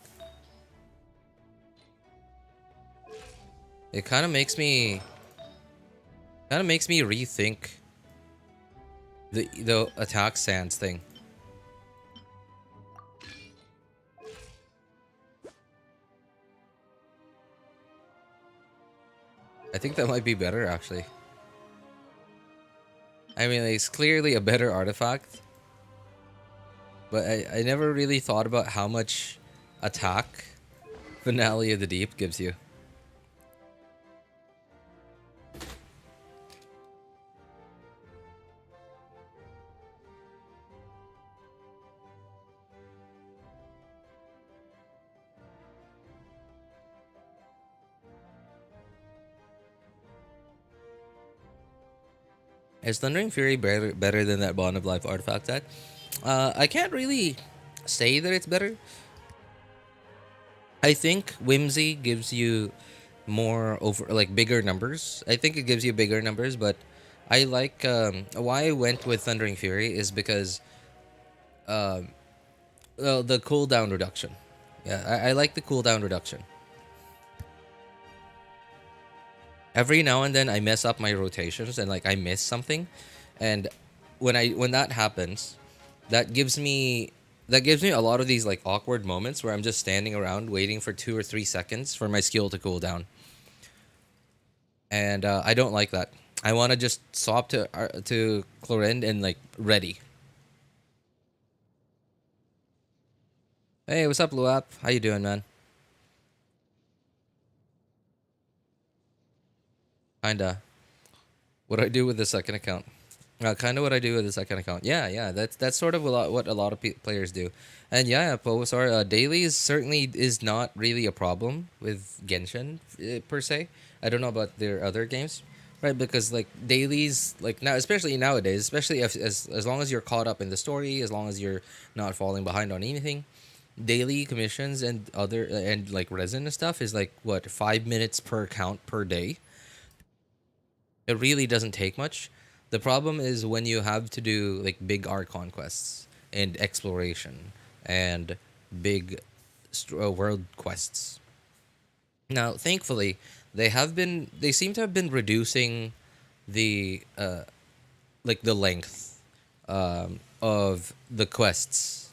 It kind of makes me rethink the attack sans thing. I think that might be better, actually. I mean, it's clearly a better artifact, but I never really thought about how much attack Finale of the Deep gives you. Is Thundering Fury better than that Bond of Life artifact set? I can't really say that it's better. I think Whimsy gives you more bigger numbers. I think it gives you bigger numbers, but I like why I went with Thundering Fury is because well, the cooldown reduction. Yeah, I like the cooldown reduction. Every now and then I mess up my rotations and like I miss something, and when that happens, that gives me that gives me a lot of these like awkward moments where I'm just standing around waiting for 2 or 3 seconds for my skill to cool down. And I don't like that. I want to just swap to Chlorinde and like ready. Hey, what's up, Luap? How you doing, man? Kinda. What I do with the second account. Kind of what I do with the second account. Yeah, yeah. That's sort of what a lot of players do. And yeah, Bulbasaur, Dailies certainly is not really a problem with Genshin per se. I don't know about their other games, right? Because like Dailies, like now, especially nowadays, especially if, as long as you're caught up in the story, as long as you're not falling behind on anything, daily commissions and other and like resin and stuff is like what 5 minutes per account per day. It really doesn't take much. The problem is when you have to do like big Archon quests and exploration and big world quests. Now, thankfully, they seem to have been reducing the like the length of the quests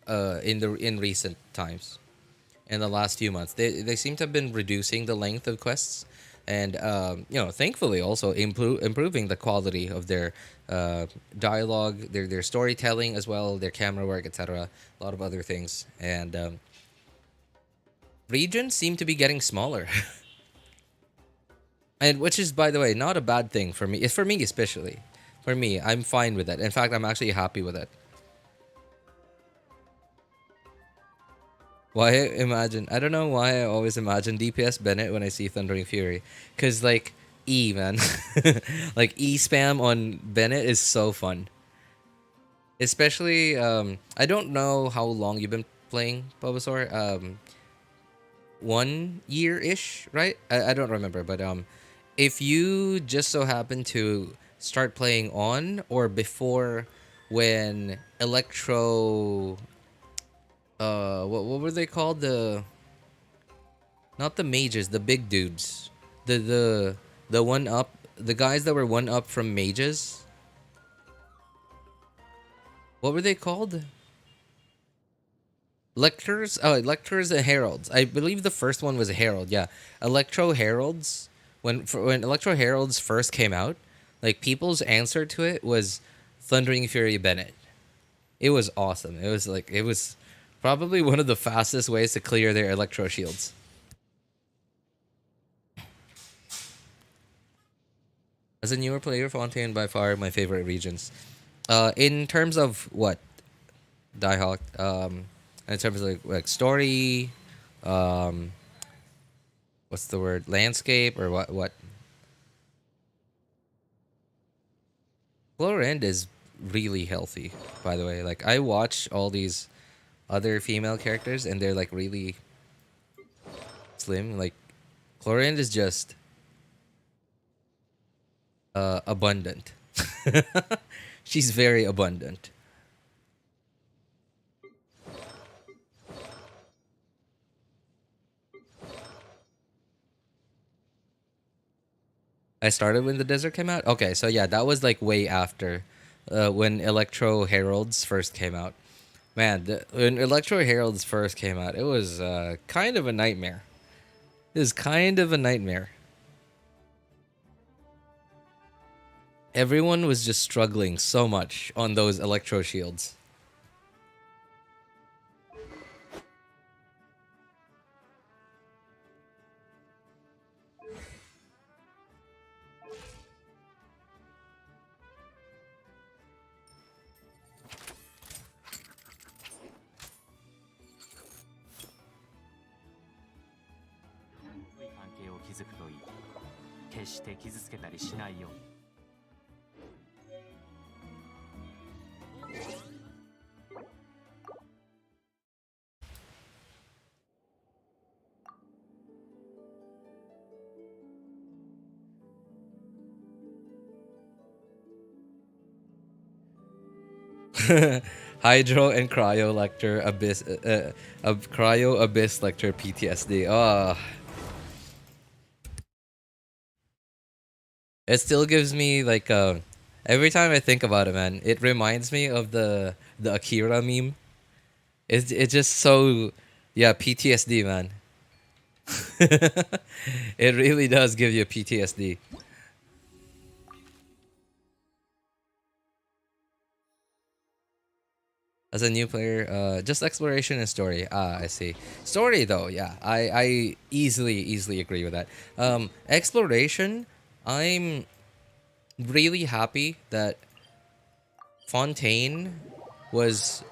in recent times. In the last few months, they seem to have been reducing the length of quests, and thankfully also improving the quality of their dialogue, their storytelling as well, their camera work, etc. A lot of other things, and regions seem to be getting smaller. And which is, by the way, not a bad thing for me. It's for me especially. For me, I'm fine with that. In fact, I'm actually happy with it. Why imagine? I don't know why I always imagine DPS Bennett when I see Thundering Fury. Cause like E, man, like E spam on Bennett is so fun. Especially I don't know how long you've been playing Bulbasaur. 1 year ish, right? I don't remember, but if you just so happen to start playing on or before when Electro what were they called? The not the mages, the big dudes. The one up, the guys that were one up from mages. What were they called? Lectors? Oh, lectors and heralds. I believe the first one was a herald. Yeah, Electro heralds. When Electro heralds first came out, like people's answer to it was Thundering Fury Bennett. It was awesome. It was probably one of the fastest ways to clear their Electro shields. As a newer player, Fontaine by far my favorite regions. In terms of what? Diehawk. In terms of like story, what's the word? Landscape or what? Lower end is really healthy, by the way. Like I watch all these other female characters and they're like really slim. Like Chlorinde is just abundant. She's very abundant. I started when the desert came out. Okay, so yeah, that was like way after when Electro Heralds first came out. Man, when Electro Heralds first came out, it was kind of a nightmare. It was kind of a nightmare. Everyone was just struggling so much on those Electro shields. Hydro and Cryo Lector Abyss Cryo Abyss Lector PTSD. Oh. It still gives me like every time I think about it, man, it reminds me of the Akira meme It's just so, yeah, PTSD, man. It really does give you PTSD. As a new player, just exploration and story. Ah, I see. Story though, yeah, I easily agree with that. Exploration, I'm really happy that Fontaine was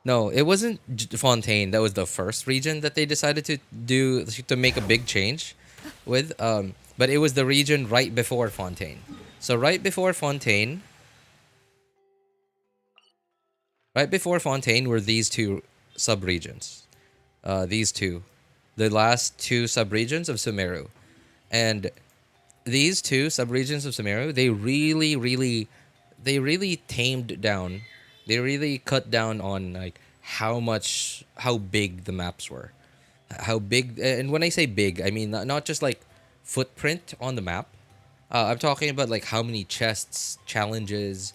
no, it wasn't Fontaine. That was the first region that they decided to do to make a big change with. But it was the region right before Fontaine. So right before Fontaine were these two sub-regions. These two, the last two sub-regions of Sumeru, and these two sub-regions of Sumeru, they really tamed down. They really cut down on like how big the maps were, how big. And when I say big, I mean not just like footprint on the map. I'm talking about like how many chests, challenges,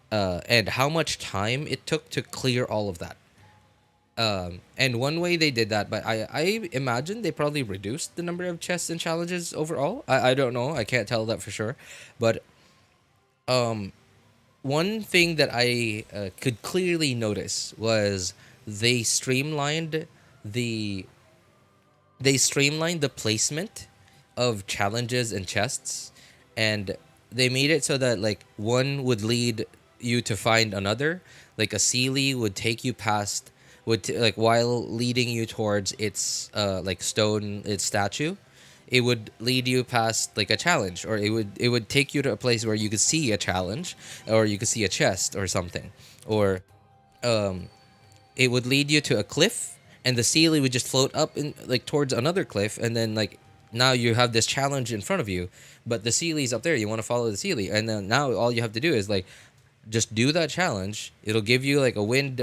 and how much time it took to clear all of that. And one way they did that, but I imagine they probably reduced the number of chests and challenges overall. I don't know. I can't tell that for sure. But one thing that I could clearly notice was they streamlined the placement of challenges and chests, and they made it so that like one would lead you to find another. Like a Sealy would take you past like while leading you towards its like stone, its statue, it would lead you past like a challenge, or it would take you to a place where you could see a challenge, or you could see a chest or something, or it would lead you to a cliff, and the Sealy would just float up in like towards another cliff, and then like now you have this challenge in front of you, but the Sealy's up there. You want to follow the Sealy, and then now all you have to do is like just do that challenge. It'll give you like a wind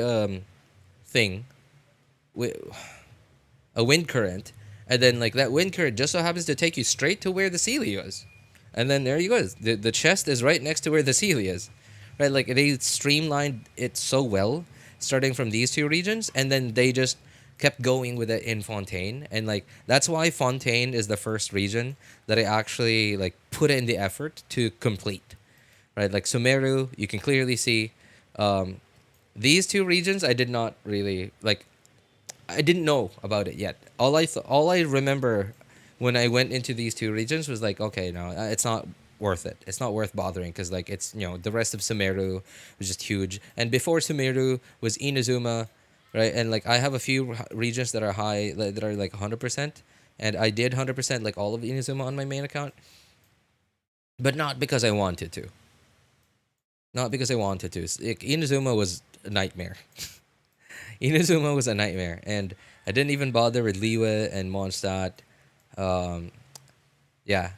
thing, a wind current, and then like that wind current just so happens to take you straight to where the Sealy was, and then there you go. The chest is right next to where the Sealy is, right? Like they streamlined it so well, starting from these two regions, and then they just kept going with it in Fontaine, and like that's why Fontaine is the first region that I actually like put in the effort to complete, right? Like Sumeru, you can clearly see. These two regions I did not really like. I didn't know about it yet. All I remember when I went into these two regions was like, okay, no, it's not worth it. It's not worth bothering because like it's, you know, the rest of Sumeru was just huge, and before Sumeru was Inazuma, right? And like I have a few regions that are high, that are like 100%, and I did 100% like all of Inazuma on my main account, but not because I wanted to. Not because I wanted to. Like, Inazuma was a nightmare. Inazuma was a nightmare, and I didn't even bother with Liyue and Mondstadt. Yeah,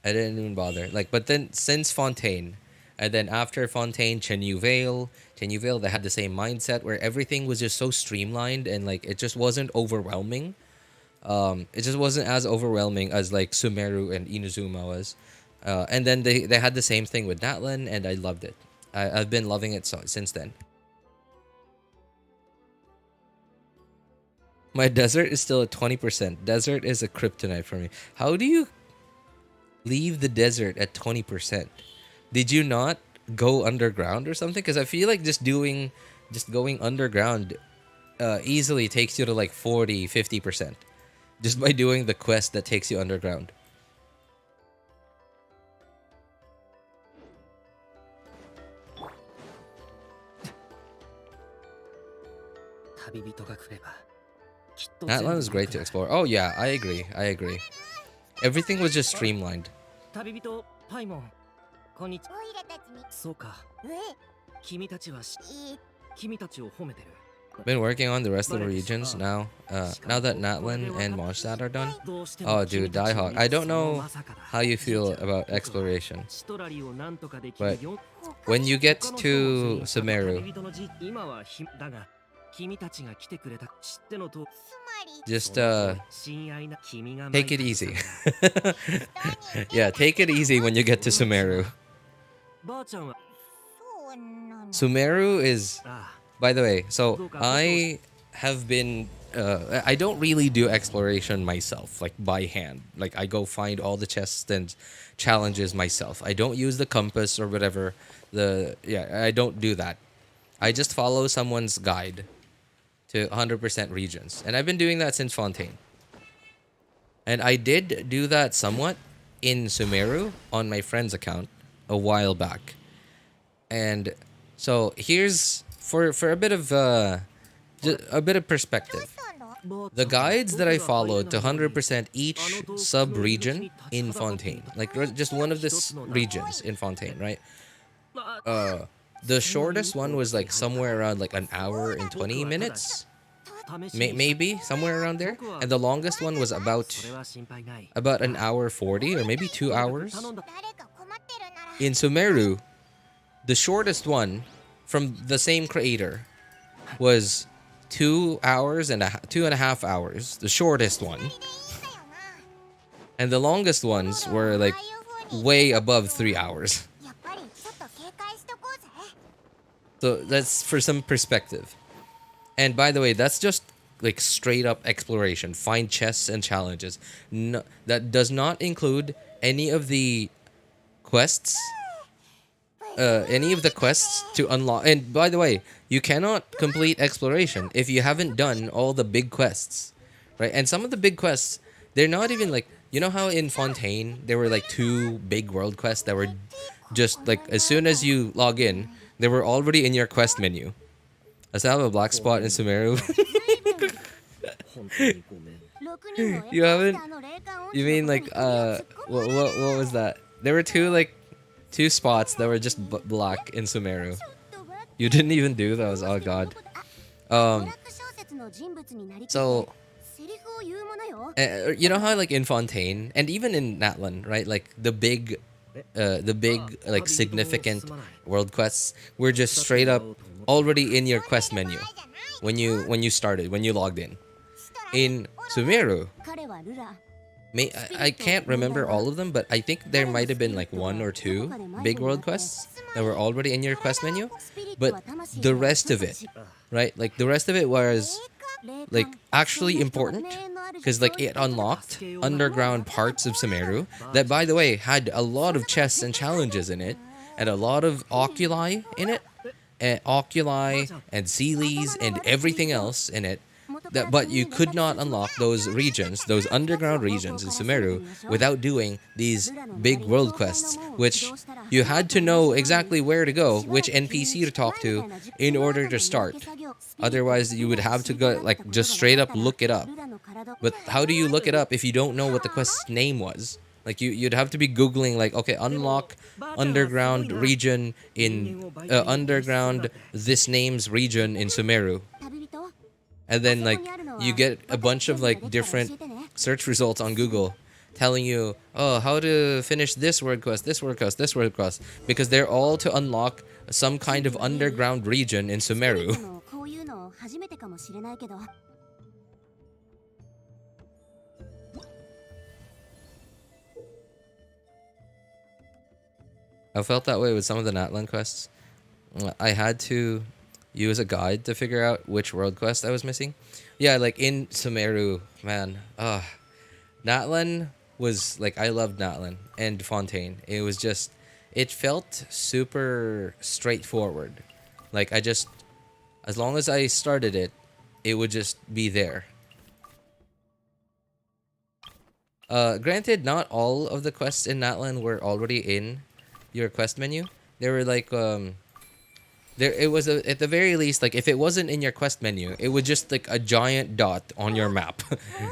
I didn't even bother. Like, but then since Fontaine, and then after Fontaine, Chenyu Vale, they had the same mindset where everything was just so streamlined, and like it just wasn't overwhelming. It just wasn't as overwhelming as like Sumeru and Inazuma was. And then they had the same thing with Natlan, and I loved it. I've been loving it since then. My desert is still at 20%. Desert is a kryptonite for me. How do you leave the desert at 20%? Did you not go underground or something? Because I feel like just going underground easily takes you to like 40-50%. Just by doing the quest that takes you underground. Natlan is great to explore. Oh yeah, I agree. Everything was just streamlined. Been working on the rest of the regions now. Now that Natlan and Mondstadt are done. Oh dude, Daihawk. I don't know how you feel about exploration, but when you get to Sumeru, just take it easy. Yeah, take it easy when you get to Sumeru. Sumeru is By the way, so I have been I don't really do exploration myself, like by hand. Like I go find all the chests and challenges myself. I don't use the compass or whatever. I don't do that. I just follow someone's guide to 100% regions. And I've been doing that since Fontaine. And I did do that somewhat in Sumeru on my friend's account a while back. And so here's for a bit of perspective. The guides that I followed to 100% each sub-region in Fontaine, like just one of the regions in Fontaine, right? The shortest one was like somewhere around like an hour and 20 minutes, maybe somewhere around there, and the longest one was about an hour 40 or maybe 2 hours. In Sumeru, the shortest one from the same creator was 2 hours and 2.5 hours, the shortest one. And the longest ones were like way above 3 hours. So that's for some perspective. And by the way, that's just like straight up exploration. Find chests and challenges. No, that does not include any of the quests. Any of the quests to unlock. And by the way, you cannot complete exploration if you haven't done all the big quests, right? And some of the big quests, they're not even like, you know how in Fontaine there were like 2 big world quests that were just like as soon as you log in, they were already in your quest menu. Does that have a black spot in Sumeru? You haven't? You mean like what was that? There were 2 spots that were just black in Sumeru. You didn't even do those. Oh god. So you know how like in Fontaine and even in Natlan, right? Like the big like significant world quests were just straight up already in your quest menu when you started, when you logged in. In Sumeru, I can't remember all of them, but I think there might have been like 1 or 2 big world quests that were already in your quest menu. But the rest of it, right? Like the rest of it was like actually important because like it unlocked underground parts of Sumeru that, by the way, had a lot of chests and challenges in it and a lot of oculi in it, and oculi and Sealies and everything else in it. But you could not unlock those regions, those underground regions in Sumeru, without doing these big world quests, which you had to know exactly where to go, which NPC to talk to, in order to start. Otherwise, you would have to go, like, just straight up look it up. But how do you look it up if you don't know what the quest's name was? Like, you'd have to be Googling, like, okay, unlock underground region in, underground this name's region in Sumeru. And then, like, you get a bunch of, like, different search results on Google telling you, oh, how to finish this word quest, this word quest, this word quest. Because they're all to unlock some kind of underground region in Sumeru. I felt that way with some of the Natlan quests. I had to use a guide to figure out which world quest I was missing. Yeah, like in Sumeru, man. Natlan was like, I loved Natlan and Fontaine. It was just, it felt super straightforward. Like I just, as long as I started it, it would just be there. Granted, not all of the quests in Natlan were already in your quest menu. There were like, it was at the very least, like if it wasn't in your quest menu, it was just like a giant dot on your map.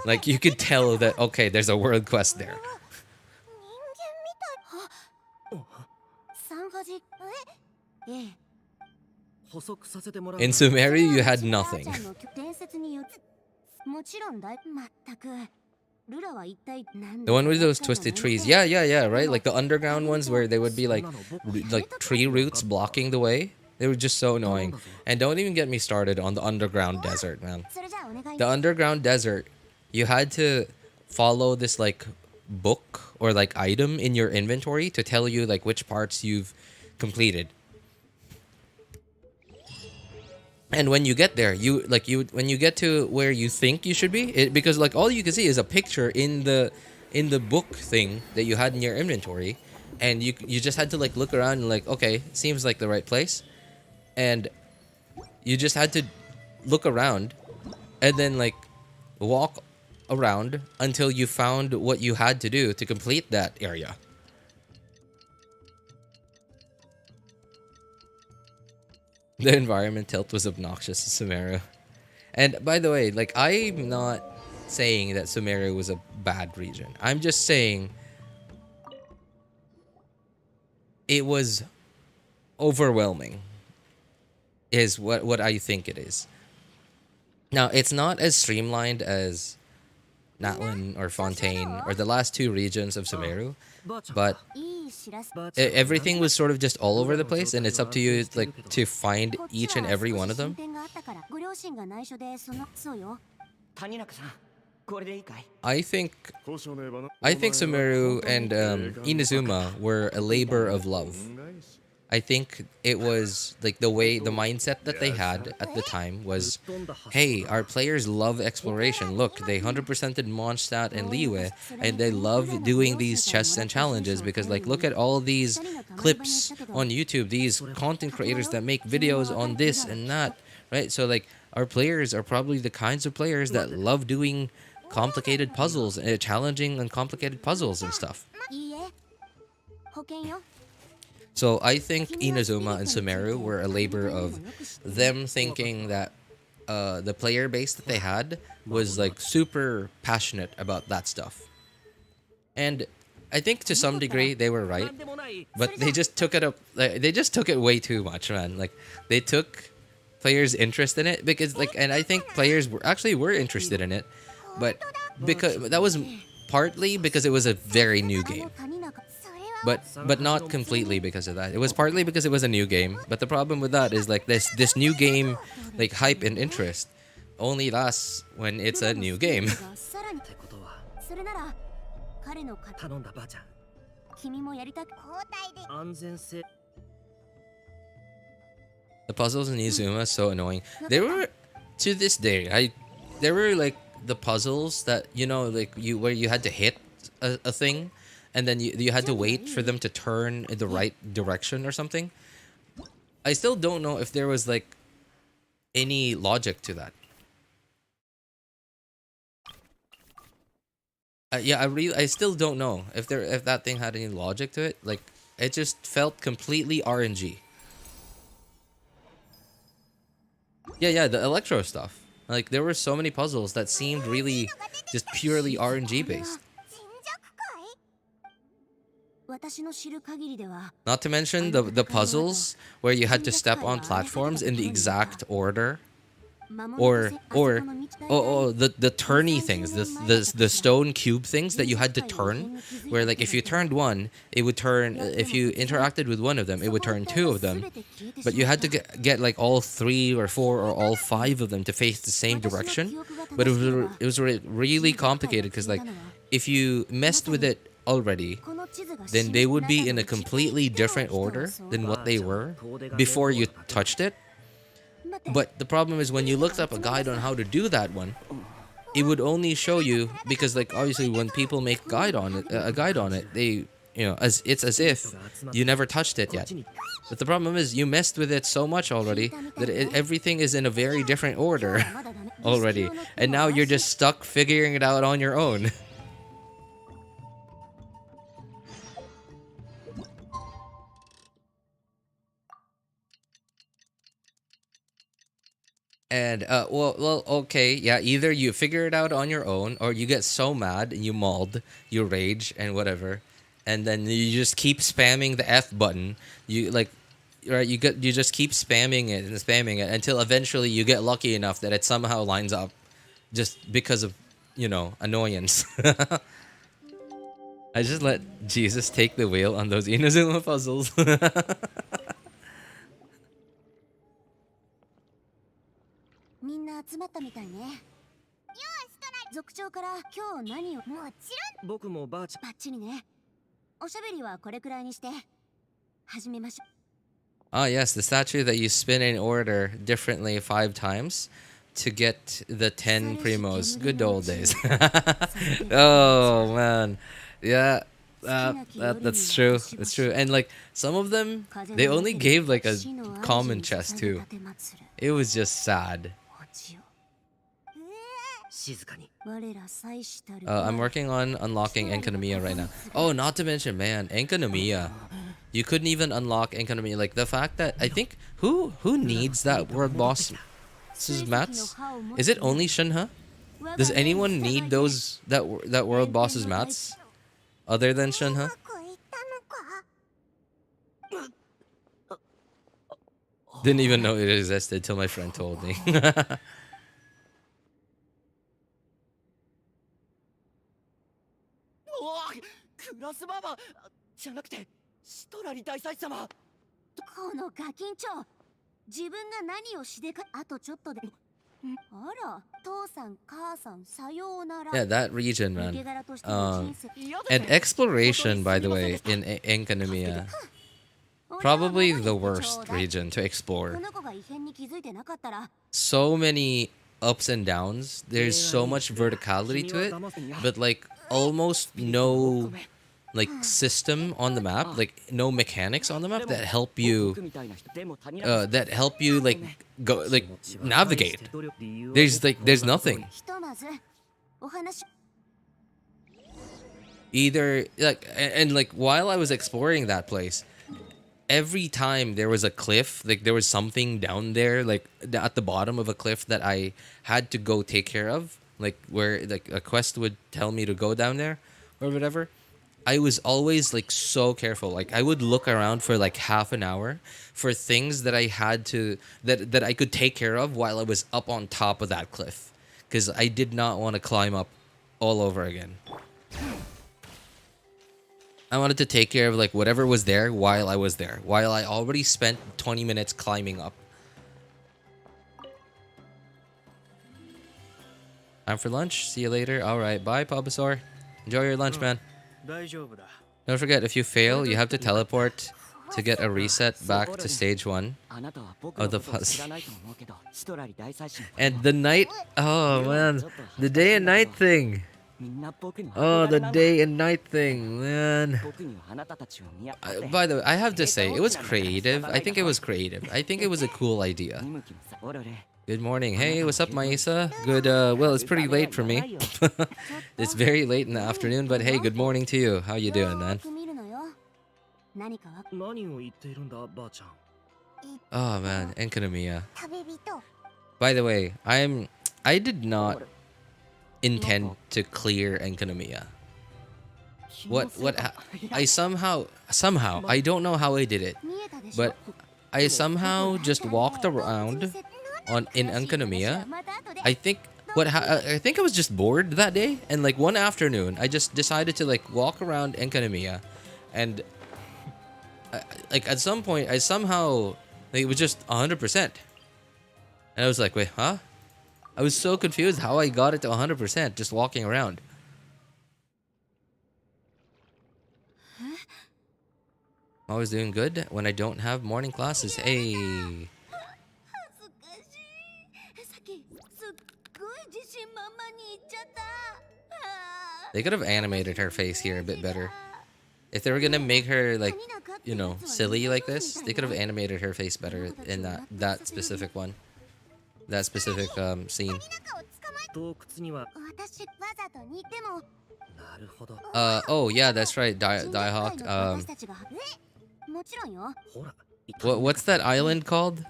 Like you could tell that, okay, there's a world quest there. In Sumeru, you had nothing. The one with those twisted trees. Yeah, right? Like the underground ones where they would be like tree roots blocking the way. They were just so annoying. And don't even get me started on the underground desert, man. The underground desert, you had to follow this like book or like item in your inventory to tell you like which parts you've completed. And when you get there, when you get to where you think you should be, because like all you can see is a picture in the book thing that you had in your inventory, and you just had to like look around and like, okay, seems like the right place, and you just had to look around and then like walk around until you found what you had to do to complete that area. The environment tilt was obnoxious to Sumeru. And by the way, like, I'm not saying that Sumeru was a bad region. I'm just saying it was overwhelming is what I think it is. Now, it's not as streamlined as Natlin or Fontaine or the last two regions of Sumeru, but everything was sort of just all over the place, and it's up to you like to find each and every one of them. 谷中さんこれでいいかい I think 交渉のエヴァな I think Sumeru and Inazuma were a labor of love. I think it was like the mindset that they had at the time was, hey, our players love exploration. Look, they 100%ed Mondstadt and Liyue, and they love doing these chests and challenges because, like, look at all these clips on YouTube, these content creators that make videos on this and that, right? So, like, our players are probably the kinds of players that love doing complicated puzzles, challenging and complicated puzzles and stuff. So I think Inazuma and Sumeru were a labor of them thinking that the player base that they had was like super passionate about that stuff. And I think to some degree they were right, but they just took it up. They just took it way too much, man. Like they took players' interest in it because, like, and I think players were interested in it, but because that was partly because it was a very new game. But not completely because of that. It was partly because it was a new game. But the problem with that is like this new game, like hype and interest, only lasts when it's a new game. ってことは頼んだばあちゃん安全性 The puzzles in Izuma are so annoying. They were, to this day, there were like the puzzles that, you know, like where you had to hit a thing, and then you had to wait for them to turn in the right direction or something. I still don't know if there was like any logic to that. Yeah, I still don't know if that thing had any logic to it. Like, it just felt completely RNG. Yeah, the Electro stuff. Like, there were so many puzzles that seemed really just purely RNG based. Not to mention the puzzles where you had to step on platforms in the exact order. Or the turny things, the stone cube things that you had to turn, where like if you turned one, it would turn, if you interacted with one of them, it would turn two of them, but you had to get like all 3 or 4 or all 5 of them to face the same direction. But it was really complicated because like if you messed with it already, then they would be in a completely different order than what they were before you touched it. But the problem is when you looked up a guide on how to do that one, it would only show you, because like obviously when people make a guide on it, they, you know, it's as if you never touched it yet. But the problem is you messed with it so much already that everything is in a very different order already, and now you're just stuck figuring it out on your own. And well, okay, yeah. Either you figure it out on your own, or you get so mad and you mauled, you rage and whatever, and then you just keep spamming the F button. You like, right? You just keep spamming it and spamming it until eventually you get lucky enough that it somehow lines up, just because of, you know, annoyance. I just let Jesus take the wheel on those Inazuma puzzles. みんな集まったみたいね。よし、トライ。族長から今日何を。もちろん。僕もばあちゃんバッチリね。おしゃべりはこれくらいにして始めましょ Ah, yes, the statue that you spin in order differently 5 times to get the 10 primos. Good old days. Oh, man. Yeah, that's true. That's true. And like some of them, they only gave like a common chest too. It was just sad. 静かに。 I'm working on unlocking Enkanomiya right now. Oh, not to mention, man, Enkanomiya. You couldn't even unlock Enkanomiya. Like the fact that I think who needs that world boss mats? Is it only Shinha? Does anyone need that world boss's mats other than Shinha? Didn't even know it existed till my friend told me. クラスババじゃなくてシトラリ大祭様。このガキンチョ、自分が何をしでか、あとちょっとで。あら、父さん、母さん、さようなら。 Yeah, that region, man. And exploration, by the way, in Enkanomiya, probably the worst region to explore. So many ups and downs. There's so much verticality to it, but like almost no like system on the map, like no mechanics on the map that help you like go like navigate. There's nothing. Either like and like while I was exploring that place, every time there was a cliff, like there was something down there, like at the bottom of a cliff that I had to go take care of, like where like a quest would tell me to go down there or whatever. I was always like so careful. Like I would look around for like half an hour for things that I had to that I could take care of while I was up on top of that cliff, because I did not want to climb up all over again. I wanted to take care of like whatever was there while I was there, while I already spent 20 minutes climbing up. Time for lunch. See you later. All right, bye, Bulbasaur. Enjoy your lunch, man. Don't forget, if you fail, you have to teleport to get a reset back to stage 1 of the puzzle. And the night, oh man, the day and night thing. Oh, the day and night thing, man. By the way, I have to say, it was creative. I think it was creative. I think it was a cool idea. Good morning. Hey, what's up, Maisa? Good, well, it's pretty late for me. It's very late in the afternoon, but hey, good morning to you. How you doing, man? 何を言っているんだ、ばあちゃん。 Oh, man, Enkanomiya. By the way, I did not intend to clear Enkanomiya. I somehow, I don't know how I did it, but I somehow just walked around in Enkanomiya. I think I was just bored that day, and like one afternoon I just decided to like walk around Enkanomiya, and like at some point I somehow like, it was just 100%, and I was like, wait, huh? I was so confused how I got it to 100% just walking around. Always doing good when I don't have morning classes. Hey. They could have animated her face here a bit better. If they were gonna make her like, you know, silly like this, they could have animated her face better in that specific one. That specific scene. Oh yeah, that's right, Diehawk. What's that island called?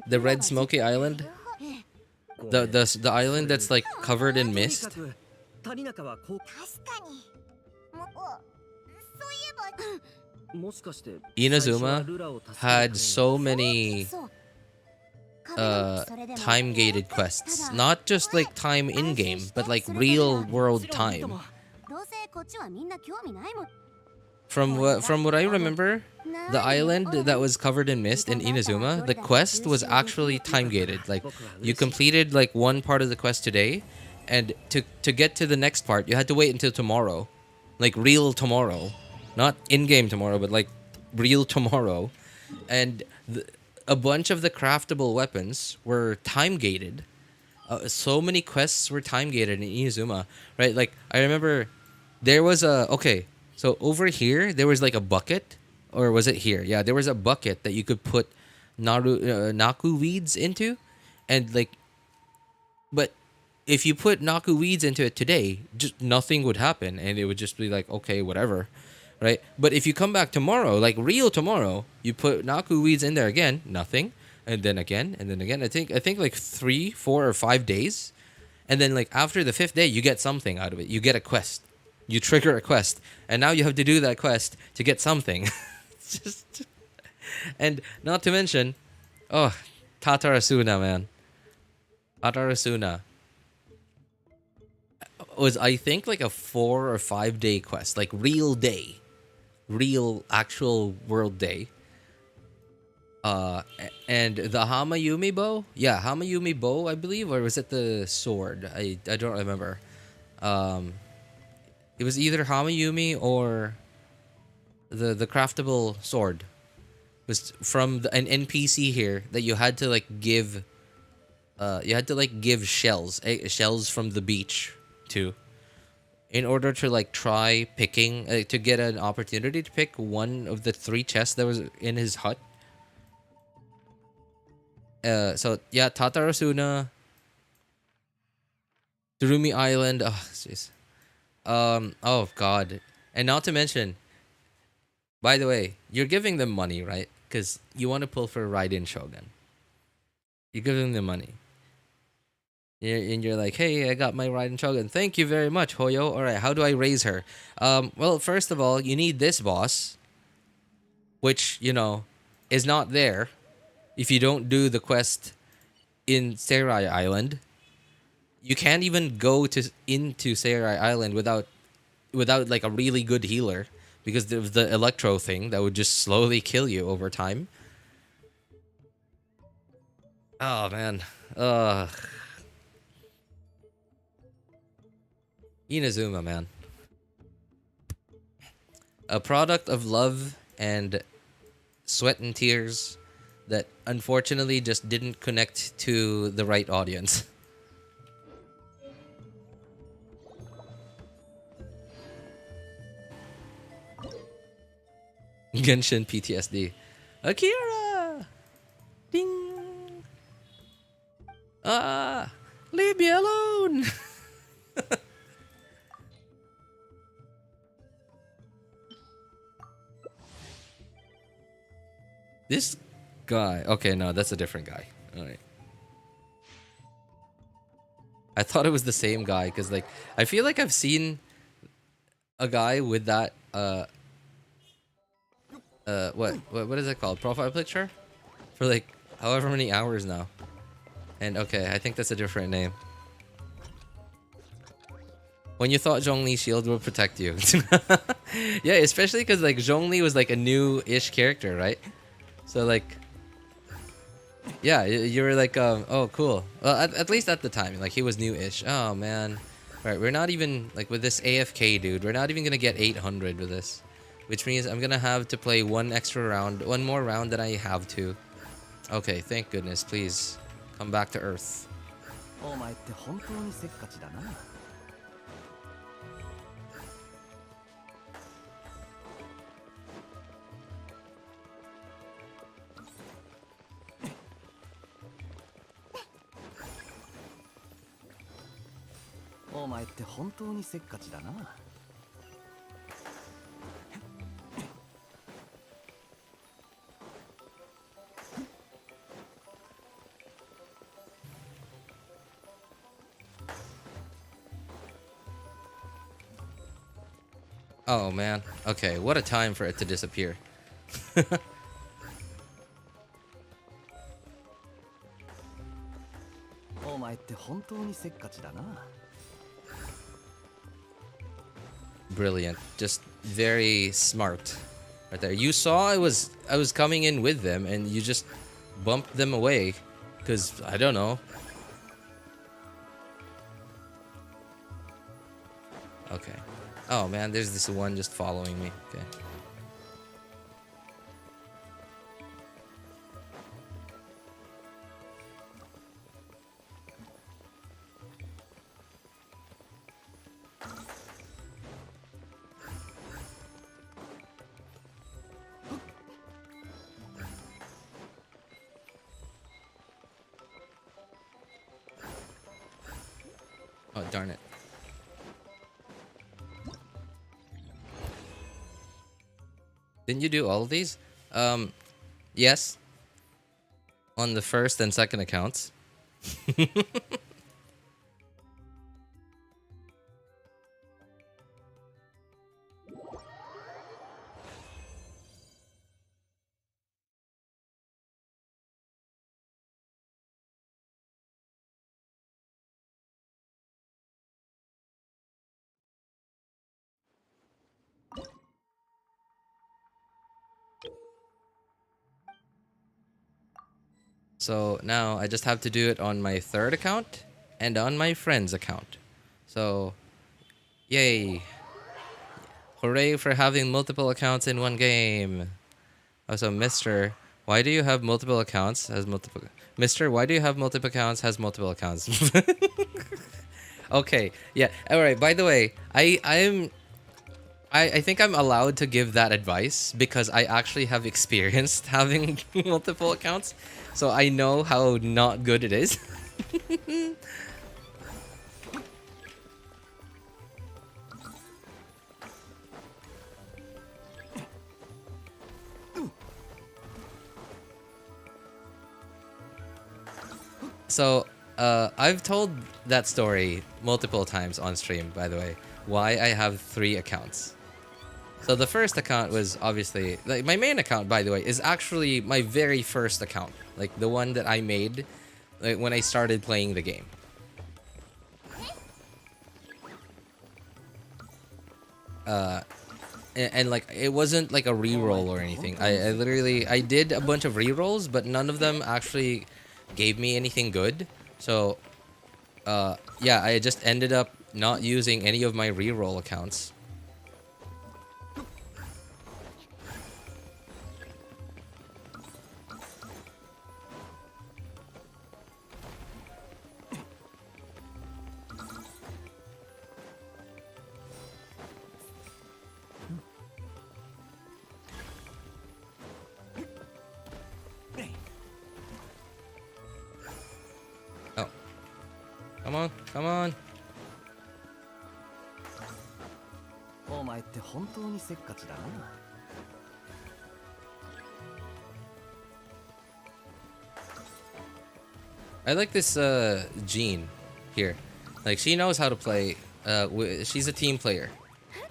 The Red Smoky Island? The island that's like covered in mist? Inazuma had so many time-gated quests. Not just like time in-game, but like real-world time. From what I remember, the island that was covered in mist in Inazuma, the quest was actually time-gated. Like, you completed like one part of the quest today, and to get to the next part, you had to wait until tomorrow. Like real tomorrow. Not in-game tomorrow, but like real tomorrow. and a bunch of the craftable weapons were time gated. So many quests were time gated in Inazuma, right? Like I remember there was a okay. So over here there was like a bucket, or was it here? Yeah, there was a bucket that you could put naku weeds into, and like, but if you put naku weeds into it today, just nothing would happen, and it would just be like okay, whatever, right? But if you come back tomorrow, like real tomorrow, you put naku weeds in there again, nothing, and then again, and then again. I think like 3, 4, or 5 days, and then like after the 5th day, you get something out of it. You get a quest. You trigger a quest, and now you have to do that quest to get something. It's just, and not to mention, oh, Tatarasuna, man. Tatarasuna was, I think, like a 4 or 5 day quest, like real day, real actual world day. And the Hamayumi bow, yeah, Hamayumi bow, I believe, or was it the sword? I don't remember. It was either Hamayumi or the craftable sword. It was from an NPC here that you had to like give. You had to like give shells from the beach to, in order to like try picking to get an opportunity to pick one of the 3 chests that was in his hut. So yeah, Tatarasuna, Durumi Island. Oh, jeez. Oh god, and not to mention. By the way, you're giving them money, right? Because you want to pull for Raiden Shogun. You're giving them money. And you're like, hey, I got my Raiden Shogun. Thank you very much, Hoyo. All right, how do I raise her? Well, first of all, you need this boss, which, you know, is not there if you don't do the quest in Serai Island. You can't even go into Serai Island without like a really good healer, because the electro thing that would just slowly kill you over time. Oh man. Inazuma, man. A product of love and sweat and tears that unfortunately just didn't connect to the right audience. Genshin PTSD. Akira! Ding! Ah! Leave me alone! This guy. Okay, no, that's a different guy. Alright. I thought it was the same guy, because, like, I feel like I've seen a guy with that, what is it called? Profile picture? For, like, however many hours now. And, okay, I think that's a different name. When you thought Zhongli's shield would protect you. Yeah, especially because, like, Zhongli was, like, a new-ish character, right? So, like, yeah, you were like, oh, cool. Well, at least at the time, like, he was new-ish. Oh, man. Alright, we're not even, like, with this AFK dude, we're not even gonna get 800 with this. Which means I'm gonna have to play one more round than I have to. Okay, thank goodness, please. Come back to Earth. Oh man. Okay, what a time for it to disappear. Brilliant. Just very smart. Right there. You saw I was coming in with them and you just bumped them away. Cause I don't know. Okay. Oh man, there's this one just following me. Okay. Darn it. Didn't you do all of these? Yes. On the first and second accounts. So now I just have to do it on my third account and on my friend's account. So, yay. Hooray for having multiple accounts in one game. Also, Mr. Why do you have multiple accounts? Has multiple. Mr. Why do you have multiple accounts? Has multiple accounts. Okay. Yeah. All right. By the way, I think I'm allowed to give that advice because I actually have experienced having multiple accounts. So I know how not good it is. So, I've told that story multiple times on stream, by the way, why I have 3 accounts. So the first account was obviously, like, my main account, by the way, is actually my very first account. Like, the one that I made, like, when I started playing the game. And like, it wasn't like a reroll or anything. I literally, I did a bunch of rerolls, but none of them actually gave me anything good. So, yeah, I just ended up not using any of my reroll accounts. Oh. Come on, come on. お前って本当にせっかちだな。 I like this Jean here. Like, she knows how to play. She's a team player.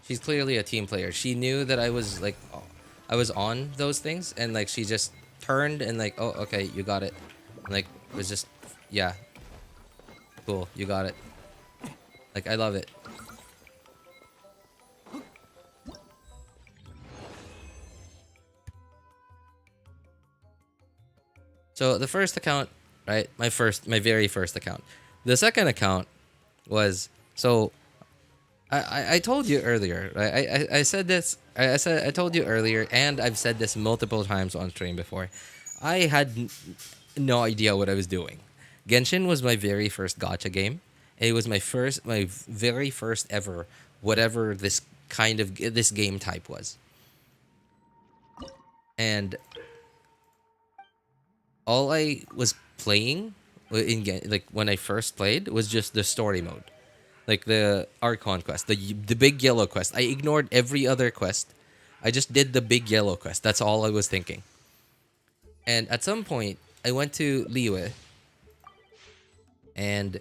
She's clearly a team player. She knew that I was like, I was on those things, and like she just turned and like, oh, okay, you got it. Like, it was just, yeah, cool, you got it. Like, I love it. So the first account, right? My very first account. The second account was, so I told you earlier, right? I said this, I told you earlier, and I've said this multiple times on stream before. I had no idea what I was doing. Genshin was my very first gacha game. It was my very first ever, whatever this game type was. And all I was playing like when I first played was just the story mode, like the Archon quest, the big yellow quest. I ignored every other quest. I just did the big yellow quest. That's all I was thinking. And at some point, I went to Liyue, and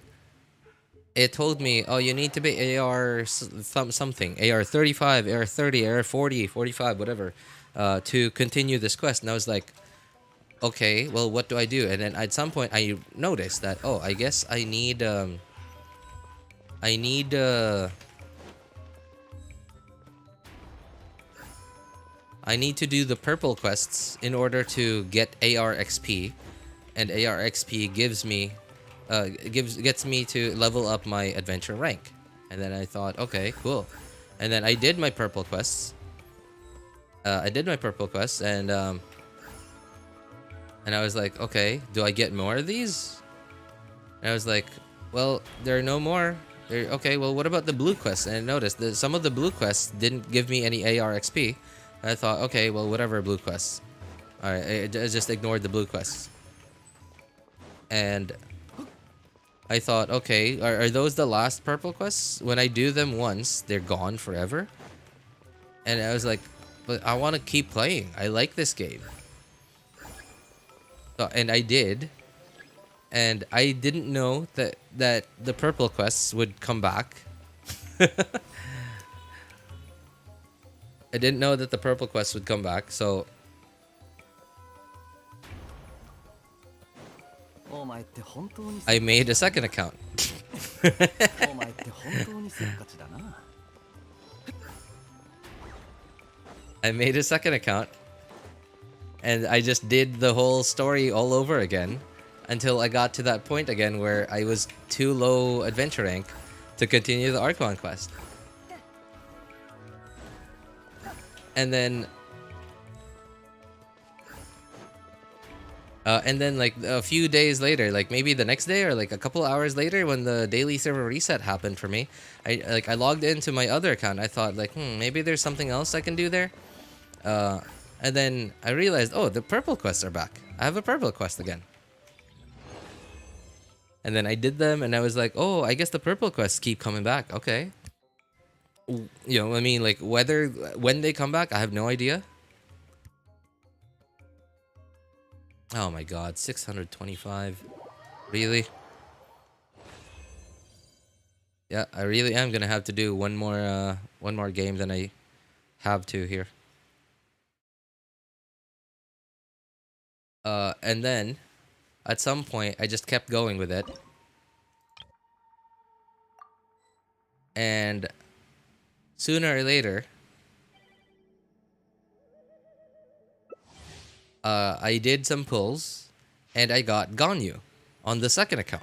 it told me, oh, you need to be AR something, AR 35, AR 30, AR 40, 45, whatever, to continue this quest. And I was like, okay, well, what do I do? And then at some point, I noticed that, oh, I guess I need to do the purple quests in order to get AR XP, and AR XP gives me, gets me to level up my adventure rank. And then I thought, okay, cool. And then I did my purple quests. And I was like, okay, do I get more of these? And I was like, well, there are no more. Okay, well, what about the blue quests? And I noticed that some of the blue quests didn't give me any AR XP. And I thought, okay, well, whatever, blue quests. Alright, I just ignored the blue quests. And I thought, okay, are those the last purple quests? When I do them once, they're gone forever. And I was like, but I want to keep playing. I like this game. So, and I did. And I didn't know that the purple quests would come back. I didn't know that the purple quests would come back, so I made a second account. I made a second account, and I just did the whole story all over again until I got to that point again where I was too low adventure rank to continue the Archon quest. And then like a few days later, like maybe the next day or like a couple hours later, when the daily server reset happened for me, I logged into my other account. I thought like, maybe there's something else I can do there. And then I realized, oh, the purple quests are back. I have a purple quest again. And then I did them, and I was like, oh, I guess the purple quests keep coming back. Okay. You know, I mean, like when they come back, I have no idea. Oh my god, 625. Really? Yeah, I really am gonna have to do one more game than I have to here. And then at some point I just kept going with it. And sooner or later, I did some pulls, and I got Ganyu on the second account.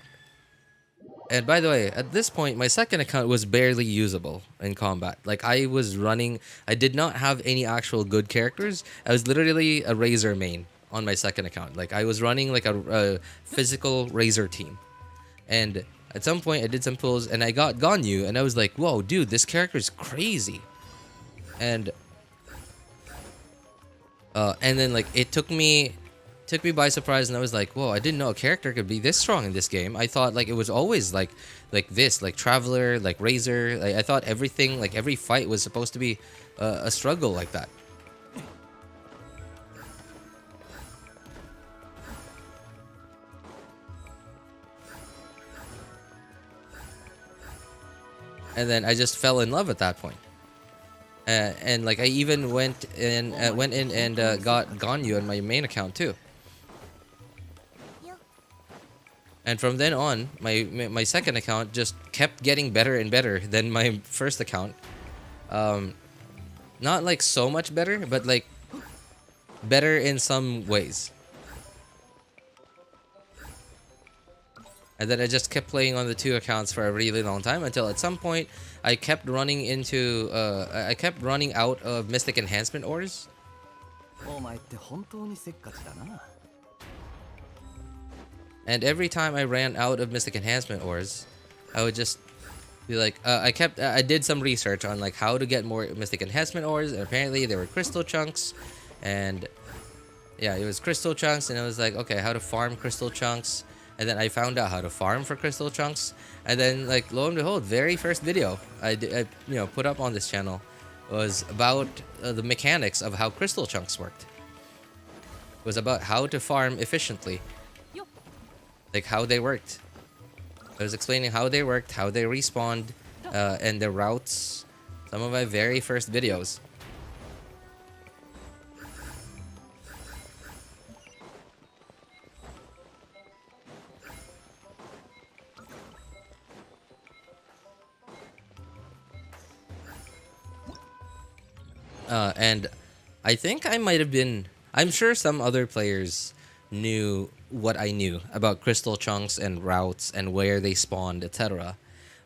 And by the way, at this point, my second account was barely usable in combat. Like, I did not have any actual good characters. I was literally a Razor main on my second account. Like, I was running like a physical Razor team. And at some point, I did some pulls, and I got Ganyu, and I was like, whoa, dude, this character is crazy. And then like it took me by surprise, and I was like, whoa, I didn't know a character could be this strong in this game. I thought like it was always like this, like Traveler, like Razor. I thought everything, like every fight was supposed to be a struggle like that. And then I just fell in love at that point. And like I even went in and got Ganyu on my main account too. And from then on, my second account just kept getting better and better than my first account. Not like so much better, but like better in some ways. And then I just kept playing on the two accounts for a really long time until at some point I kept running out of Mystic Enhancement ores. And every time I ran out of Mystic Enhancement ores, I would just be like, I did some research on like how to get more Mystic Enhancement ores, and apparently they were crystal chunks, and yeah, it was crystal chunks, and I was like, okay, how to farm crystal chunks. And then I found out how to farm for crystal chunks. And then, like, lo and behold, very first video I put up on this channel was about the mechanics of how crystal chunks worked. It was about how to farm efficiently, like how they worked. I was explaining how they worked, how they respawned, and the routes. Some of my very first videos. And I think I might have been... I'm sure some other players knew what I knew about crystal chunks and routes and where they spawned, etc.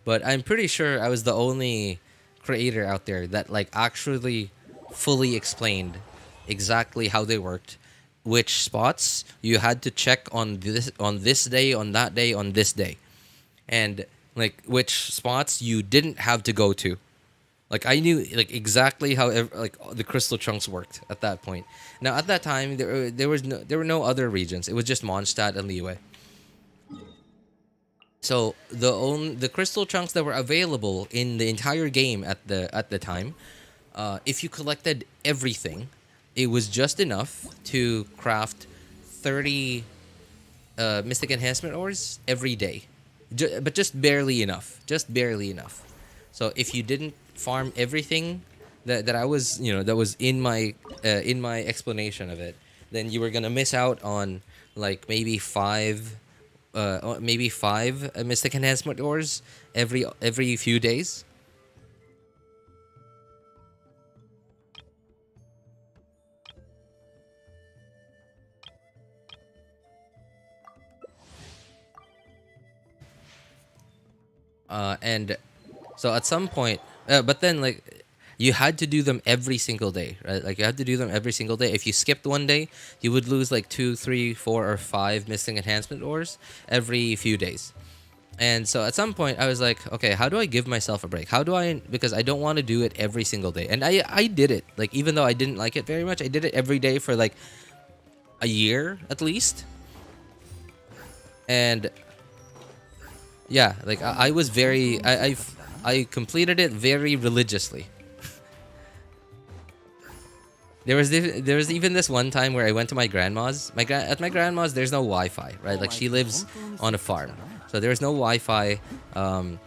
But I'm pretty sure I was the only creator out there that like actually fully explained exactly how they worked, which spots you had to check on this day, on that day, on this day, and like which spots you didn't have to go to. Like I knew like exactly how like the crystal chunks worked at that point. Now at that time there were no other regions. It was just Mondstadt and Liyue. So the crystal chunks that were available in the entire game at the time, if you collected everything, it was just enough to craft 30 mystic enhancement ores every day, but just barely enough, just barely enough. So if you didn't farm everything that I was, that was in my explanation of it, then you were gonna miss out on like maybe five mystic enhancement ores every few days. And so at some point, but then like you had to do them every single day, right? Like you had to do them every single day. If you skipped one day, you would lose like 2, 3, 4, or 5 missing enhancement ores every few days. And so at some point I was like, okay, how do I give myself a break? How do I, because I don't want to do it every single day. And I did it. Like even though I didn't like it very much, I did it every day for like a year at least. And yeah, like I was very I completed it very religiously. There was even this one time where I went to my grandma's. At my grandma's, there's no Wi-Fi, right? Like she lives on a farm, so there's no Wi-Fi. And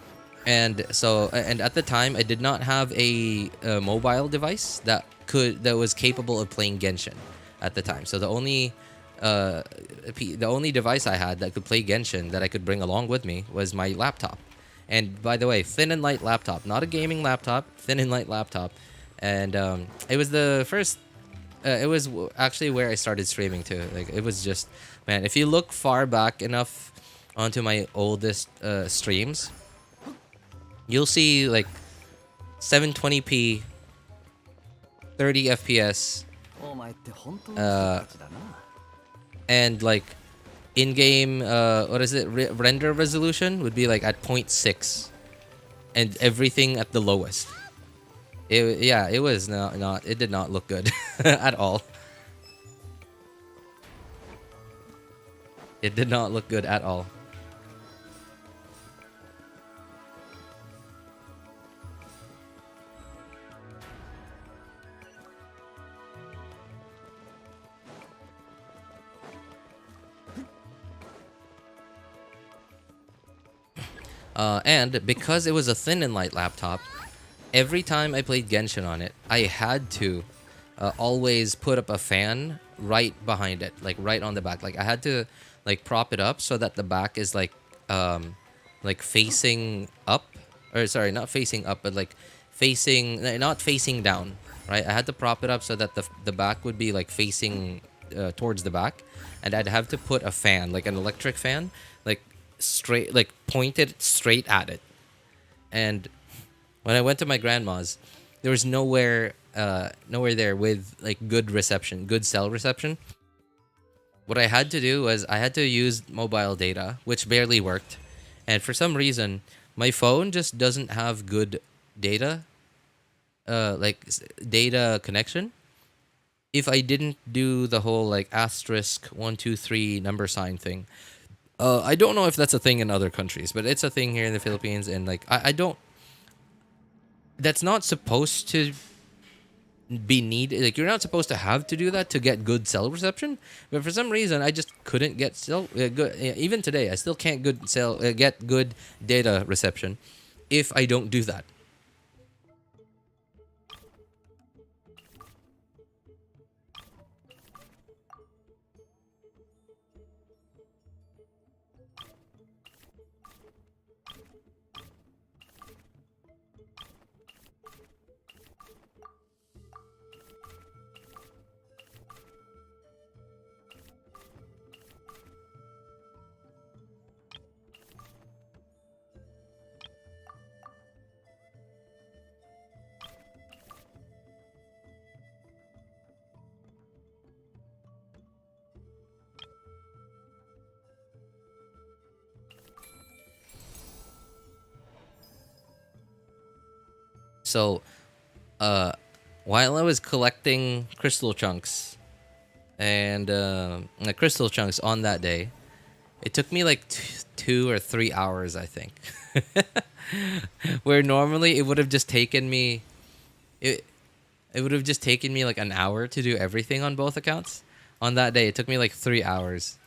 at the time, I did not have a mobile device that was capable of playing Genshin at the time. So the only device I had that could play Genshin that I could bring along with me was my laptop. And by the way, thin and light laptop, not a gaming laptop, thin and light laptop. And it was the first. It was actually where I started streaming too. Like it was just, man. If you look far back enough onto my oldest streams, you'll see like 720p, 30 FPS, and like in-game render resolution would be like at 0.6, and everything at the lowest. It was not it did not look good at all. It did not look good at all. And because it was a thin and light laptop, every time I played Genshin on it, I had to always put up a fan right behind it, like right on the back. Like I had to like prop it up so that the back is like facing up, or sorry, not facing up, but like not facing down, right? I had to prop it up so that the back would be like facing towards the back, and I'd have to put a fan, like an electric fan, like straight, like pointed straight at it. And when I went to my grandma's, there was nowhere there with like good reception, good cell reception. What I had to do was I had to use mobile data, which barely worked. And for some reason, my phone just doesn't have good data, data connection. If I didn't do the whole like asterisk 123 number sign thing. I don't know if that's a thing in other countries, but it's a thing here in the Philippines. And like I don't, that's not supposed to be needed. Like you're not supposed to have to do that to get good cell reception. But for some reason, I just couldn't get good. Even today, I still can't get good data reception if I don't do that. So, while I was collecting crystal chunks and crystal chunks on that day, It took me like 2 or 3 hours, I think. Where normally it would have just taken me it it would have just taken me like an hour to do everything on both accounts. On that day, it took me like 3 hours.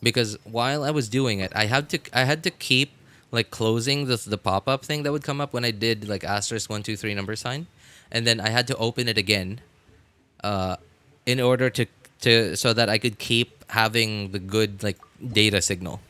Because while I was doing it, I had to keep like closing the pop-up thing that would come up when I did like asterisk 123 number sign, and then I had to open it again, uh, in order to so that I could keep having the good like data signal.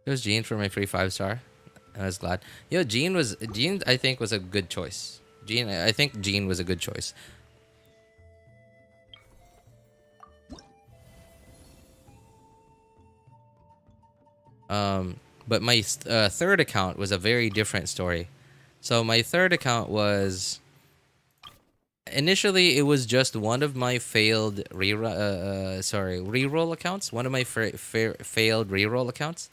It was Gene for my free 5-star. I was glad. Gene. I think was a good choice. Gene. I think Gene was a good choice. But my third account was a very different story. So my third account was initially it was just one of my failed reroll accounts. One of my failed reroll accounts,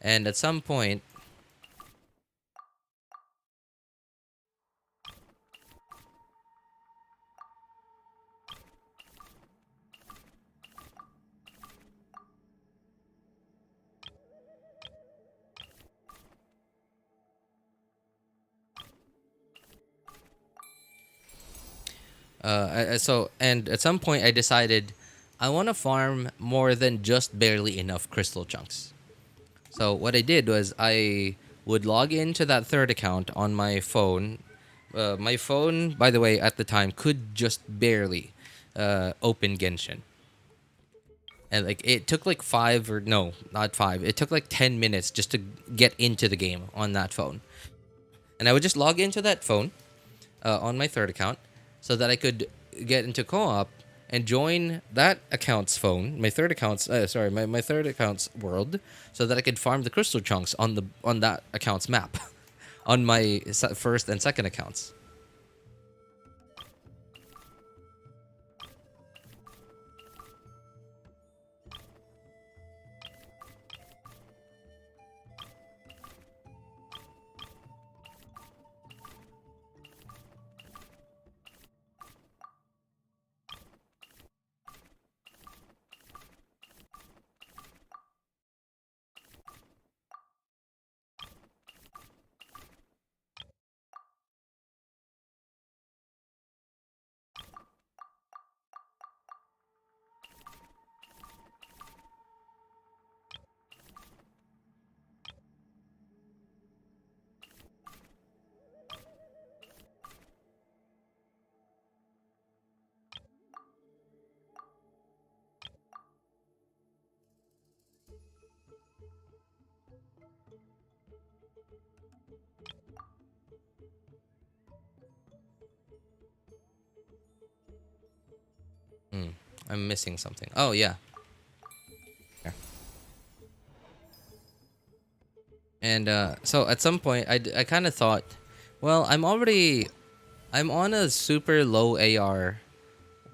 and at some point, at some point I decided I want to farm more than just barely enough crystal chunks. So what I did was I would log into that third account on my phone. My phone, by the way, at the time could just barely open Genshin. And like it took like 5 or no, not 5. It took like 10 minutes just to get into the game on that phone. And I would just log into that phone on my third account so that I could get into co-op and join that account's phone, my third account's my third account's world, so that I could farm the crystal chunks on that account's map on my first and second accounts. I'm missing something. Oh yeah. Yeah. And so at some point I kind of thought, well, I'm on a super low AR.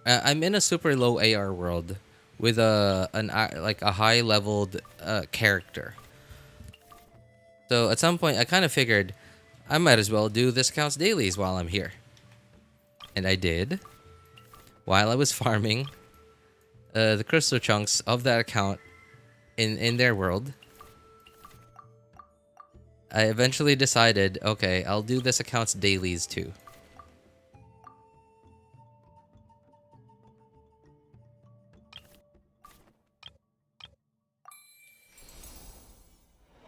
I'm in a super low AR world with like a high leveled character. So at some point I kind of figured I might as well do this account's dailies while I'm here. And I did. While I was farming the crystal chunks of that account in their world, I eventually decided, okay, I'll do this account's dailies too.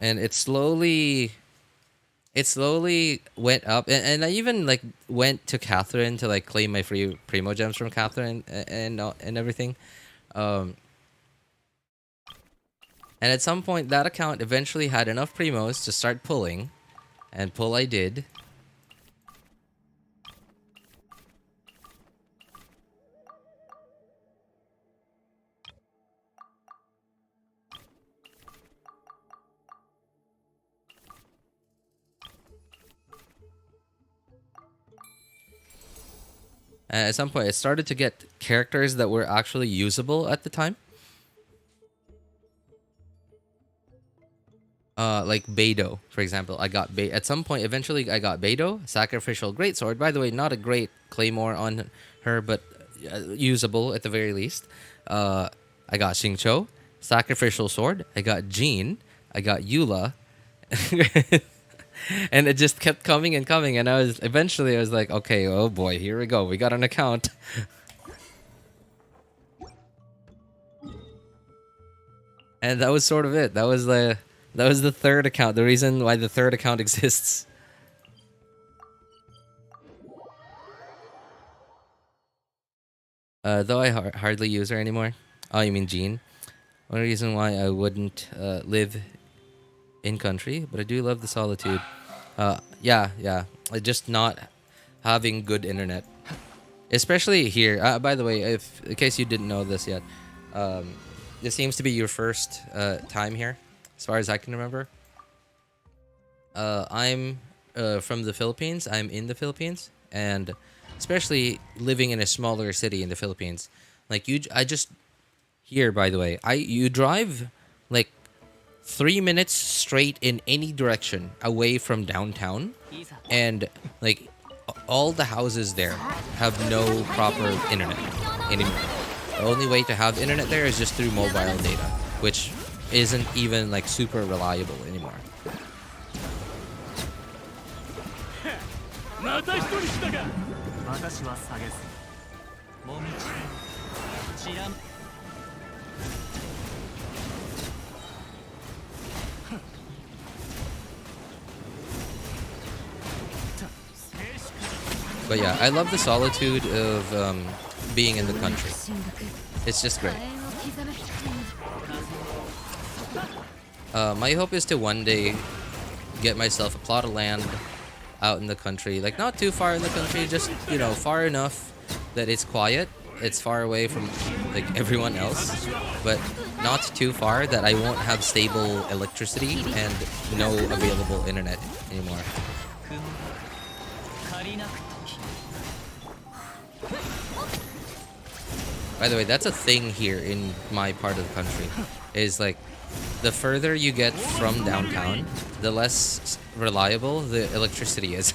And it slowly went up, and I even like went to Catherine to like claim my free primo gems from Catherine and everything. And at some point, that account eventually had enough primos to start pulling, and pull I did. And at some point, it started to get characters that were actually usable at the time. Like Beidou, for example. I got at some point, eventually I got Beidou, Sacrificial Greatsword. By the way, not a great claymore on her, but usable at the very least. I got Xingqiu, Sacrificial Sword. I got Jean. I got Eula. And it just kept coming and coming, and I was like, okay, oh boy, here we go. We got an account. And that was sort of it. That was the third account. The reason why the third account exists. Though I hardly use her anymore. Oh, you mean Jean? One reason why I wouldn't live in country, but I do love the solitude. Yeah. Just not having good internet, especially here. By the way, in case you didn't know this yet, this seems to be your first time here, as far as I can remember. I'm from the Philippines. I'm in the Philippines, and especially living in a smaller city in the Philippines, like I just here. By the way, you drive like 3 minutes straight in any direction away from downtown, and like all the houses there have no proper internet anymore. The only way to have internet there is just through mobile data, which isn't even like super reliable anymore. But yeah, I love the solitude of being in the country. It's just great. My hope is to one day get myself a plot of land out in the country. Like, not too far in the country, just, you know, far enough that it's quiet. It's far away from, like, everyone else. But not too far that I won't have stable electricity and no available internet anymore. By the way, that's a thing here in my part of the country. Is like, the further you get from downtown, the less reliable the electricity is.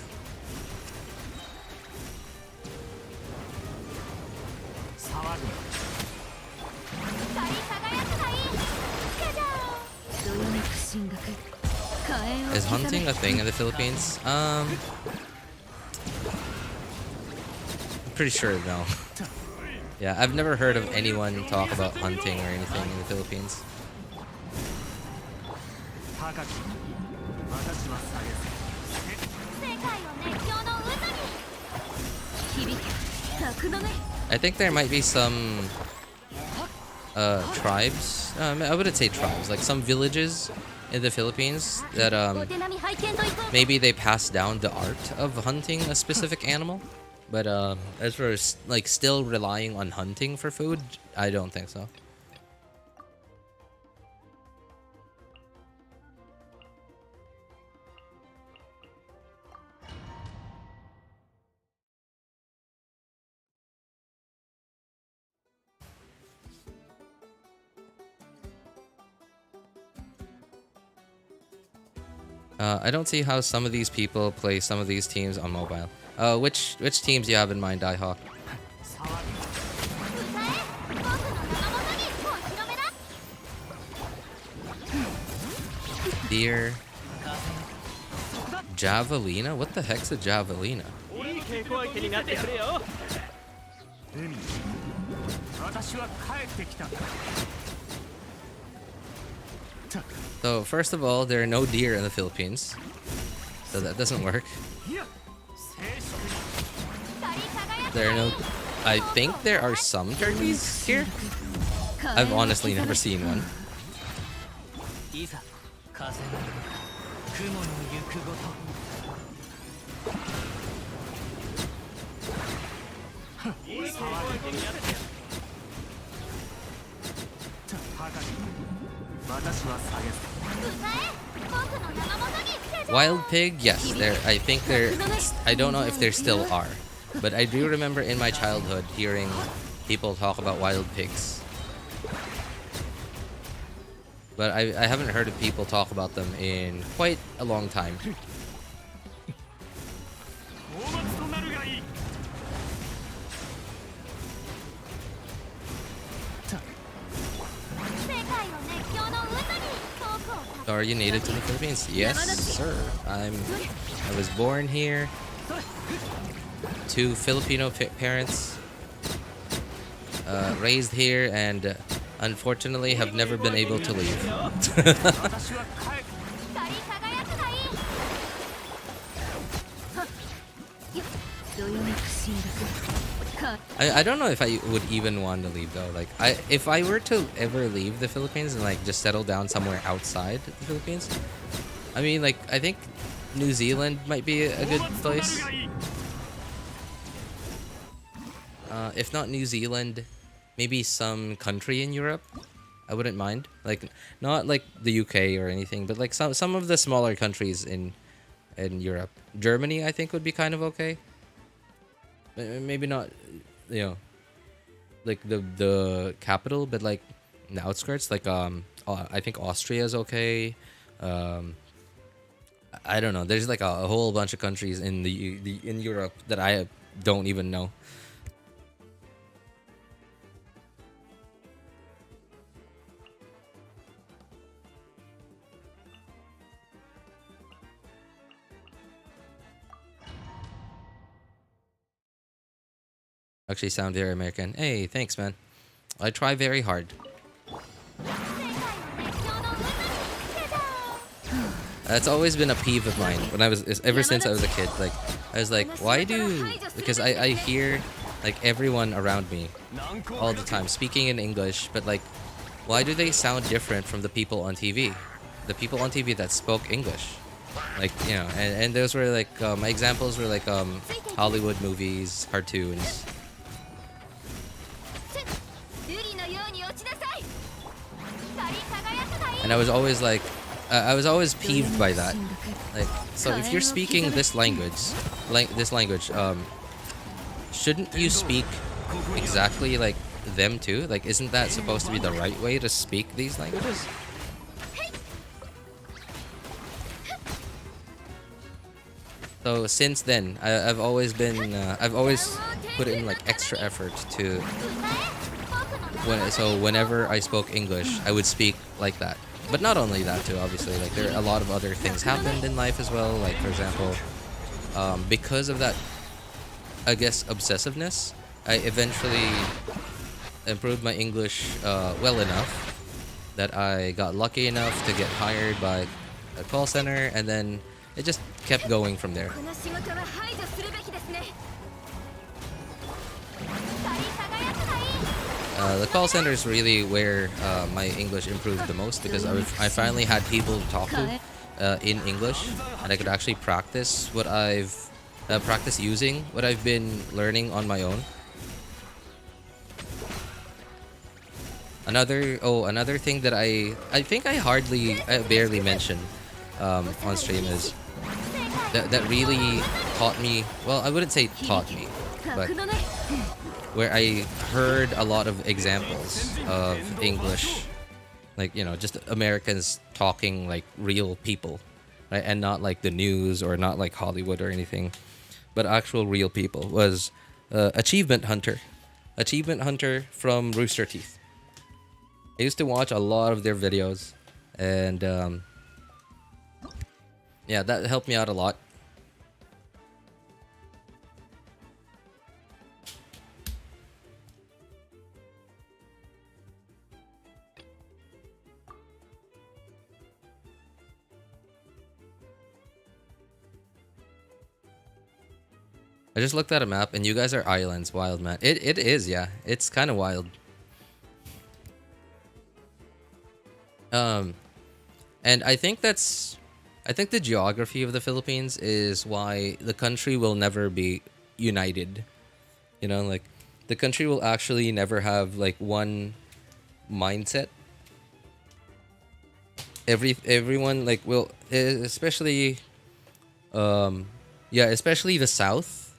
Is hunting a thing in the Philippines? I'm pretty sure no. Yeah, I've never heard of anyone talk about hunting or anything in the Philippines. I think there might be some tribes. I wouldn't say tribes, like some villages in the Philippines that maybe they pass down the art of hunting a specific animal. But as for like still relying on hunting for food, I don't think so. I don't see how some of these people play some of these teams on mobile. Which teams do you have in mind, Daihawk? Deer. Javelina? What the heck's a Javelina? So, first of all, there are no deer in the Philippines. So that doesn't work. There are no... I think there are some turkeys here. I've honestly never seen one. いざ風なる雲の行くごと Wild pig, yes. There, I think there. I don't know if there still are, but I do remember in my childhood hearing people talk about wild pigs. But I haven't heard of people talk about them in quite a long time. Are you native to the Philippines? Yes, sir. I was born here. Two Filipino parents. Raised here and unfortunately have never been able to leave. I don't know if I would even want to leave though. Like if I were to ever leave the Philippines and like just settle down somewhere outside the Philippines, I mean like I think New Zealand might be a good place. If not New Zealand, maybe some country in Europe. I wouldn't mind. Like not like the UK or anything, but like some of the smaller countries in Europe. Germany I think would be kind of okay. Maybe not, you know, like the capital, but like the outskirts. Like I think Austria is okay. I don't know. There's like a whole bunch of countries in in Europe that I don't even know. Actually sound very American. Hey, thanks, man. I try very hard. That's always been a peeve of mine when ever since I was a kid. Like, I was like, why because I hear like everyone around me all the time speaking in English, but like, why do they sound different from the people on TV? The people on TV that spoke English. Like, you know, and those were like, my examples were like Hollywood movies, cartoons. And I was always like, I was always peeved by that. Like, so if you're speaking this language, shouldn't you speak exactly like them too? Like, isn't that supposed to be the right way to speak these languages? So since then, I've always put in like extra effort to whenever I spoke English, I would speak like that. But not only that too, obviously, like there are a lot of other things happened in life as well. Like for example, because of that, I guess obsessiveness, I eventually improved my English well enough that I got lucky enough to get hired by a call center, and then it just kept going from there. The call center is really where my English improved the most, because I finally had people to talk to in English, and I could actually practice what practice using what I've been learning on my own. Another thing that I think I barely mention on stream is that really taught me. Well, I wouldn't say taught me, but where I heard a lot of examples of English, like, you know, just Americans talking like real people, right? And not like the news or not like Hollywood or anything, but actual real people, was Achievement Hunter from Rooster Teeth. I used to watch a lot of their videos, and yeah, that helped me out a lot. I just looked at a map and you guys are islands. Wild, man. It is, yeah. It's kind of wild. And I think the geography of the Philippines is why the country will never be united. You know, like the country will actually never have like one mindset. Everyone like will, especially yeah, especially the south,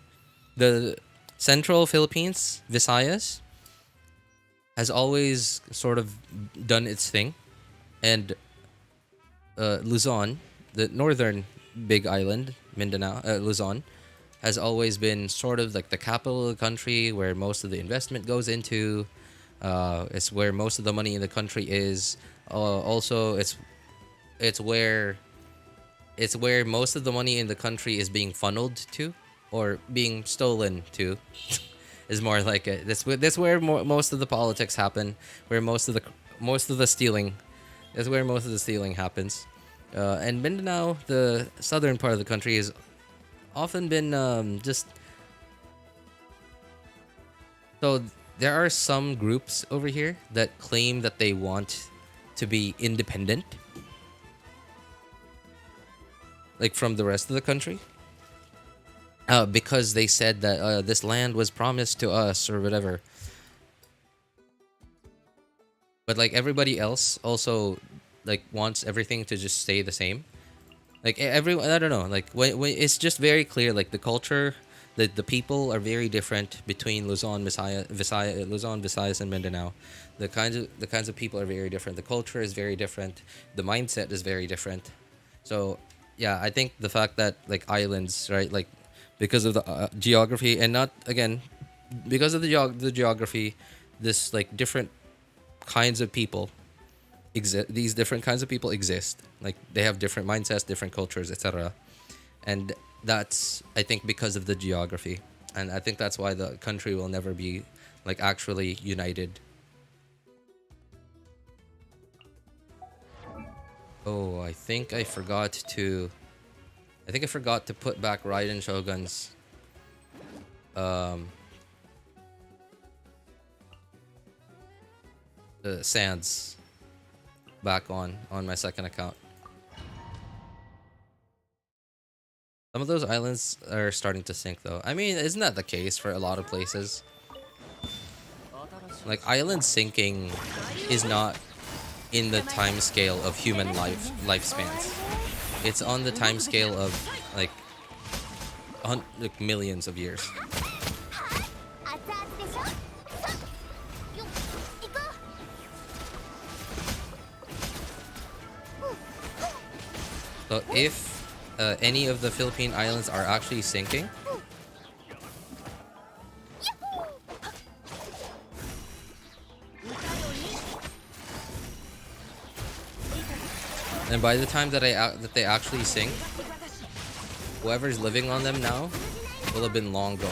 the central Philippines, Visayas has always sort of done its thing, and Luzon, the northern big island, Mindanao, Luzon, has always been sort of like the capital of the country where most of the investment goes into. It's where most of the money in the country is. Also, it's where most of the money in the country is being funneled to, or being stolen to. Is more like it. That's where most of the politics happen. Where most of the stealing. That's where most of the stealing happens. And Mindanao, the southern part of the country, has often been just. So there are some groups over here that claim that they want to be independent, like from the rest of the country, because they said that this land was promised to us or whatever. But like everybody else also like wants everything to just stay the same. Like everyone, I don't know. Like when it's just very clear. Like the culture, the people are very different between Luzon, Visayas, and Mindanao. The kinds of people are very different. The culture is very different. The mindset is very different. So yeah, I think the fact that like islands, right, like because of the geography, and not again because of the geography, this like different kinds of people exist. These different kinds of people exist. Like they have different mindsets, different cultures, etc. And that's, I think, because of the geography, and I think that's why the country will never be like actually united. Oh, I think I forgot to put back Raiden Shogun's sands back on my second account. Some of those islands are starting to sink though. I mean, isn't that the case for a lot of places? Like island sinking is not in the time scale of human lifespans. It's on the time scale of like millions of years. So if any of the Philippine islands are actually sinking, and by the time that they actually sink, whoever's living on them now will have been long gone.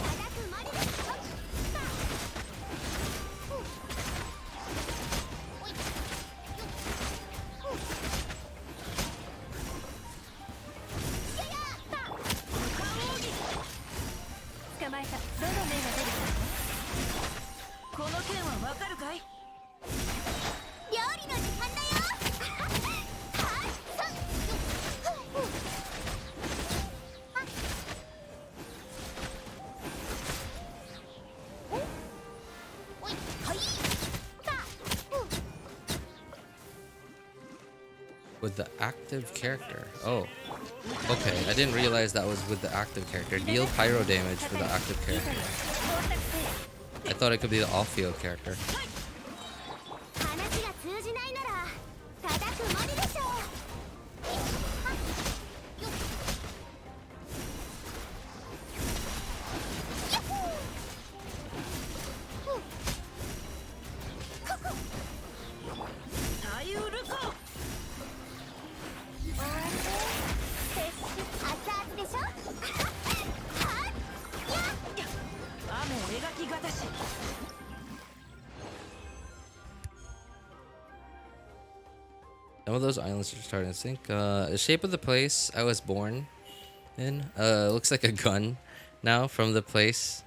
With the active character. Oh. Okay, I didn't realize that was with the active character. Deal pyro damage for the active character. I thought it could be the off-field character. Some of those islands are starting to sink. The shape of the place I was born in looks like a gun now from the place.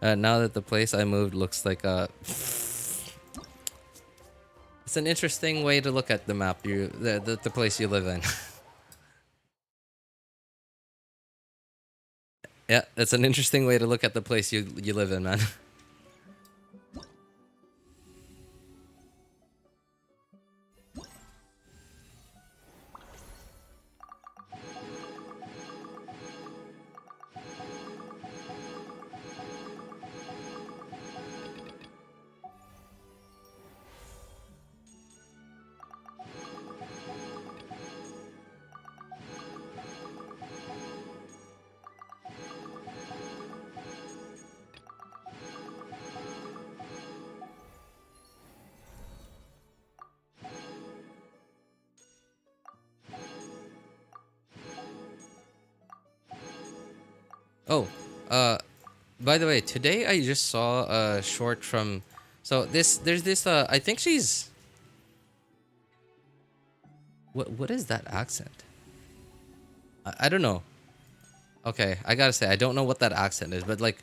Now that the place I moved looks like a It's an interesting way to look at the map. The place you live in. Yeah, that's an interesting way to look at the place you live in, man. Oh, by the way, today I just saw a short from. So there's this. I think she's. What is that accent? I don't know. Okay, I gotta say I don't know what that accent is, but like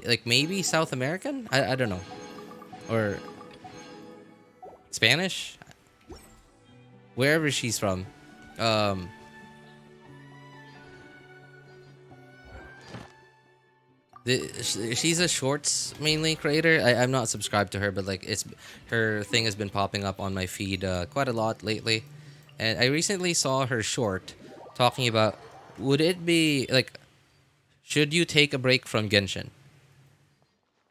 like maybe South American. I don't know, or Spanish, wherever she's from. Um, she's a shorts mainly creator. I'm not subscribed to her, but like her thing has been popping up on my feed quite a lot lately, and I recently saw her short talking about would it be like should you take a break from Genshin,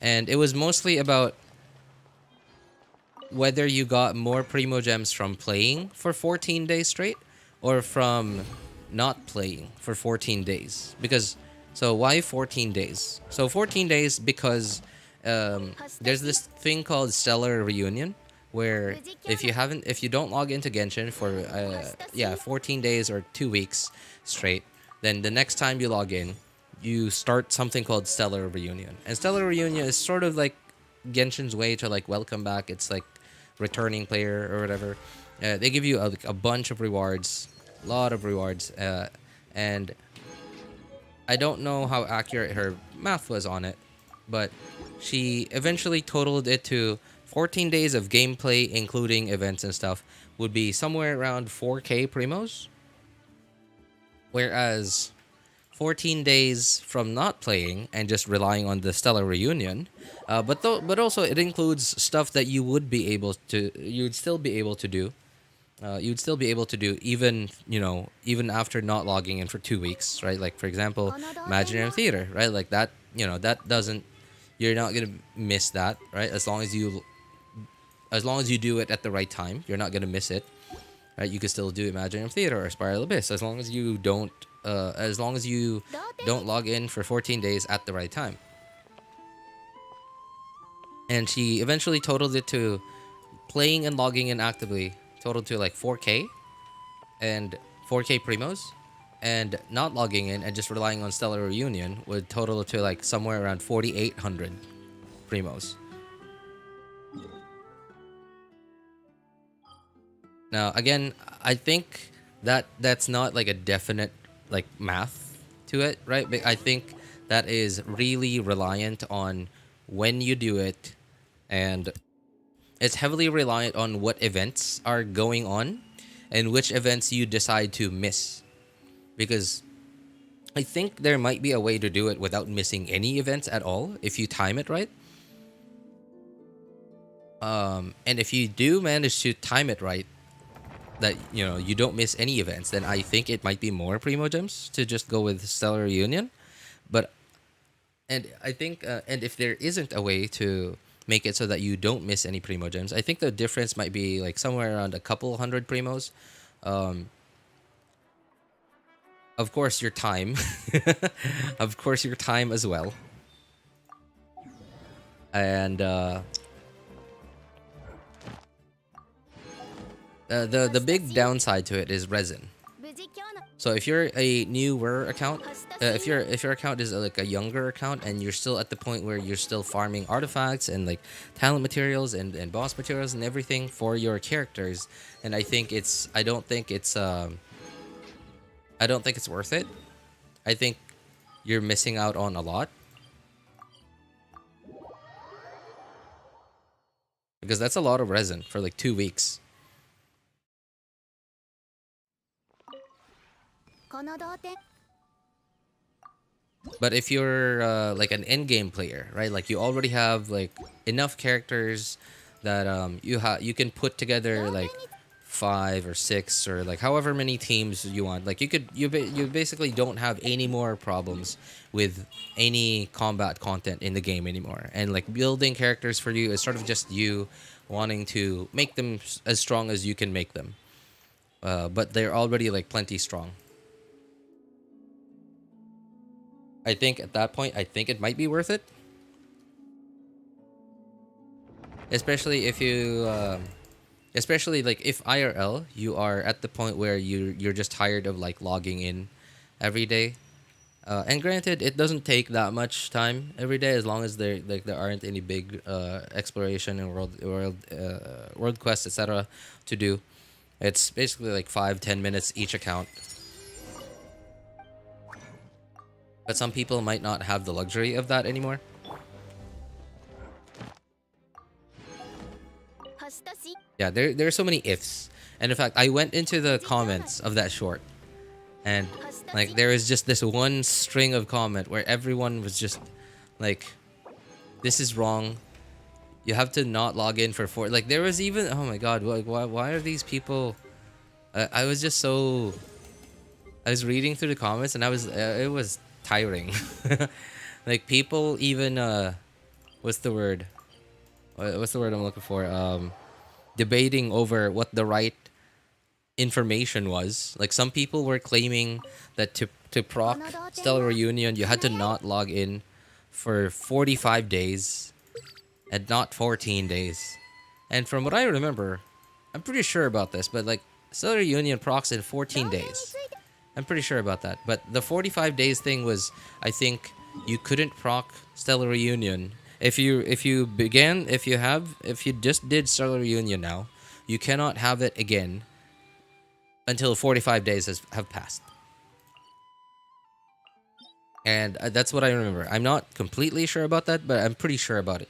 and it was mostly about whether you got more primo gems from playing for 14 days straight or from not playing for 14 days. Because, so why 14 days? So 14 days because there's this thing called Stellar Reunion where if you don't log into Genshin for 14 days or 2 weeks straight, then the next time you log in, you start something called Stellar Reunion. And Stellar Reunion is sort of like Genshin's way to like welcome back its like returning player or whatever. They give you a bunch of rewards, a lot of rewards, and I don't know how accurate her math was on it, but she eventually totaled it to 14 days of gameplay, including events and stuff, would be somewhere around 4K primos, whereas 14 days from not playing and just relying on the Stellar Reunion, but also it includes stuff that you'd still be able to do. You'd still be able to do even after not logging in for 2 weeks, right? Like for example, Imaginarium Theater, right? Like that, you're not gonna miss that, right? As long as you do it at the right time, you're not gonna miss it, right? You could still do Imaginarium Theater or Spiral Abyss as long as you don't log in for 14 days at the right time. And she eventually totaled it to playing and logging in actively, totaled to like 4K and 4K primos, and not logging in and just relying on Stellar Reunion would total to like somewhere around 4,800 primos. Now, again, I think that's not like a definite like math to it, right? But I think that is really reliant on when you do it, and it's heavily reliant on what events are going on and which events you decide to miss. Because I think there might be a way to do it without missing any events at all if you time it right. And if you do manage to time it right, that you don't miss any events, then I think it might be more primo gems to just go with Stellar Reunion. And I think and if there isn't a way to make it so that you don't miss any primo gems, I think the difference might be like somewhere around a couple hundred primos. Of course your time of course your time as well, and the big downside to it is resin. So if you're a newer account, if your account is like a younger account and you're still at the point where you're still farming artifacts and like talent materials and boss materials and everything for your characters, and I don't think it's worth it. I think you're missing out on a lot. because that's a lot of resin for like 2 weeks. この童貞 But if you're like an in-game player, right? Like you already have like enough characters that you can put together like 5 or 6 or like however many teams you want. Like you basically don't have any more problems with any combat content in the game anymore. And like building characters for you is sort of just you wanting to make them as strong as you can make them. But they're already like plenty strong. I think at that point, I think it might be worth it. Especially if you, especially like if IRL, you are at the point where you're just tired of like logging in every day. And granted, it doesn't take that much time every day as long as there aren't any big exploration and world quests, etc. to do. It's basically like 5-10 minutes each account. But some people might not have the luxury of that anymore. Yeah, there are so many ifs. And in fact, I went into the comments of that short. And like there is just this one string of comment where everyone was just like, this is wrong. You have to not log in for 4. Like there was even, oh my god, like why are these people... I was just so... I was reading through the comments and it was tiring. Like people even what's the word I'm looking for, debating over what the right information was. Like some people were claiming that to proc Stellar Reunion you had to not log in for 45 days and not 14 days. And from what I remember, I'm pretty sure about this, but like Stellar Reunion procs in 14 days. I'm pretty sure about that. But the 45 days thing was, I think you couldn't proc Stellar Reunion. If you just did Stellar Reunion now, you cannot have it again until 45 days have passed. And that's what I remember. I'm not completely sure about that, but I'm pretty sure about it.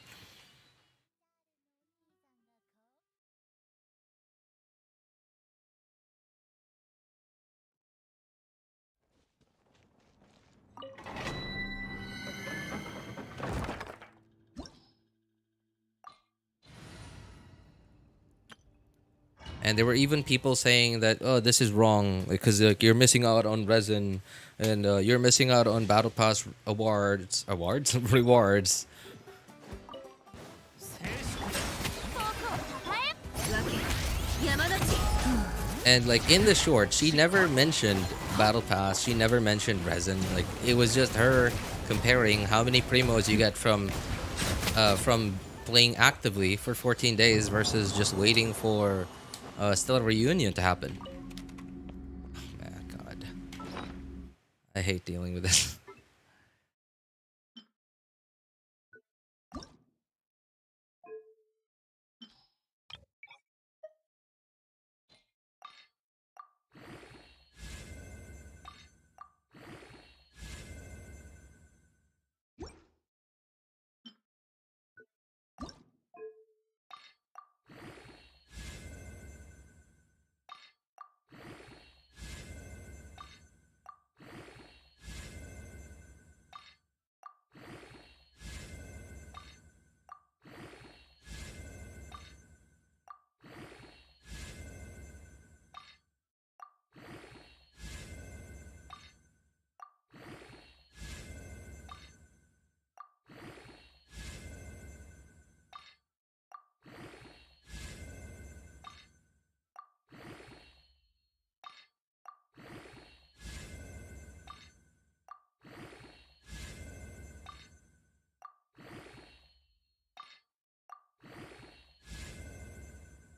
And there were even people saying that, oh, this is wrong because like you're missing out on resin, and you're missing out on battle pass rewards. And like in the short, she never mentioned battle pass. She never mentioned resin. Like it was just her comparing how many primos you get from playing actively for 14 days versus just waiting for Stellar Reunion to happen. Man, God, I hate dealing with this.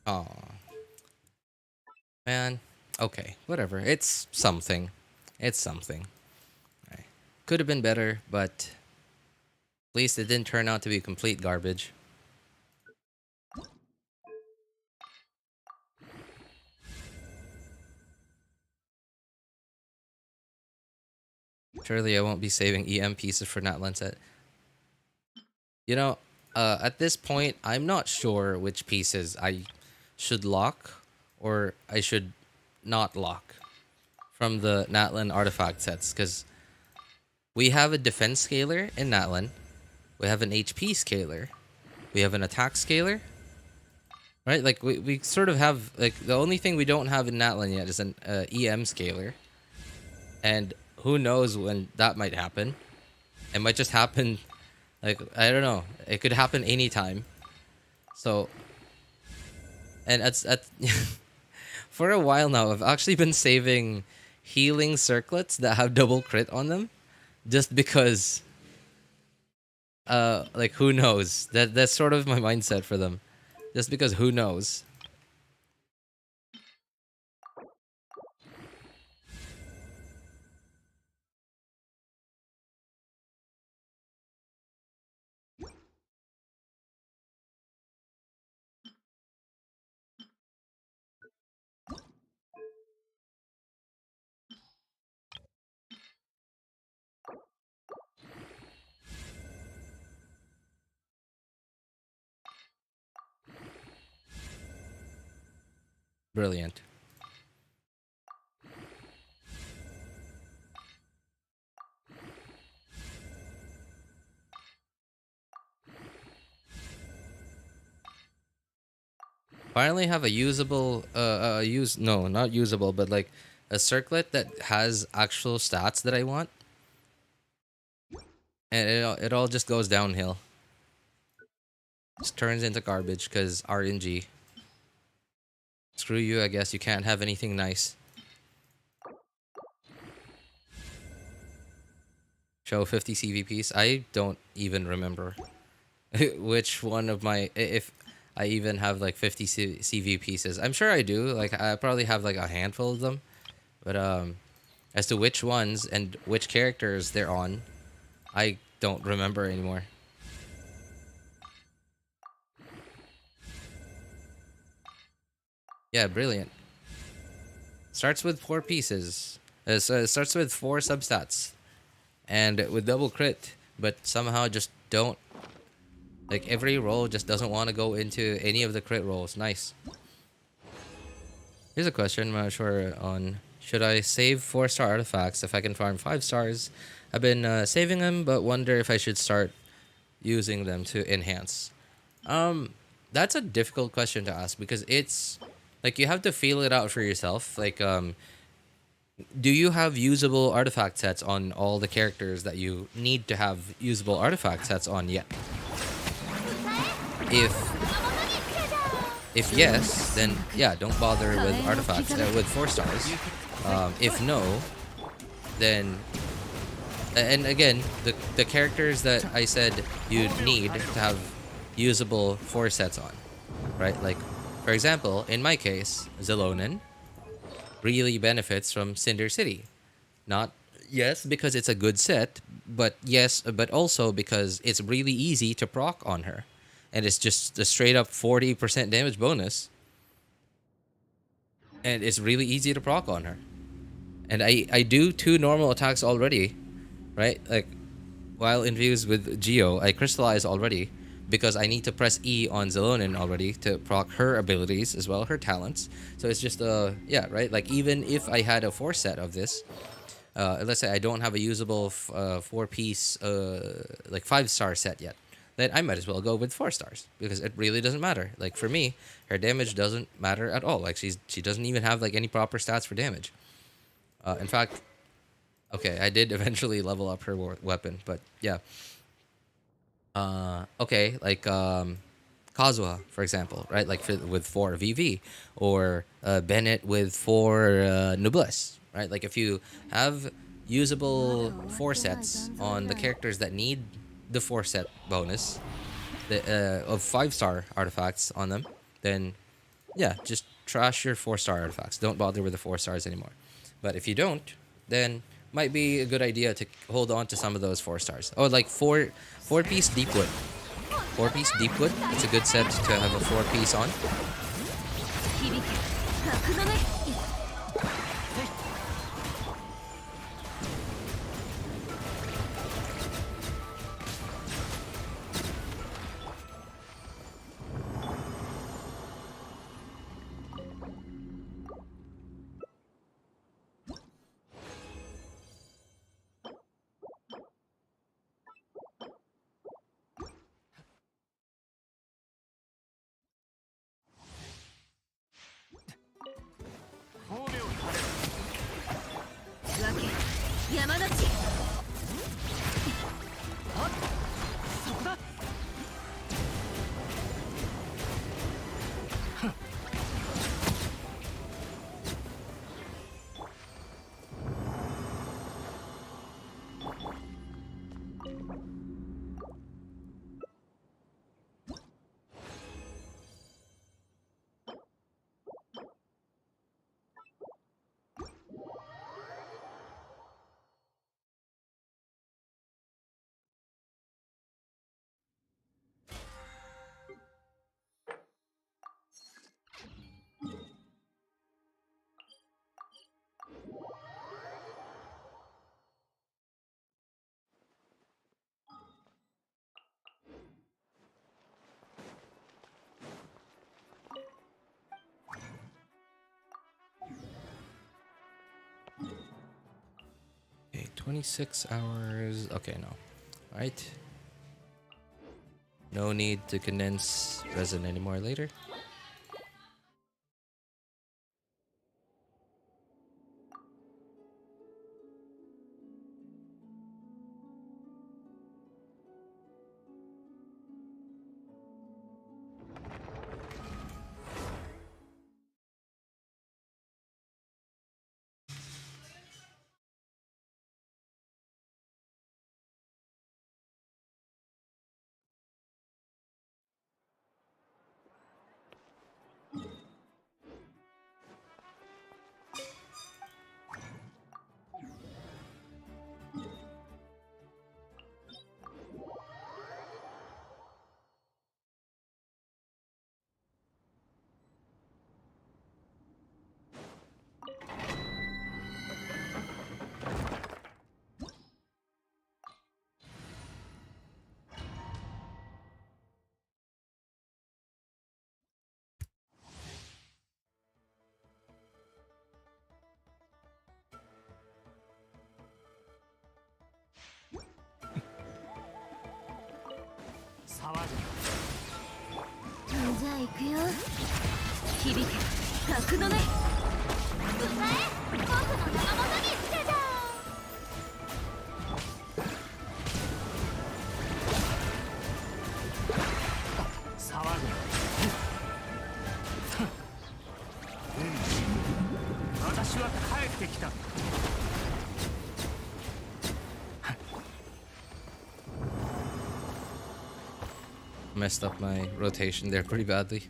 Aw. Man. Okay, whatever. It's something. It's something. Right. Could have been better, but at least it didn't turn out to be complete garbage. Surely I won't be saving EM pieces for Nat Lancet. You know, at this point, I'm not sure which pieces I should lock or I should not lock from the Natlan artifact sets, because we have a defense scaler in Natlan, we have an HP scaler, we have an attack scaler, right? Like we sort of have, like, the only thing we don't have in Natlan yet is an EM scaler, and who knows when that might happen. It might just happen, like, I don't know, it could happen anytime. So, and at for a while now, I've actually been saving healing circlets that have double crit on them, just because, like, who knows? That's sort of my mindset for them, just because who knows. Brilliant. Finally have a usable, no, not usable, but like a circlet that has actual stats that I want. And it all just goes downhill. Just turns into garbage because RNG. Screw you, I guess. You can't have anything nice. Show 50 CVPs. I don't even remember which one of my, if I even have like 50 CV pieces. I'm sure I do. Like, I probably have like a handful of them. But as to which ones and which characters they're on, I don't remember anymore. Yeah, brilliant. Starts with 4 pieces. So it starts with 4 substats. And with double crit. But somehow just don't... Like, every roll just doesn't want to go into any of the crit rolls. Nice. Here's a question I'm not sure on. Should I save 4-star artifacts if I can farm 5 stars? I've been saving them, but wonder if I should start using them to enhance. That's a difficult question to ask, because it's... Like, you have to feel it out for yourself. Like, do you have usable artifact sets on all the characters that you need to have usable artifact sets on yet? If yes, then yeah, don't bother with artifacts with 4 stars. If no, then... And again, the characters that I said you need to have usable 4 sets on, right? Like, for example, in my case, Zelonin really benefits from Cinder City. Not, yes, because it's a good set, but yes, but also because it's really easy to proc on her. And it's just a straight up 40% damage bonus. And it's really easy to proc on her. And I do 2 normal attacks already, right? Like, while infused with Geo, I crystallize already, because I need to press E on Zelonin already to proc her abilities as well, her talents. So it's just, yeah, right? Like, even if I had a 4 set of this, let's say I don't have a usable 4-piece, like 5-star set yet, then I might as well go with 4 stars, because it really doesn't matter. Like, for me, her damage doesn't matter at all. Like, she doesn't even have like any proper stats for damage. In fact, okay, I did eventually level up her weapon, but yeah. Okay, like Kazuha, for example, right? Like with 4 VV, or Bennett with 4 Noblesse, right? Like, if you have usable 4 sets on the characters that need the 4 set bonus of 5-star artifacts on them, then yeah, just trash your 4-star artifacts. Don't bother with the 4 stars anymore. But if you don't, then might be a good idea to hold on to some of those 4 stars. Oh, like 4-piece Deepwood. 4-piece Deepwood. It's a good set to have a 4-piece on. 26 hours. Okay, no. Alright. No need to condense resin anymore later. Messed up my rotation there pretty badly.